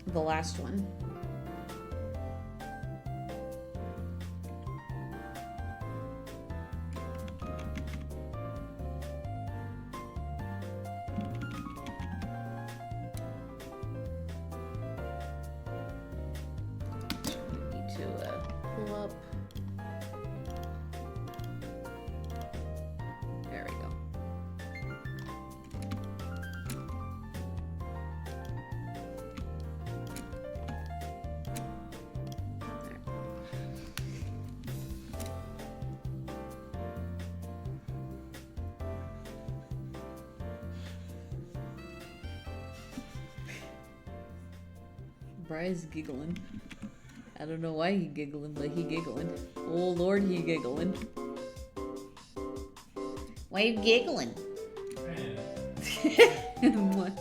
the last one. I need to pull up. There we go. Bry's giggling. I don't know why he giggling, but he giggling. Oh Lord, he giggling. Why you giggling? What?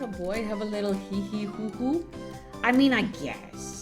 a boy have a little hee hee hoo hoo? I mean, I guess.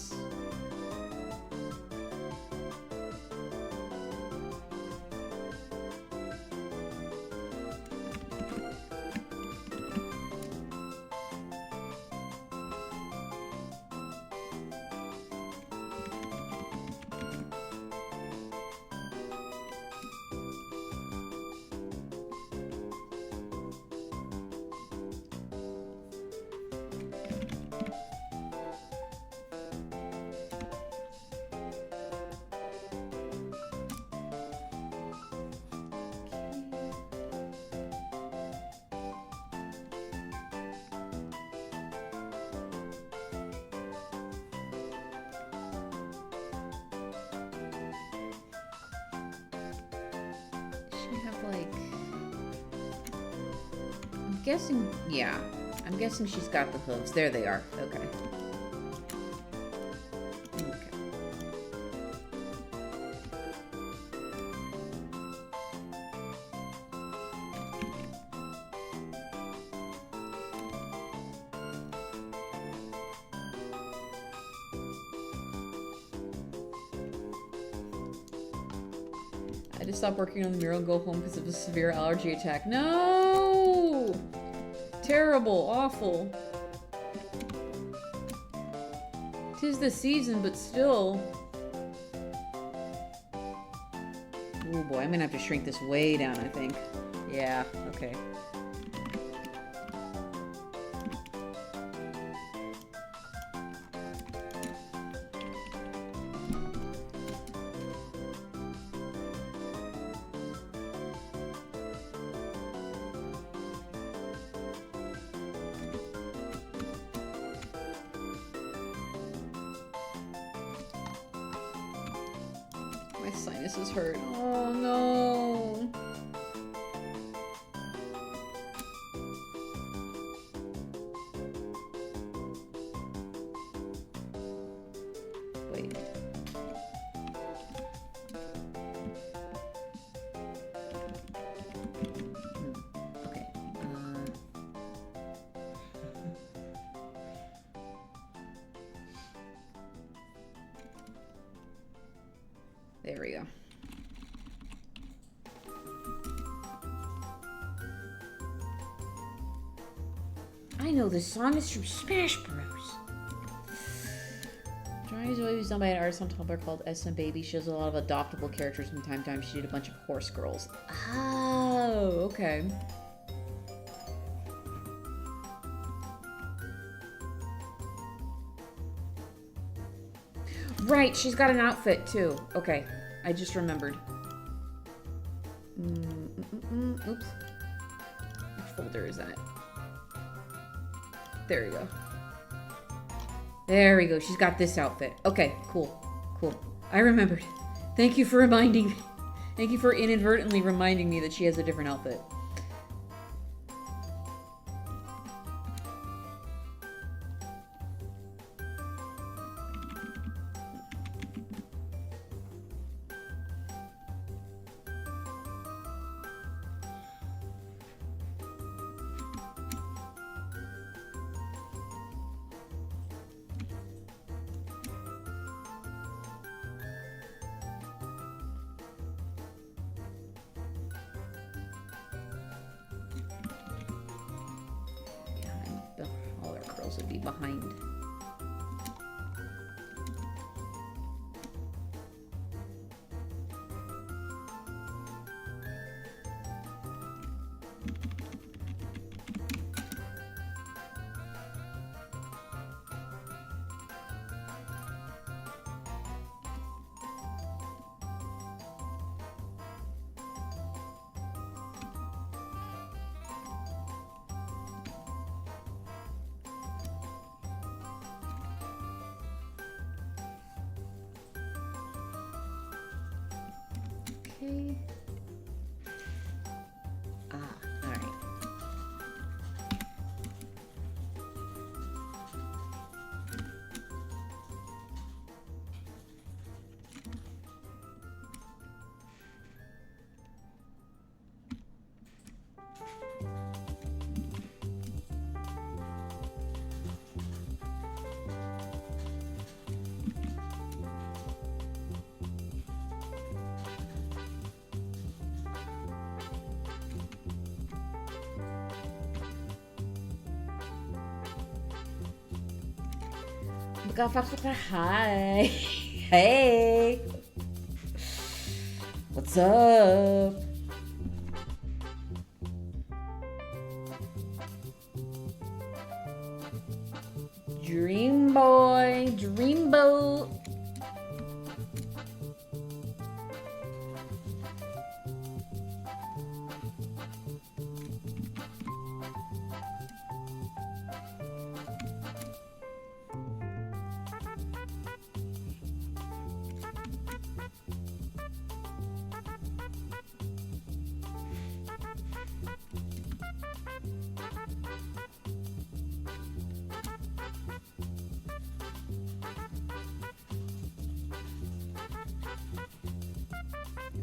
She have like... I'm guessing, yeah. I'm guessing she's got the hooves. There they are. Okay. Okay. I had to stop working on the mural and go home because of a severe allergy attack. No! Terrible. Awful. 'Tis the season, but still. Oh boy, I'm gonna have to shrink this way down, I think. Yeah, okay. My sinuses hurt. Oh no. Wait. Okay. There we go. I know this song is from Smash Bros. Drawing is always done by an artist on Tumblr called SM Baby. She has a lot of adoptable characters from time to time. She did a bunch of horse girls. Oh, okay. Right, she's got an outfit too. Okay, I just remembered. Oops. Which folder is that? There we go. There we go. She's got this outfit. Okay, cool. Cool. I remembered. Thank you for reminding me. Thank you for inadvertently reminding me that she has a different outfit. All our girls would be behind. God, hi. Hey. What's up? Dream boy, dreamboat.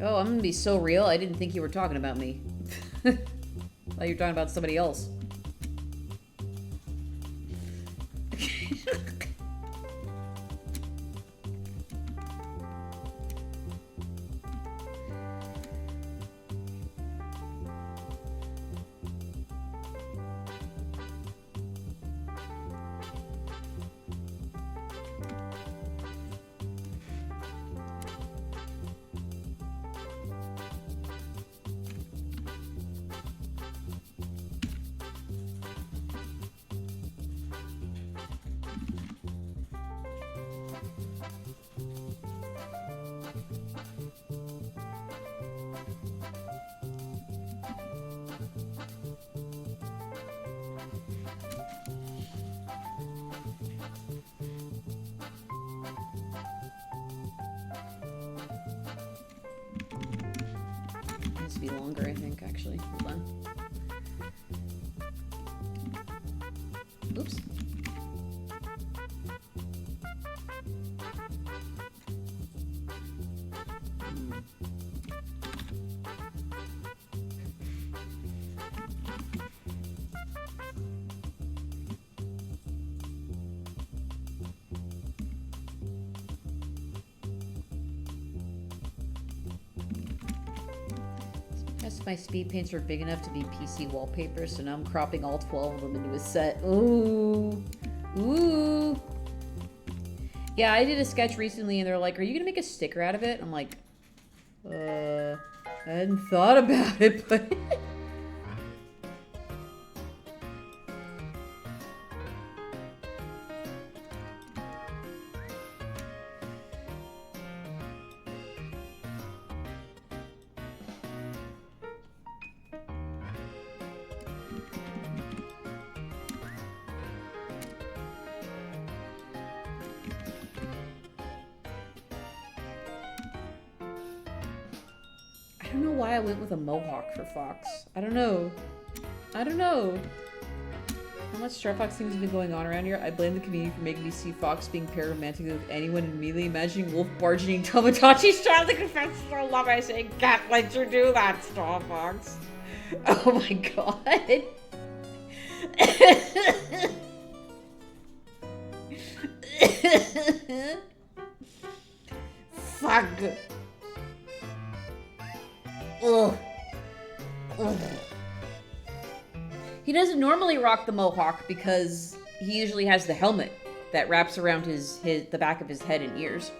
Oh, I'm gonna be so real. I didn't think you were talking about me. Thought you were talking about somebody else. Needs to be longer, I think, actually. Hold on. Oops. Yes, my speed paints were big enough to be PC wallpaper, so now I'm cropping all 12 of them into a set. Ooh. Ooh. Yeah, I did a sketch recently and they're like, are you gonna make a sticker out of it? I'm like, I hadn't thought about it, but... I don't know why I went with a mohawk for Fox. I don't know. I don't know. How much Star Fox things have been going on around here? I blame the community for making me see Fox being pararomantic with anyone and immediately imagining Wolf barging Tamagotchi style to confess their love. I say, can't let you do that, Star Fox. Oh my god. Fuck. Ugh. Ugh. He doesn't normally rock the mohawk because he usually has the helmet that wraps around the back of his head and ears.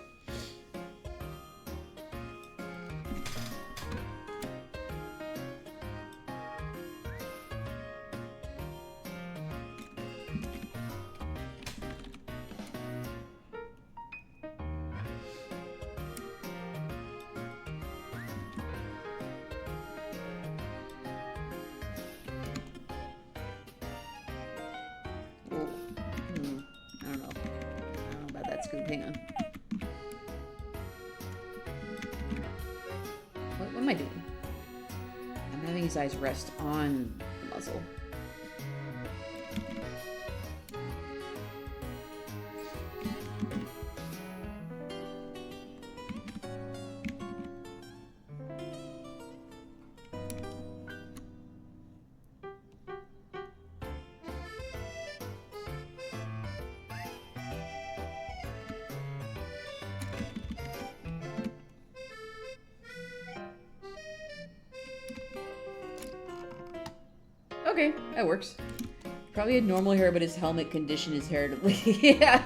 Hang on. What am I doing? I'm having his eyes rest on the muzzle. Okay, that works. Probably had normal hair, but his helmet conditioned his hair to... Yeah.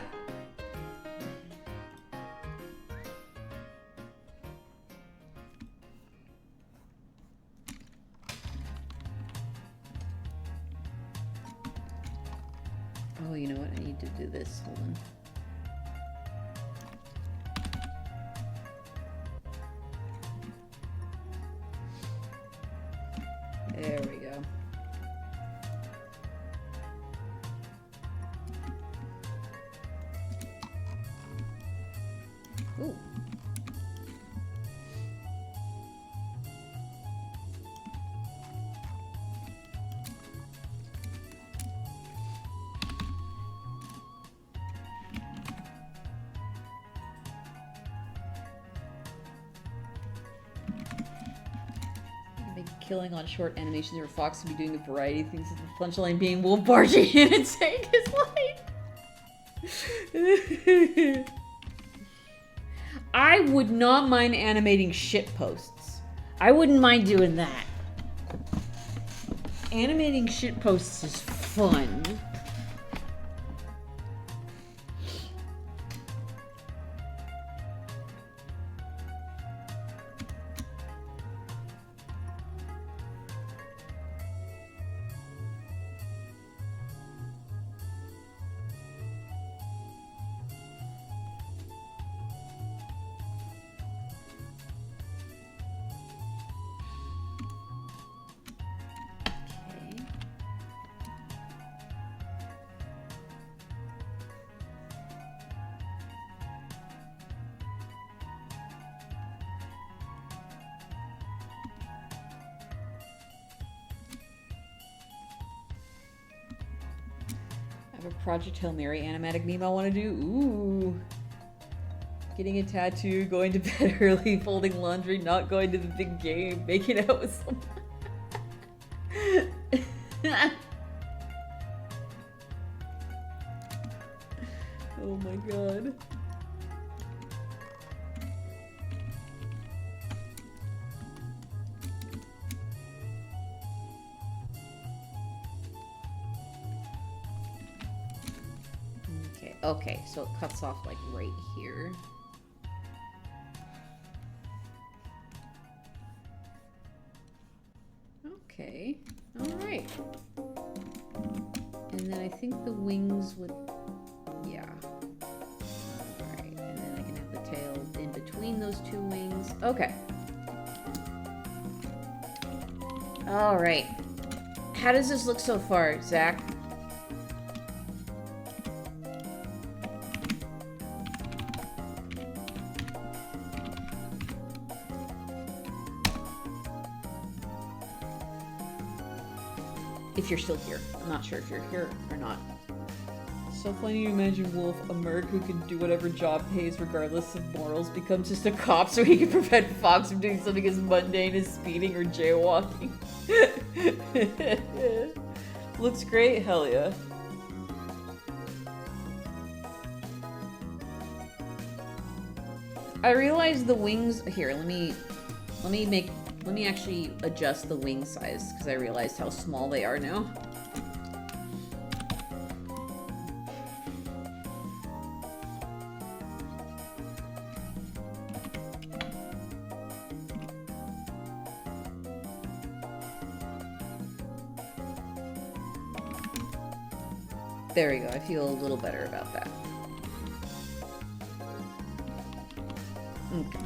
I need to do this. Hold on. There we go. Ooh. Killing on short animations where Fox can be doing a variety of things, with the punchline being Wolf barging in and saving his life. I would not mind animating shit posts. I wouldn't mind doing that. Animating shit posts is fun. Project Hail Mary animatic meme I want to do. Ooh. Getting a tattoo, going to bed early, folding laundry, not going to the big game, making out with someone. Oh my god. Okay, so it cuts off like right here. Okay, alright. And then I think the wings would, yeah. Alright, and then I can have the tail in between those two wings. Okay. Alright. How does this look so far, Zach? If you're still here. I'm not sure if you're here or not. So funny to imagine Wolf, a merc who can do whatever job pays regardless of morals, becomes just a cop so he can prevent Fox from doing something as mundane as speeding or jaywalking. Looks great, hell yeah. I realized the wings here, let me actually adjust the wing size because I realized how small they are now. There we go, I feel a little better about that. Okay.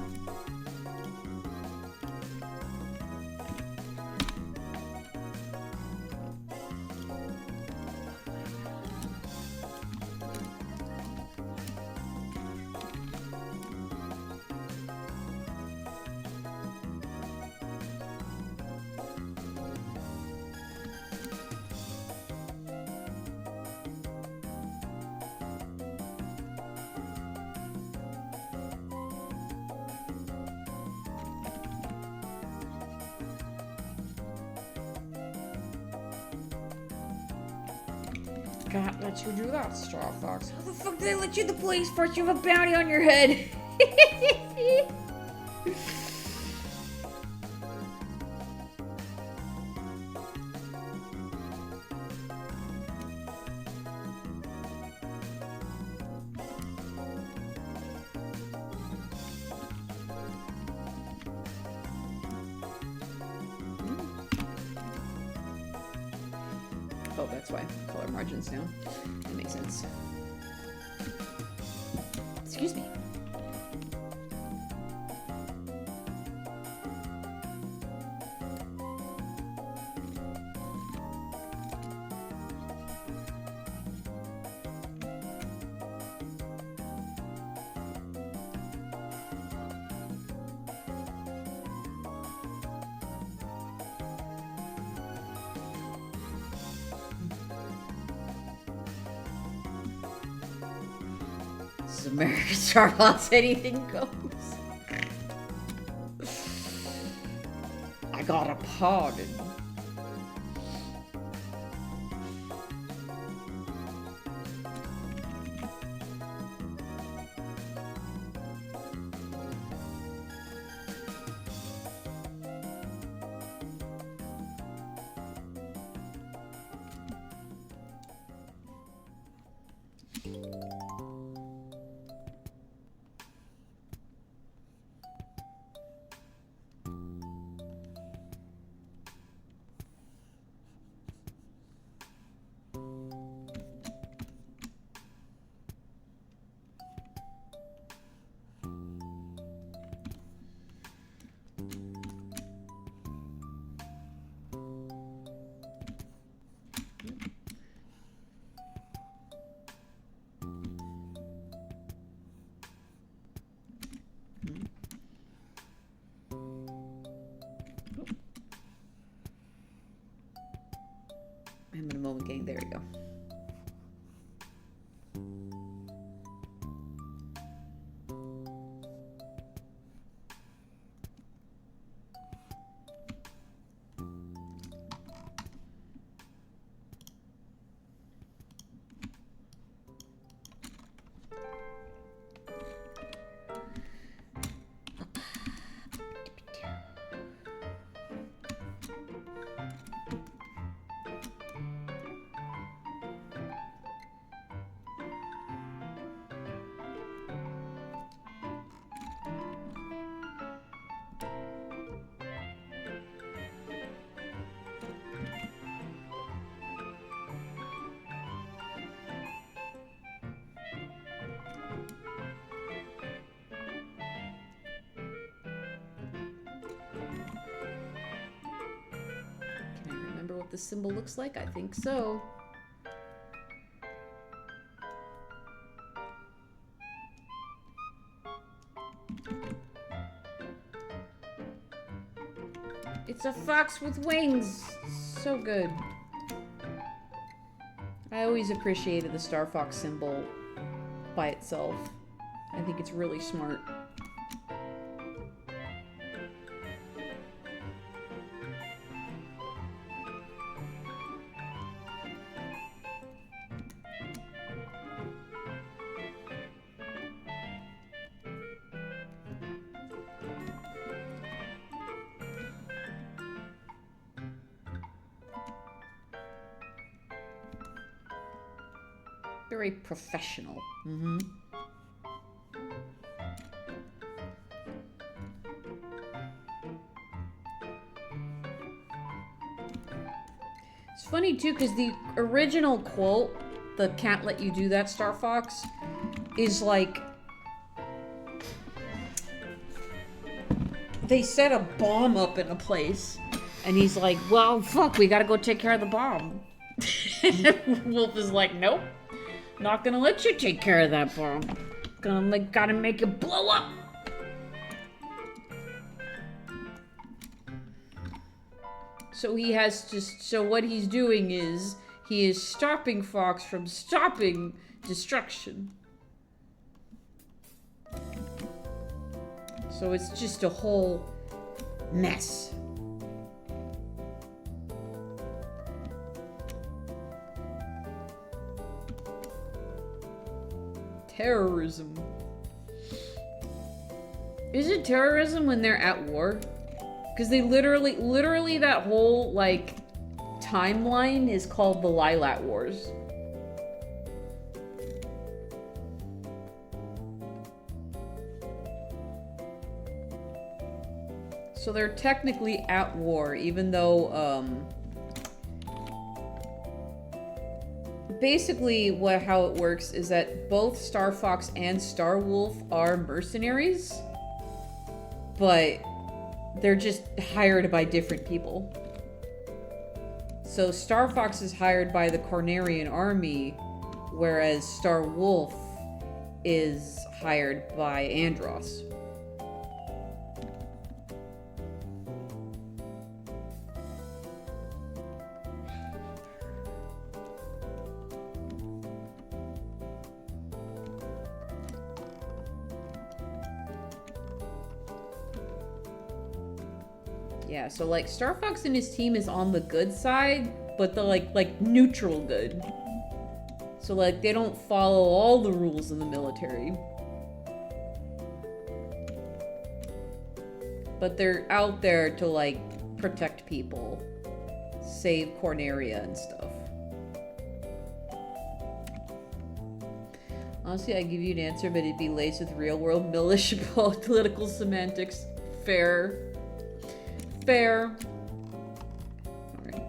Can't let you do that, Straw Fox. How the fuck did I let you in the police force? You have a bounty on your head. Oh, that's why. Color margins down. That makes sense. Excuse me. This is American Star Wars. Anything goes. I got a pardon. I'm in a moment getting there. We go. What the symbol looks like? I think so. It's a fox with wings. So good. I always appreciated the Star Fox symbol by itself. I think it's really smart. Very professional. Mm-hmm. It's funny too, because the original quote, the "can't let you do that, Star Fox," is like they set a bomb up in a place, and he's like, "Well, fuck, we gotta go take care of the bomb." Wolf is like, "Nope. Not gonna let you take care of that bomb. Gotta make it blow up." So he has to. So what he's doing is he is stopping Fox from stopping destruction. So it's just a whole mess. Terrorism. Is it terrorism when they're at war? Because they literally that whole, like, timeline is called the Lilat Wars. So they're technically at war, even though, basically how it works is that both Star Fox and Star Wolf are mercenaries, but they're just hired by different people. So Star Fox is hired by the Cornerian army, whereas Star Wolf is hired by Andros. Yeah, so like Star Fox and his team is on the good side, but the like neutral good. So like they don't follow all the rules in the military. But they're out there to like protect people, save Corneria and stuff. Honestly, I'd give you an answer, but it'd be laced with real-world militia political semantics. Fair. Fair. Alright.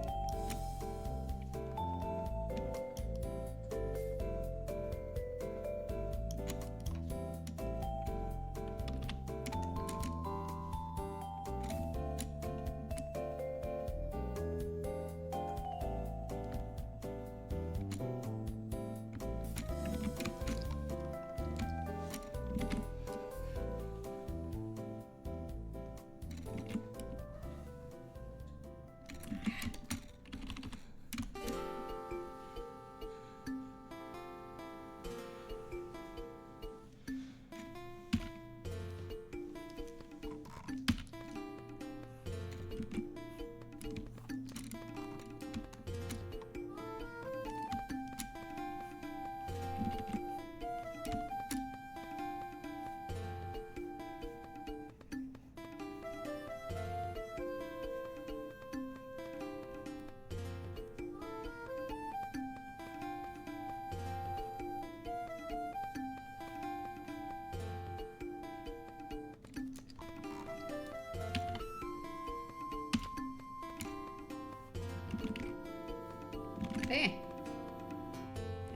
Hey.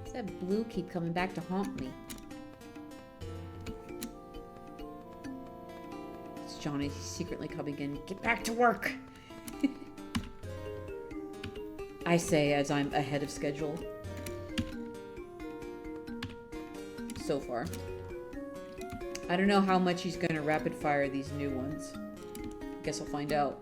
Why's that blue keep coming back to haunt me? It's Johnny secretly coming in. Get back to work! I say as I'm ahead of schedule. So far. I don't know how much he's gonna rapid fire these new ones. Guess I'll find out.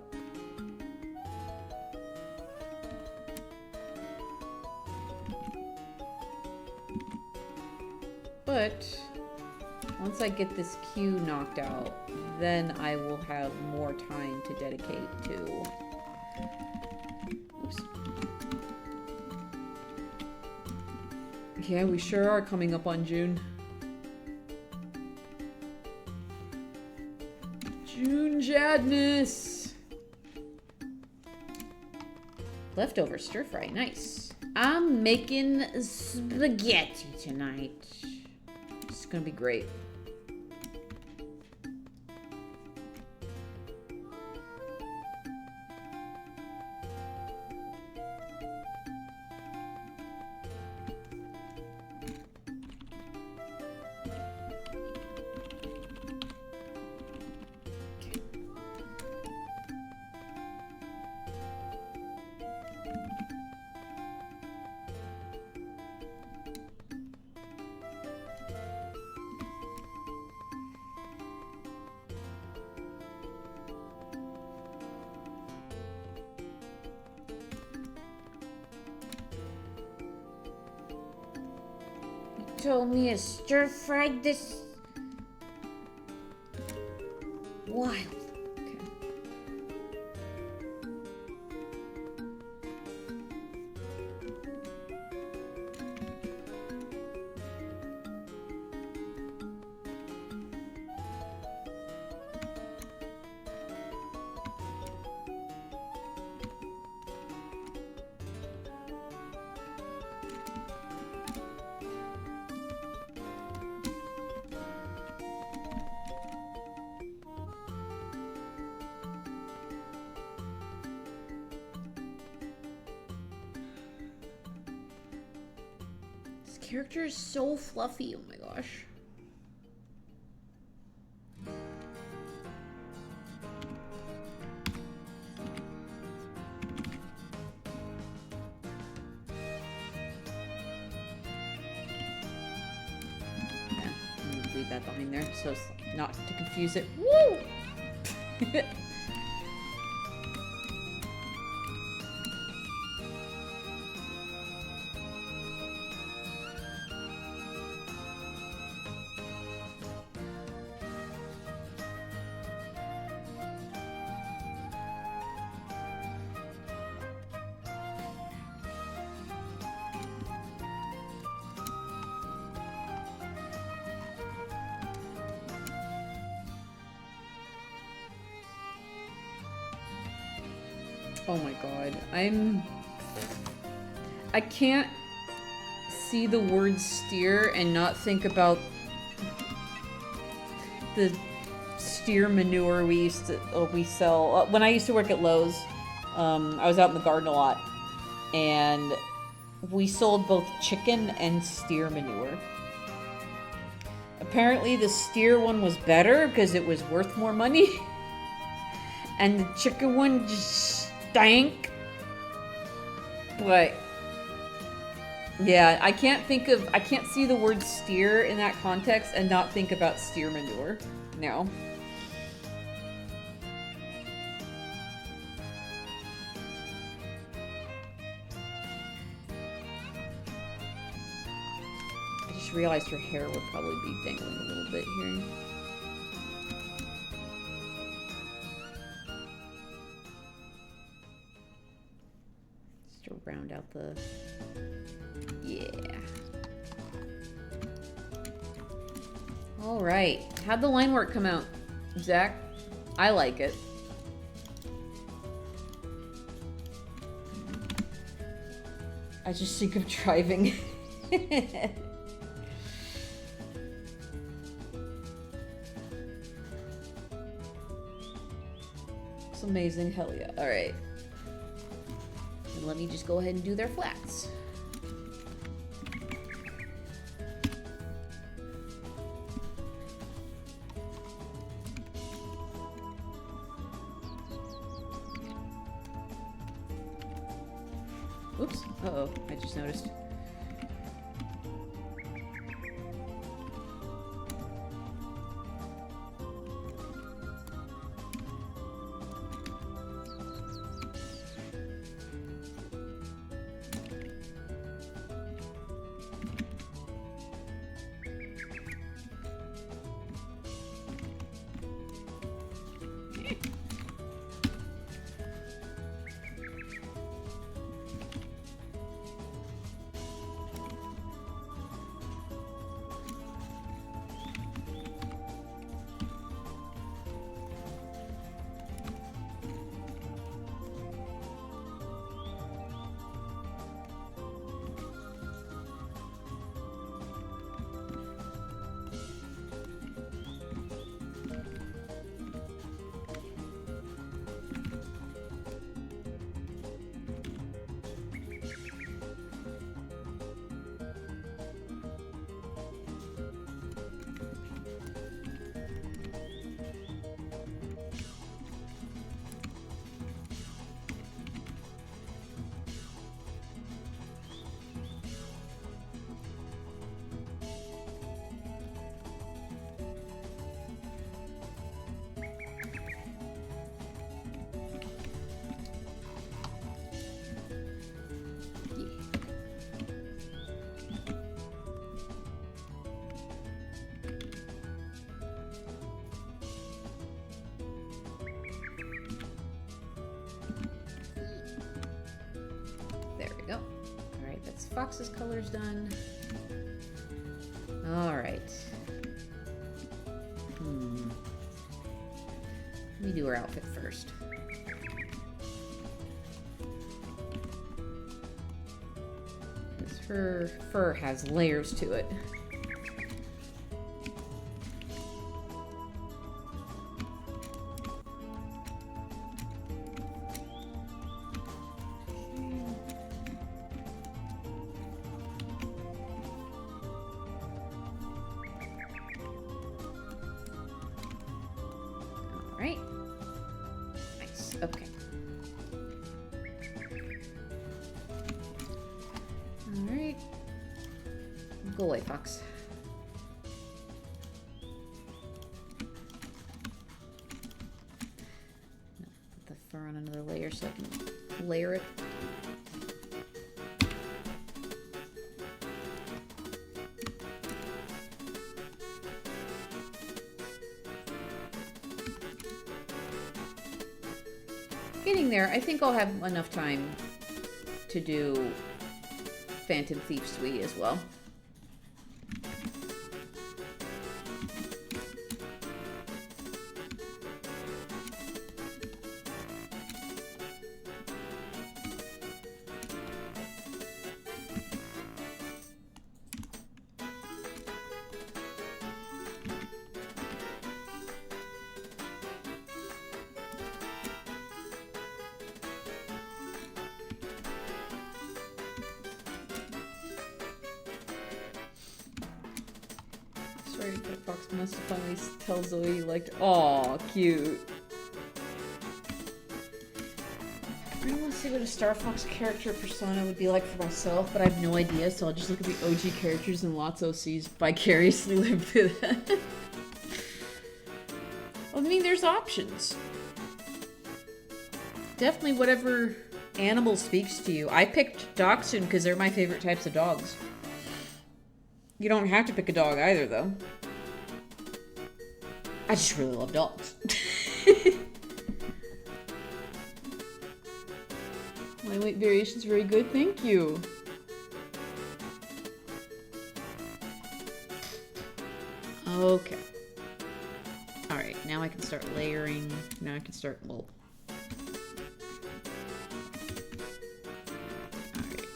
But once I get this queue knocked out, then I will have more time to dedicate to... Oops. Yeah, we sure are coming up on June. June Jadness! Leftover stir fry, nice. I'm making spaghetti tonight. It's gonna be great. Told me to stir fried this wild. Okay. character is so fluffy. Oh my gosh. Yeah, I'm gonna leave that behind there so as not to confuse it. Woo! Oh my god. I can't see the word steer and not think about the steer manure we sell. When I used to work at Lowe's, I was out in the garden a lot, and we sold both chicken and steer manure. Apparently the steer one was better because it was worth more money, and the chicken one just stank. But yeah, I can't see the word steer in that context and not think about steer manure. No. I just realized her hair would probably be dangling a little bit here. To round out the... Yeah. Alright. How'd the line work come out, Zach? I like it. I just think of driving. It's amazing. Hell yeah. Alright. And let me just go ahead and do their flats. Oops. Uh-oh. I just noticed. Fox's color's done. Alright. Let me do her outfit first. Because her fur has layers to it. Okay. Alright. Go away, Fox. Put the fur on another layer so I can layer it. Getting there. I think I'll have enough time to do Phantom Thief Suite as well. Sorry, but Fox must have finally tell Zoe you liked. Aw, cute. I really want to see what a Star Fox character persona would be like for myself, but I have no idea, so I'll just look at the OG characters and lots of OCs vicariously live through that. Well, I mean, there's options. Definitely whatever animal speaks to you. I picked Dachshund because they're my favorite types of dogs. You don't have to pick a dog either, though. I just really love dogs. My weight variation's very good, thank you. Okay. Alright, now I can start layering. Now I can start, well... Alright.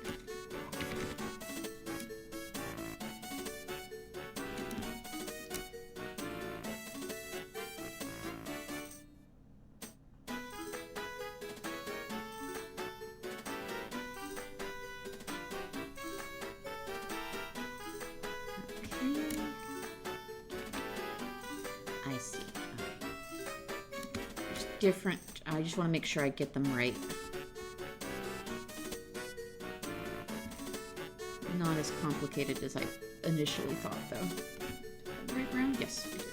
I see. There's different. I just want to make sure I get them right. Not as complicated as I initially thought, though. Right round? Yes, I do.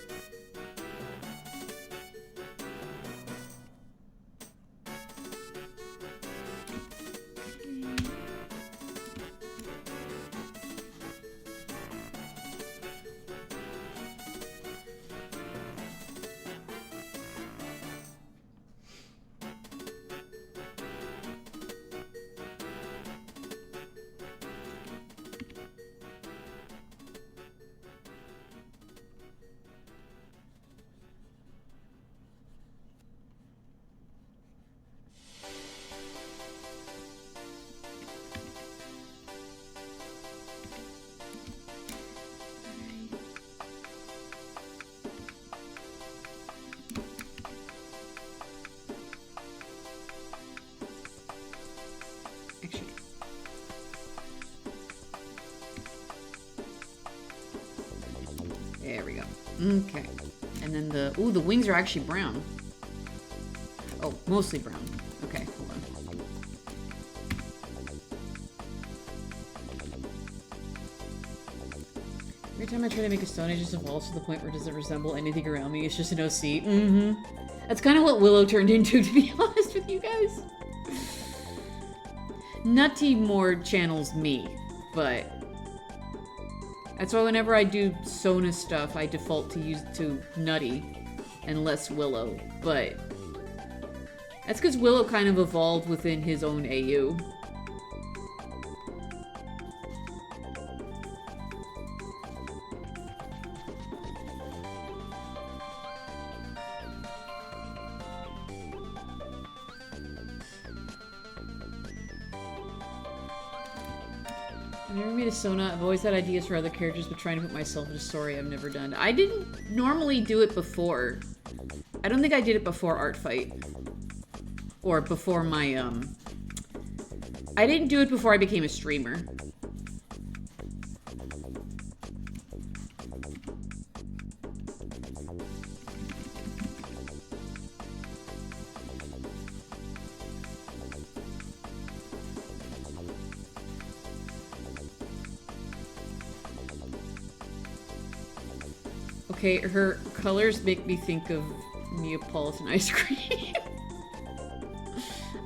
There we go. Okay. And then the wings are actually brown. Oh, mostly brown. Okay, hold on. Every time I try to make a stone, it just evolves to the point where it doesn't resemble anything around me. It's just an OC. Mm-hmm. That's kind of what Willow turned into, to be honest with you guys. Nutty more channels me, but... That's why whenever I do Sona stuff, I default to Nutty and less Willow, but that's because Willow kind of evolved within his own AU. I've never made a Sona. I've always had ideas for other characters, but trying to put myself in a story I've never done. I didn't normally do it before. I don't think I did it before Art Fight. Or before my, I didn't do it before I became a streamer. Okay, her colors make me think of Neapolitan ice cream.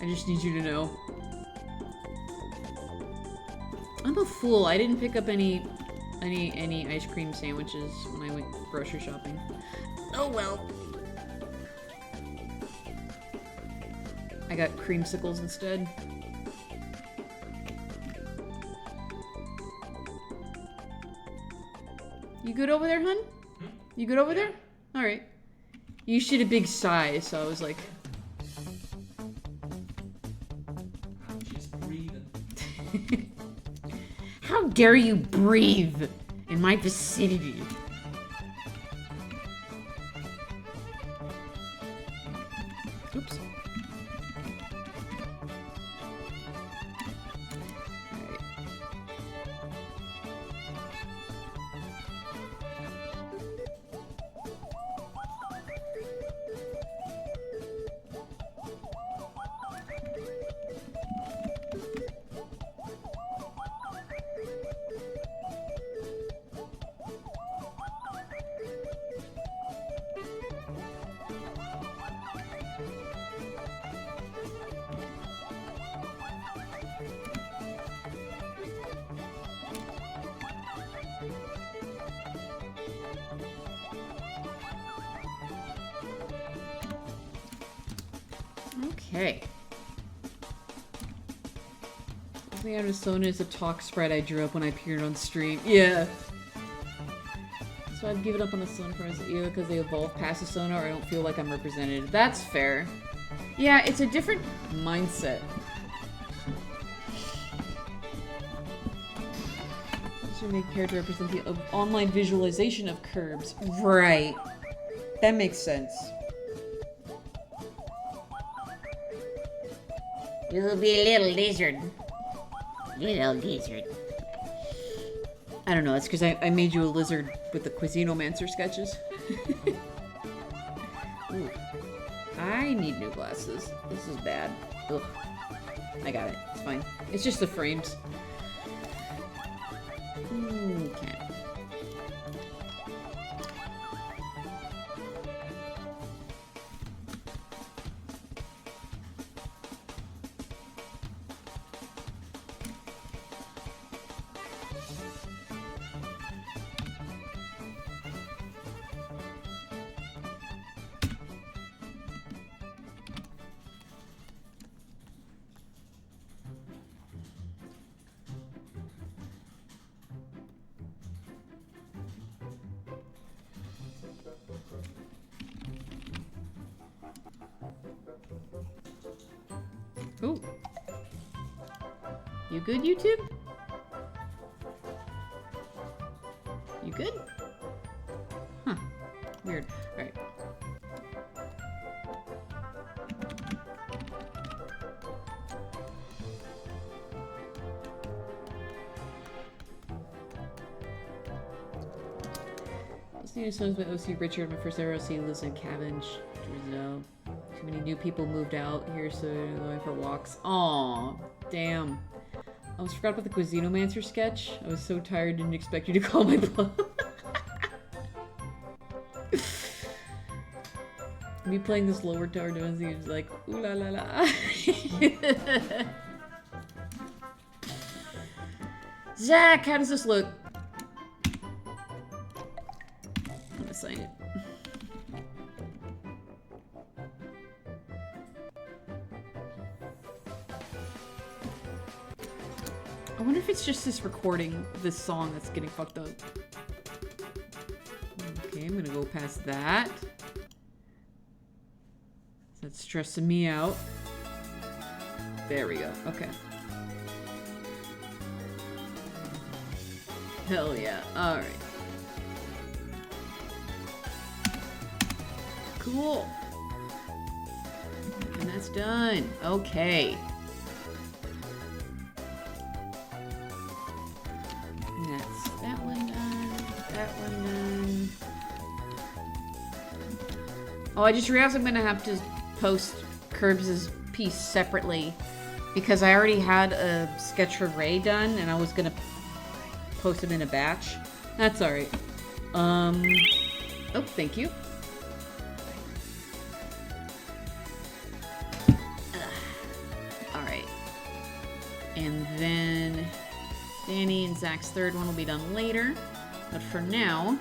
I just need you to know. I'm a fool. I didn't pick up any ice cream sandwiches when I went grocery shopping. Oh well. I got creamsicles instead. You good over there, hun? You good over there? Alright. You should a big sigh, so I was like... She's breathing. How dare you breathe in my vicinity? Oops. Alright. Okay. Something out of Sona is a talk spread I drew up when I appeared on stream. Yeah. So I've given up on the Sona friends either because they evolve past the Sona or I don't feel like I'm represented. That's fair. Yeah, it's a different mindset. Should make character represent the online visualization of curbs. Right. That makes sense. You'll be a little lizard. Little lizard. I don't know, it's because I made you a lizard with the Cuisinomancer sketches. Ooh. I need new glasses. This is bad. Ugh. I got it. It's fine. It's just the frames. Okay. Ooh. You good, YouTube? You good? Huh. Weird. Alright. Listening to songs by OC Richard, my first ever OC lives in Cabbage, Brazil. Too many new people moved out here, so they're going for walks. Aw, damn. I almost forgot about the Cuisinomancer sketch. I was so tired, didn't expect you to call my bluff. Me playing this lower tower doing things like, ooh la la la. Zach, how does this look? I'm gonna sign it. I wonder if it's just this recording, this song that's getting fucked up. Okay, I'm gonna go past that. That's stressing me out. There we go. Okay. Hell yeah. Alright. Cool. And that's done. Okay. That one done. That one done. Oh, I just realized I'm gonna have to post Curbs' piece separately because I already had a sketch for Ray done and I was gonna post them in a batch. That's alright. Oh, thank you. Alright. And then Danny and Zach's third one will be done later. But for now,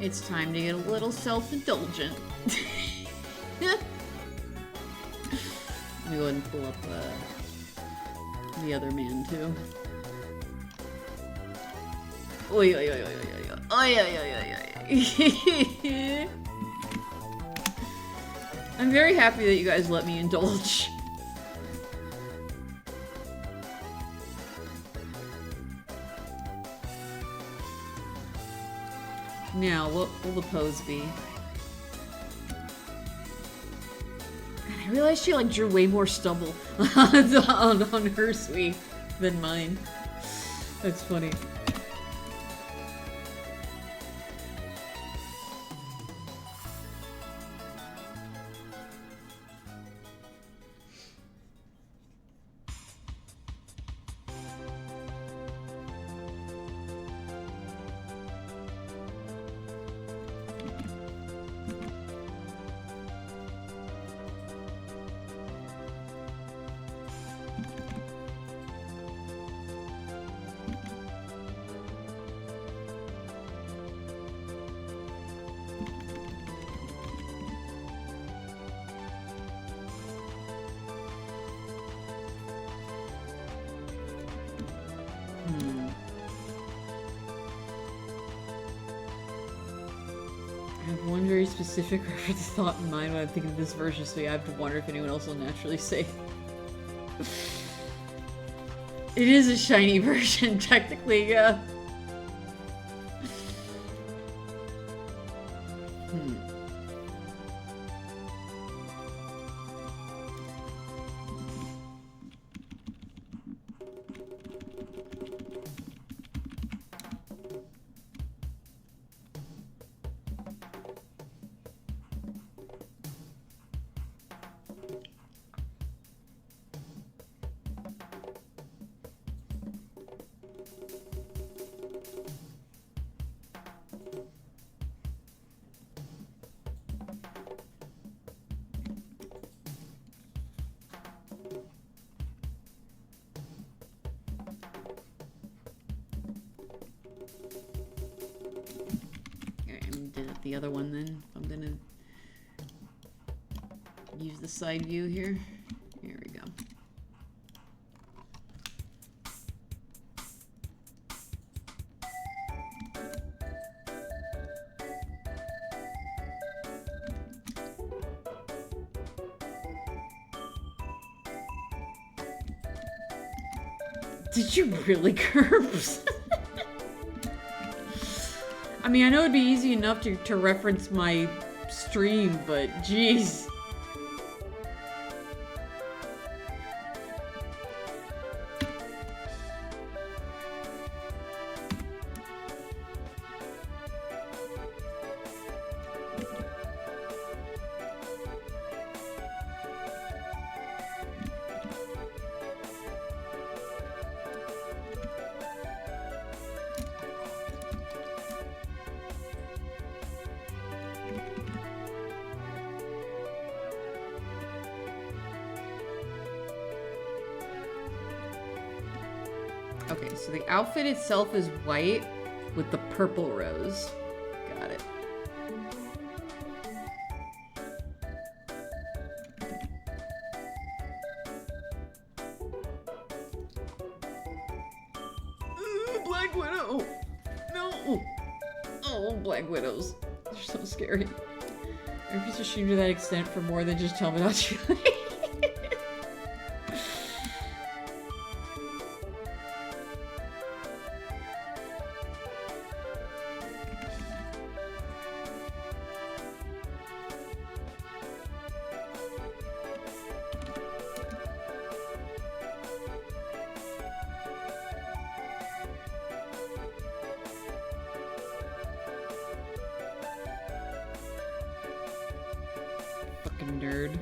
it's time to get a little self-indulgent. Let me go ahead and pull up the other man, too. Oy, oy, oy, oy, oy, oy, oy, oy, oy, oy. I'm very happy that you guys let me indulge. Now, what will the pose be? I realized she like drew way more stubble on her sweep than mine. That's funny. I have one very specific reference thought in mind when I think of this version, so I have to wonder if anyone else will naturally say. It is a shiny version, technically, yeah. The other one then. I'm gonna use the side view here. Here we go. Did you really, Curbs? I mean, I know it'd be easy enough to reference my stream, but jeez. Okay, so the outfit itself is white with the purple rose. Got it. Black Widow! No! Oh, Black Widows. They're so scary. I refuse to shoot to that extent for more than just tell me not to. Fucking nerd.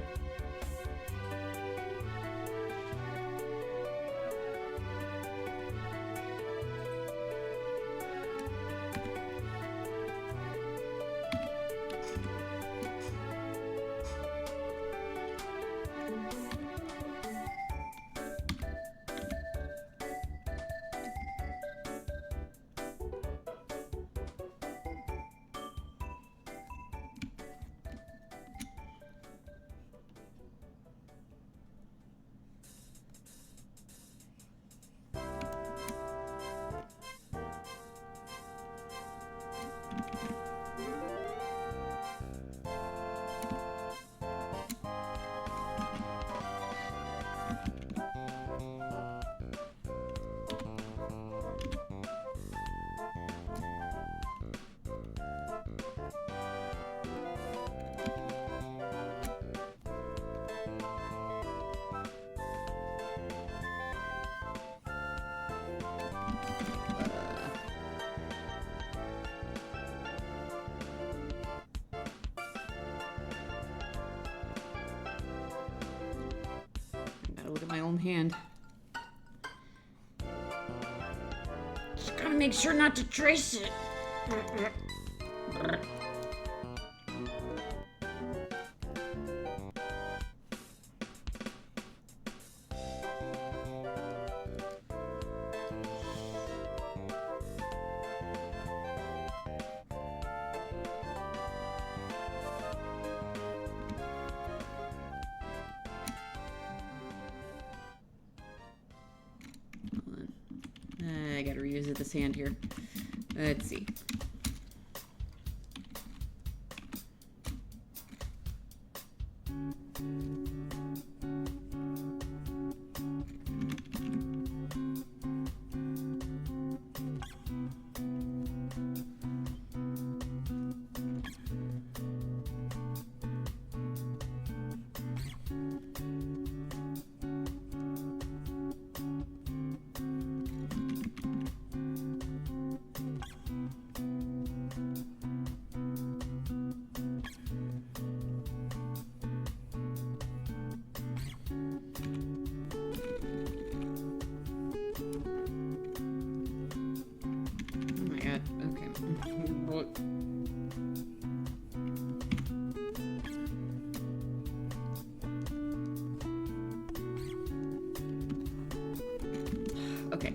look at my own hand. Just gotta make sure not to trace it. I gotta revisit this hand here. Let's see. Okay.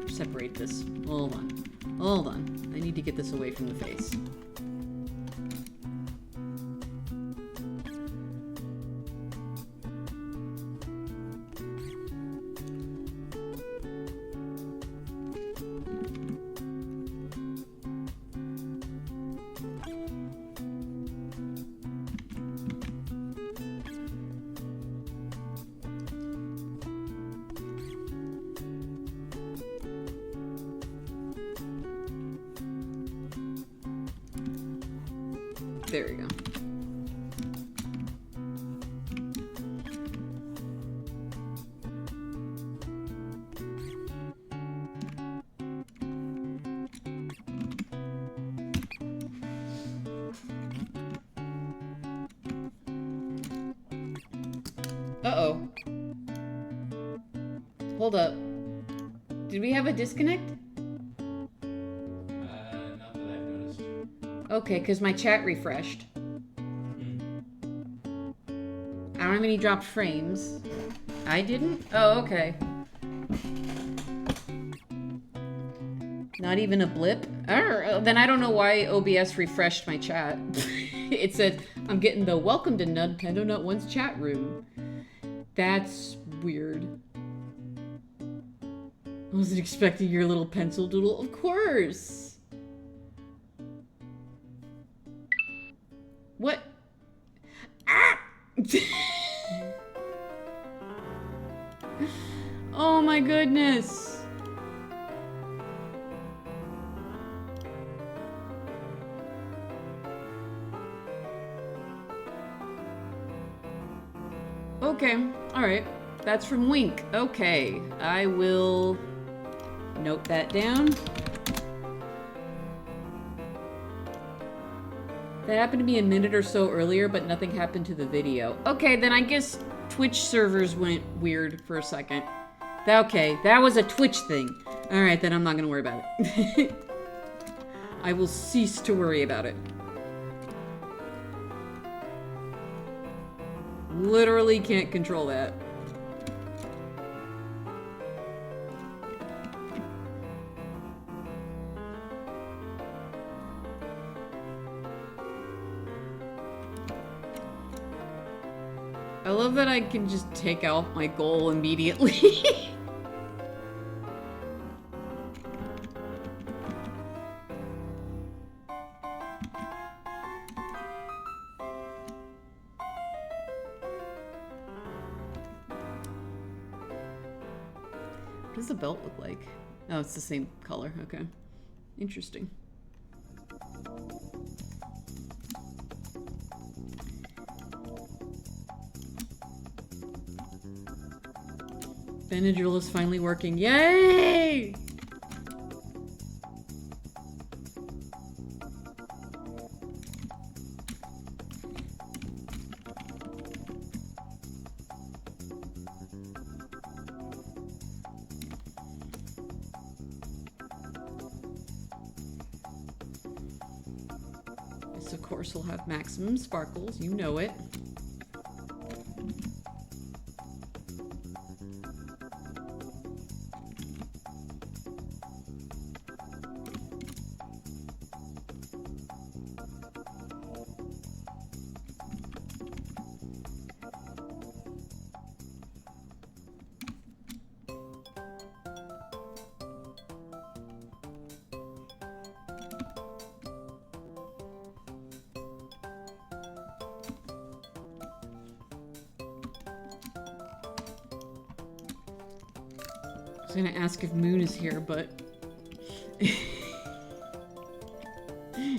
Separate this. Hold on. Hold on. I need to get this away from the face. There we go. Uh-oh. Hold up. Did we have a disconnect? Not that I've noticed. Okay, because my chat refreshed. I don't have any dropped frames. I didn't? Oh, okay. Not even a blip? Then I don't know why OBS refreshed my chat. It said, I'm getting the welcome to Nintendo Nut One's chat room. That's weird. I wasn't expecting your little pencil doodle. Of course. What? Ah! Oh my goodness. Okay, alright. That's from Wink. Okay, I will note that down. That happened to me a minute or so earlier, but nothing happened to the video. Okay, then I guess Twitch servers went weird for a second. Okay, that was a Twitch thing. Alright, then I'm not gonna worry about it. I will cease to worry about it. Literally can't control that. I love that I can just take out my goal immediately. What does the belt look like? Oh, it's the same color. Okay. Interesting. Benadryl is finally working. Yay! This, of course, will have maximum sparkles. You know it. I was gonna ask if Moon is here, but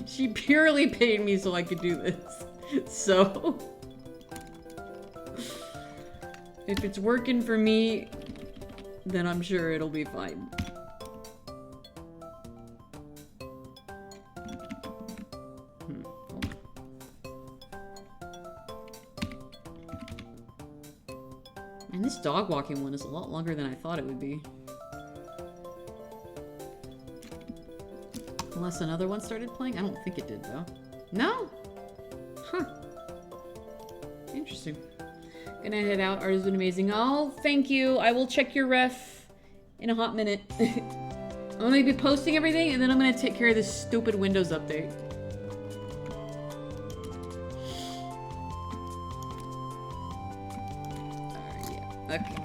she purely paid me so I could do this. So if it's working for me, then I'm sure it'll be fine. Hold on. And this dog walking one is a lot longer than I thought it would be. Unless another one started playing? I don't think it did, though. No? Huh. Interesting. Gonna head out. Art has been amazing. Oh, thank you. I will check your ref in a hot minute. I'm gonna be posting everything, and then I'm gonna take care of this stupid Windows update. Yeah. Okay.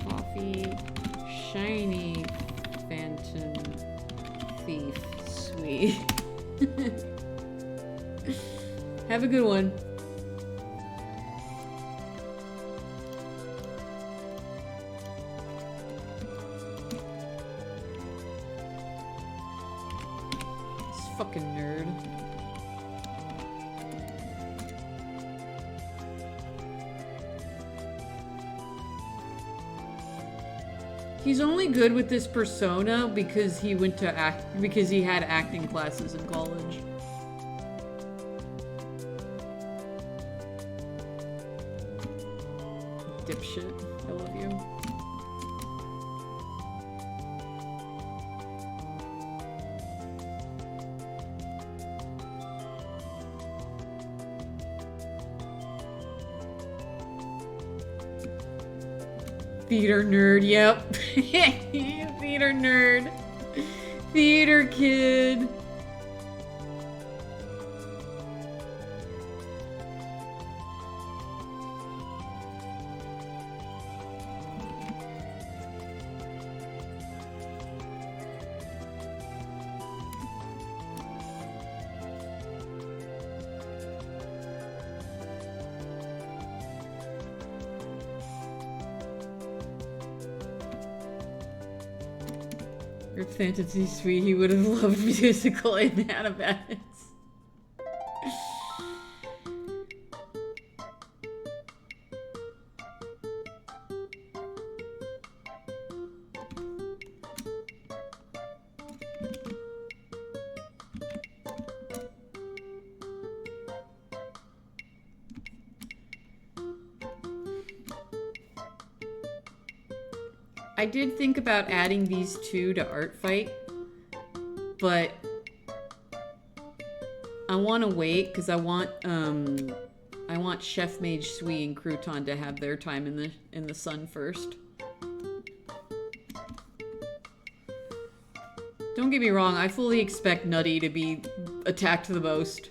Coffee. Shiny. Phantom. Thief. Sweet. Have a good one. This fucking nerd. He's only good with this persona because he went to because he had acting classes in college. Dipshit. I love you. Theater nerd, yep. Theater nerd. Theater kid. Rip Fantasy Suite, he would have loved musical in Annabeth. I did think about adding these two to Art Fight, but I want to wait because I want Chef Mage Sui and Crouton to have their time in the sun first. Don't get me wrong, I fully expect Nutty to be attacked the most,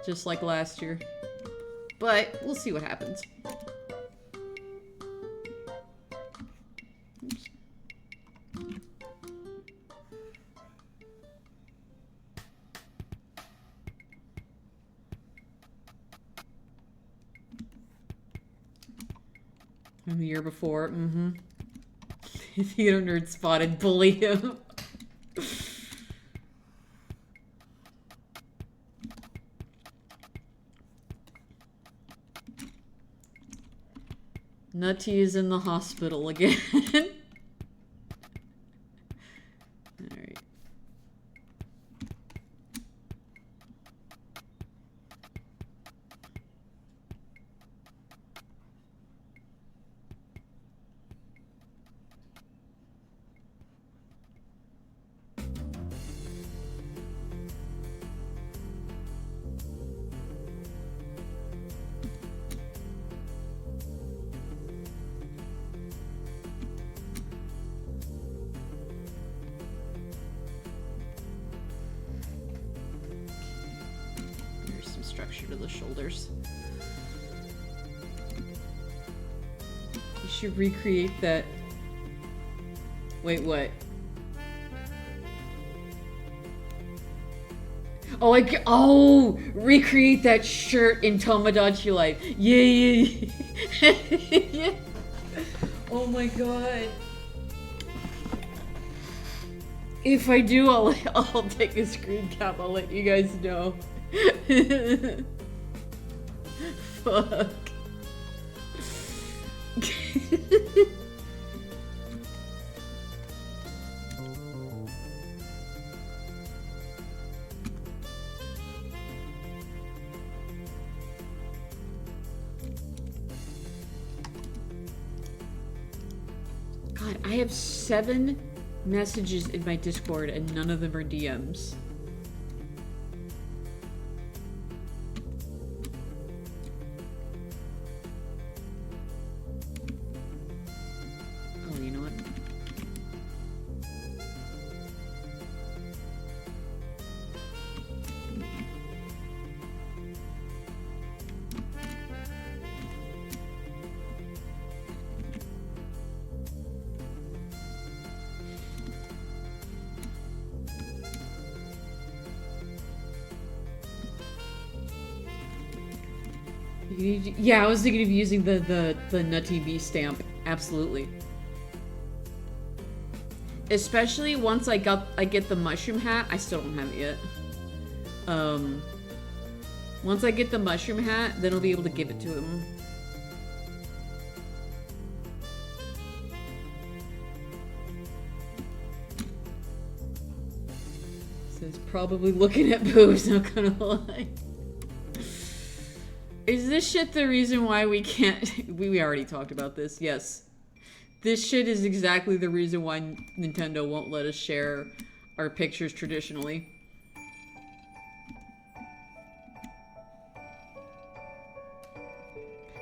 just like last year. But we'll see what happens. From the year before, Theater nerd spotted, bully him. Nutty is in the hospital again. Alright. closer to the shoulders. You should recreate that. Wait, what? Oh, oh, recreate that shirt in Tomodachi Life. Yeah. Yeah. Oh my god. If I do, I'll take a screen cap. I'll let you guys know. Fuck. God, I have 7 messages in my Discord and none of them are DMs. Oh, you know what? Yeah, I was thinking of using the Nutty Bee stamp. Absolutely. Especially once I get the mushroom hat. I still don't have it yet. Once I get the mushroom hat, then I'll be able to give it to him. Says probably looking at boobs, not gonna lie. Is this shit the reason why we can't... We already talked about this, yes. This shit is exactly the reason why Nintendo won't let us share our pictures traditionally.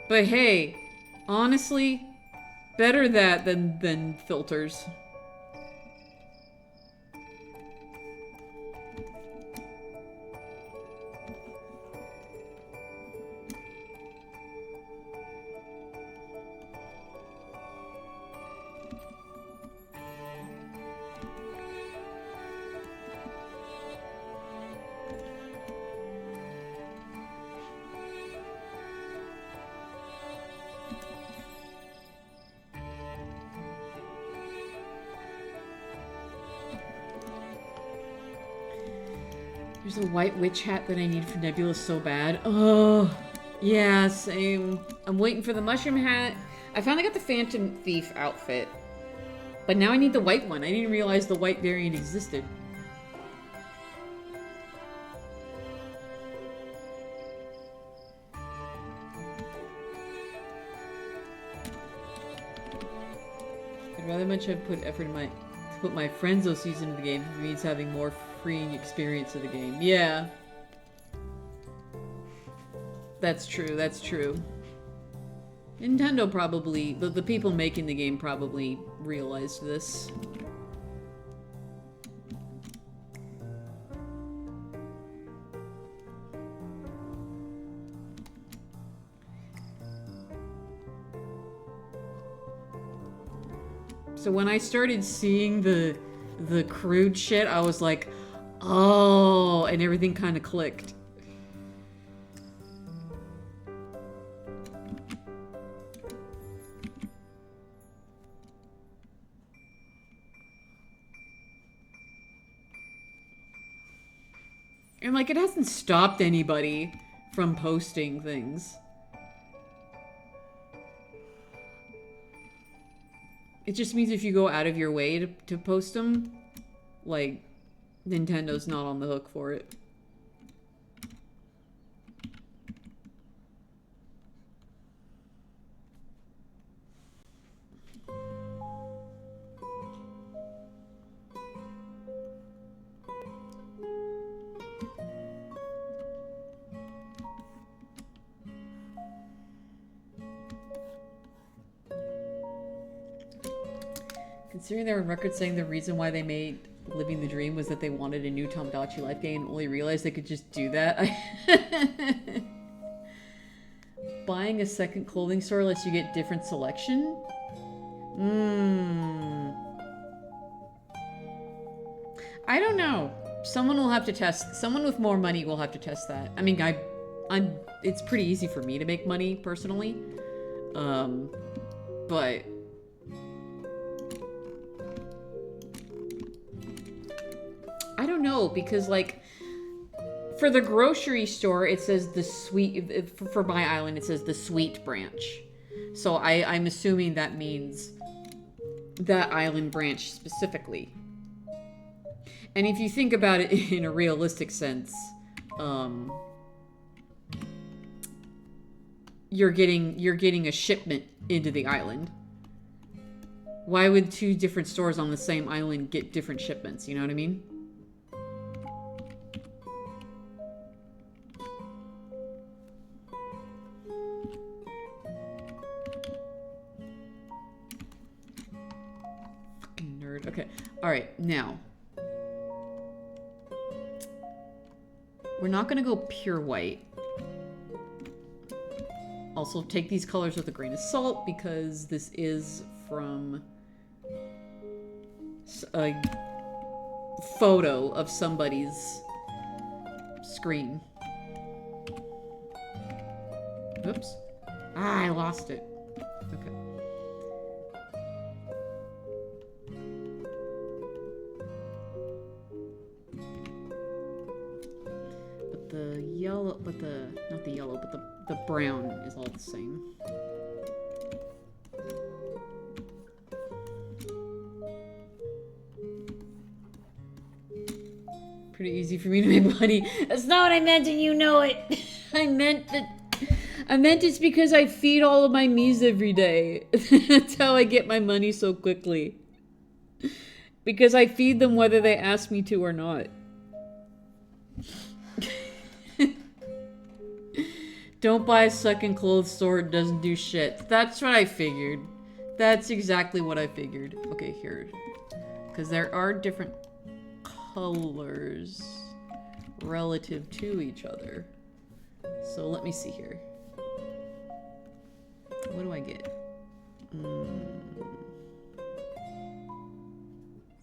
But hey, honestly, better that than filters. There's a white witch hat that I need for Nebula so bad. Oh, yeah, same. I'm waiting for the mushroom hat. I finally got the Phantom Thief outfit. But now I need the white one. I didn't realize the white variant existed. I'd rather much have put effort in to put my Friendzo season into the game if it means having more freeing experience of the game. Yeah. That's true, that's true. Nintendo probably, the people making the game probably realized this. So when I started seeing the crude shit, I was like, oh, and everything kind of clicked. And like, it hasn't stopped anybody from posting things. It just means if you go out of your way to post them, like, Nintendo's not on the hook for it. Considering there were records saying the reason why they made living the dream was that they wanted a new Tomodachi Life game and only realized they could just do that. Buying a second clothing store lets you get different selection? I don't know. Someone will have to test. Someone with more money will have to test that. I mean, it's pretty easy for me to make money personally. But I don't know, because like for the grocery store it says the sweet, for my island it says the sweet branch. So I'm assuming that means that island branch specifically. And if you think about it in a realistic sense, you're getting a shipment into the island. Why would two different stores on the same island get different shipments? You know what I mean? Fucking nerd. Okay. Alright, now. We're not gonna go pure white. Also, take these colors with a grain of salt because this is from a photo of somebody's screen. Oops. Ah, I lost it. Okay. But the yellow, not the yellow, but the brown is all the same. Pretty easy for me to make money. That's not what I meant, and you know it. I meant it's because I feed all of my Miis every day. That's how I get my money so quickly. Because I feed them whether they ask me to or not. Don't buy a second clothes store, it doesn't do shit. That's what I figured. That's exactly what I figured. Okay, here. Because there are different colors relative to each other. So let me see here. What do I get?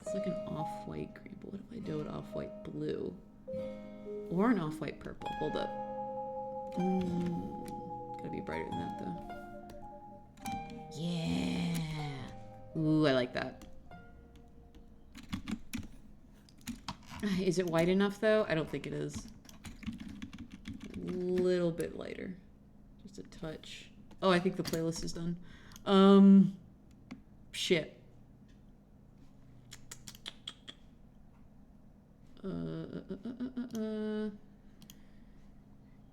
It's like an off-white green, but what if I do an off-white blue? Or an off-white purple. Hold up. Gotta be brighter than that, though. Yeah. Ooh, I like that. Is it white enough, though? I don't think it is. A little bit lighter. Just a touch. Oh, I think the playlist is done. Shit.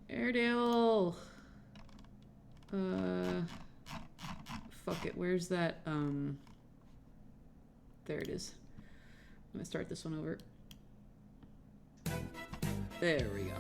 Airedale. Fuck it. Where's that? There it is. I'm gonna start this one over. There we go.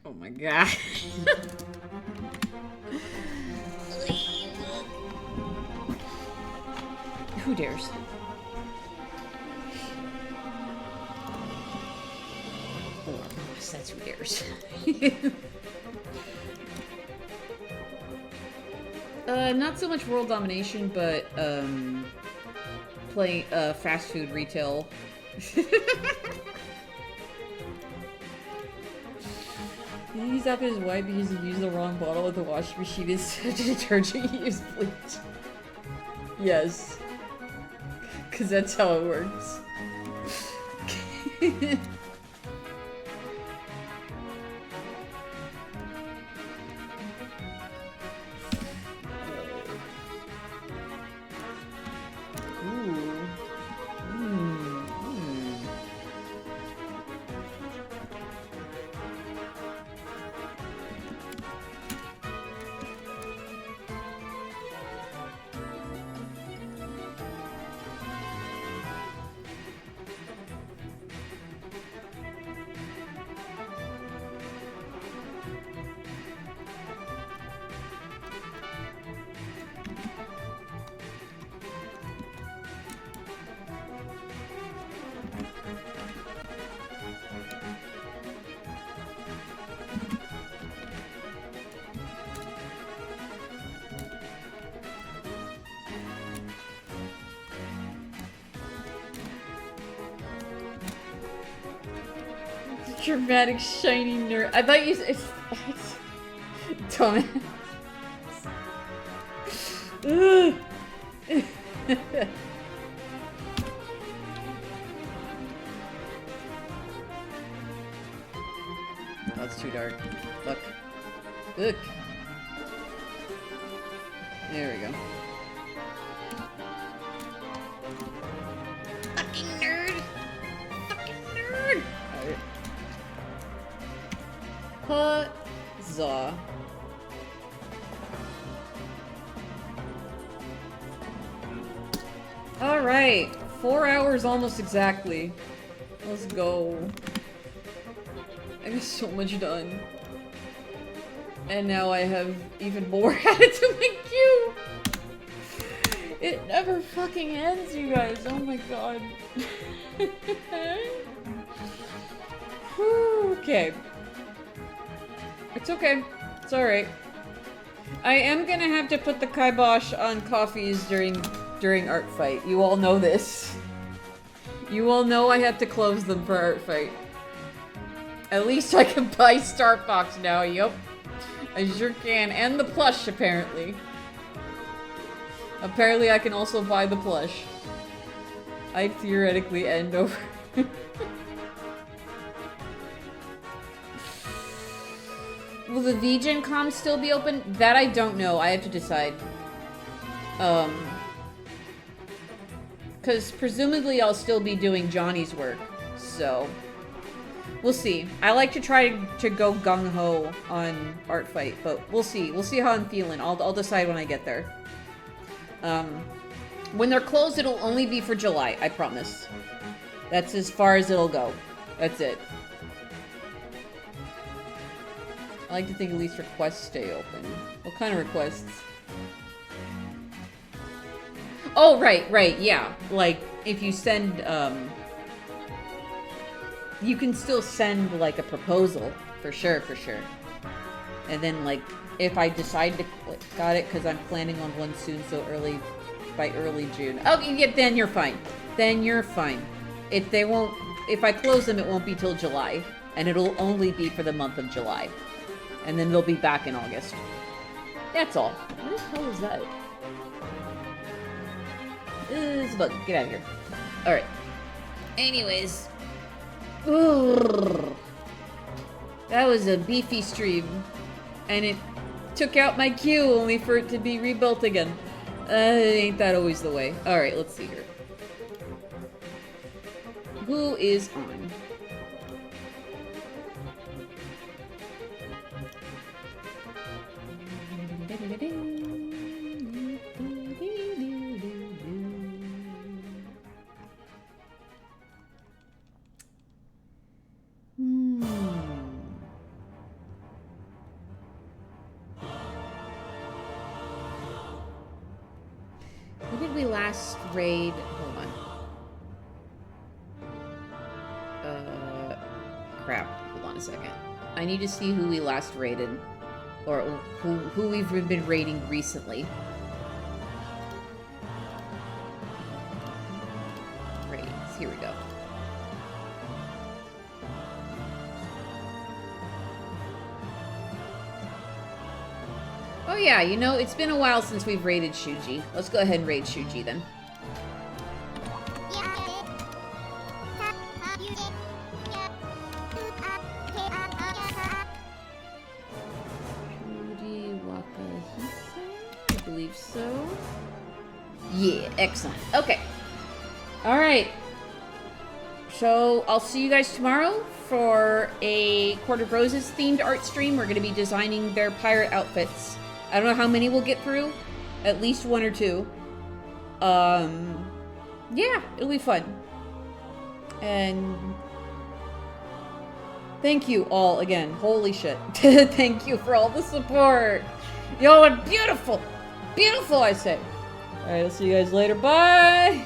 Oh my god. Who dares? guess that's who dares. Not so much world domination, but, playing, fast food retail. He's up his wife because he used the wrong bottle of the washing machine instead of detergent. He used bleach. Yes. Because that's how it works. Dramatic shiny nerd. I thought you it's dumbass. That's too dark. Look. Look. There we go. Fucking nerd. Fucking nerd. Huzzah. Alright. 4 hours almost exactly. Let's go. I got so much done. And now I have even more added to my queue! It never fucking ends, you guys. Oh my god. Whew, okay. It's okay. It's alright. I am gonna have to put the kibosh on coffees during Art Fight. You all know this. You all know I have to close them for Art Fight. At least I can buy Star Fox now, yup. I sure can. And the plush, apparently. Apparently I can also buy the plush. I theoretically end over... Will the VGen com still be open? That I don't know. I have to decide. Because presumably I'll still be doing Johnny's work. So... we'll see. I like to try to go gung-ho on Art Fight, but we'll see. We'll see how I'm feeling. I'll decide when I get there. When they're closed, it'll only be for July. I promise. That's as far as it'll go. That's it. I like to think at least requests stay open. What kind of requests? Oh, right, yeah. Like, if you send, you can still send, like, a proposal. For sure. And then, like, if I decide to click, got it, because I'm planning on one soon, so by early June. Okay, yeah, then you're fine. Then you're fine. If I close them, it won't be till July. And it'll only be for the month of July. And then they'll be back in August. That's all. What the hell is that? It's a bug. Get out of here. Alright. Anyways. That was a beefy stream. And it took out my queue only for it to be rebuilt again. Ain't that always the way. Alright, let's see here. Who is on? Who did we last raid? Hold on. crap. Hold on a second. I need to see who we last raided. Or who we've been raiding recently. Raids. Here we go. Oh yeah, you know, it's been a while since we've raided Shuji. Let's go ahead and raid Shuji then. I believe so. Yeah, excellent. Okay. Alright. So, I'll see you guys tomorrow for a Court of Roses themed art stream. We're going to be designing their pirate outfits. I don't know how many we'll get through. At least 1 or 2. Yeah, it'll be fun. And thank you all again. Holy shit. Thank you for all the support. Y'all are beautiful. Beautiful, I say. Alright, I'll see you guys later. Bye!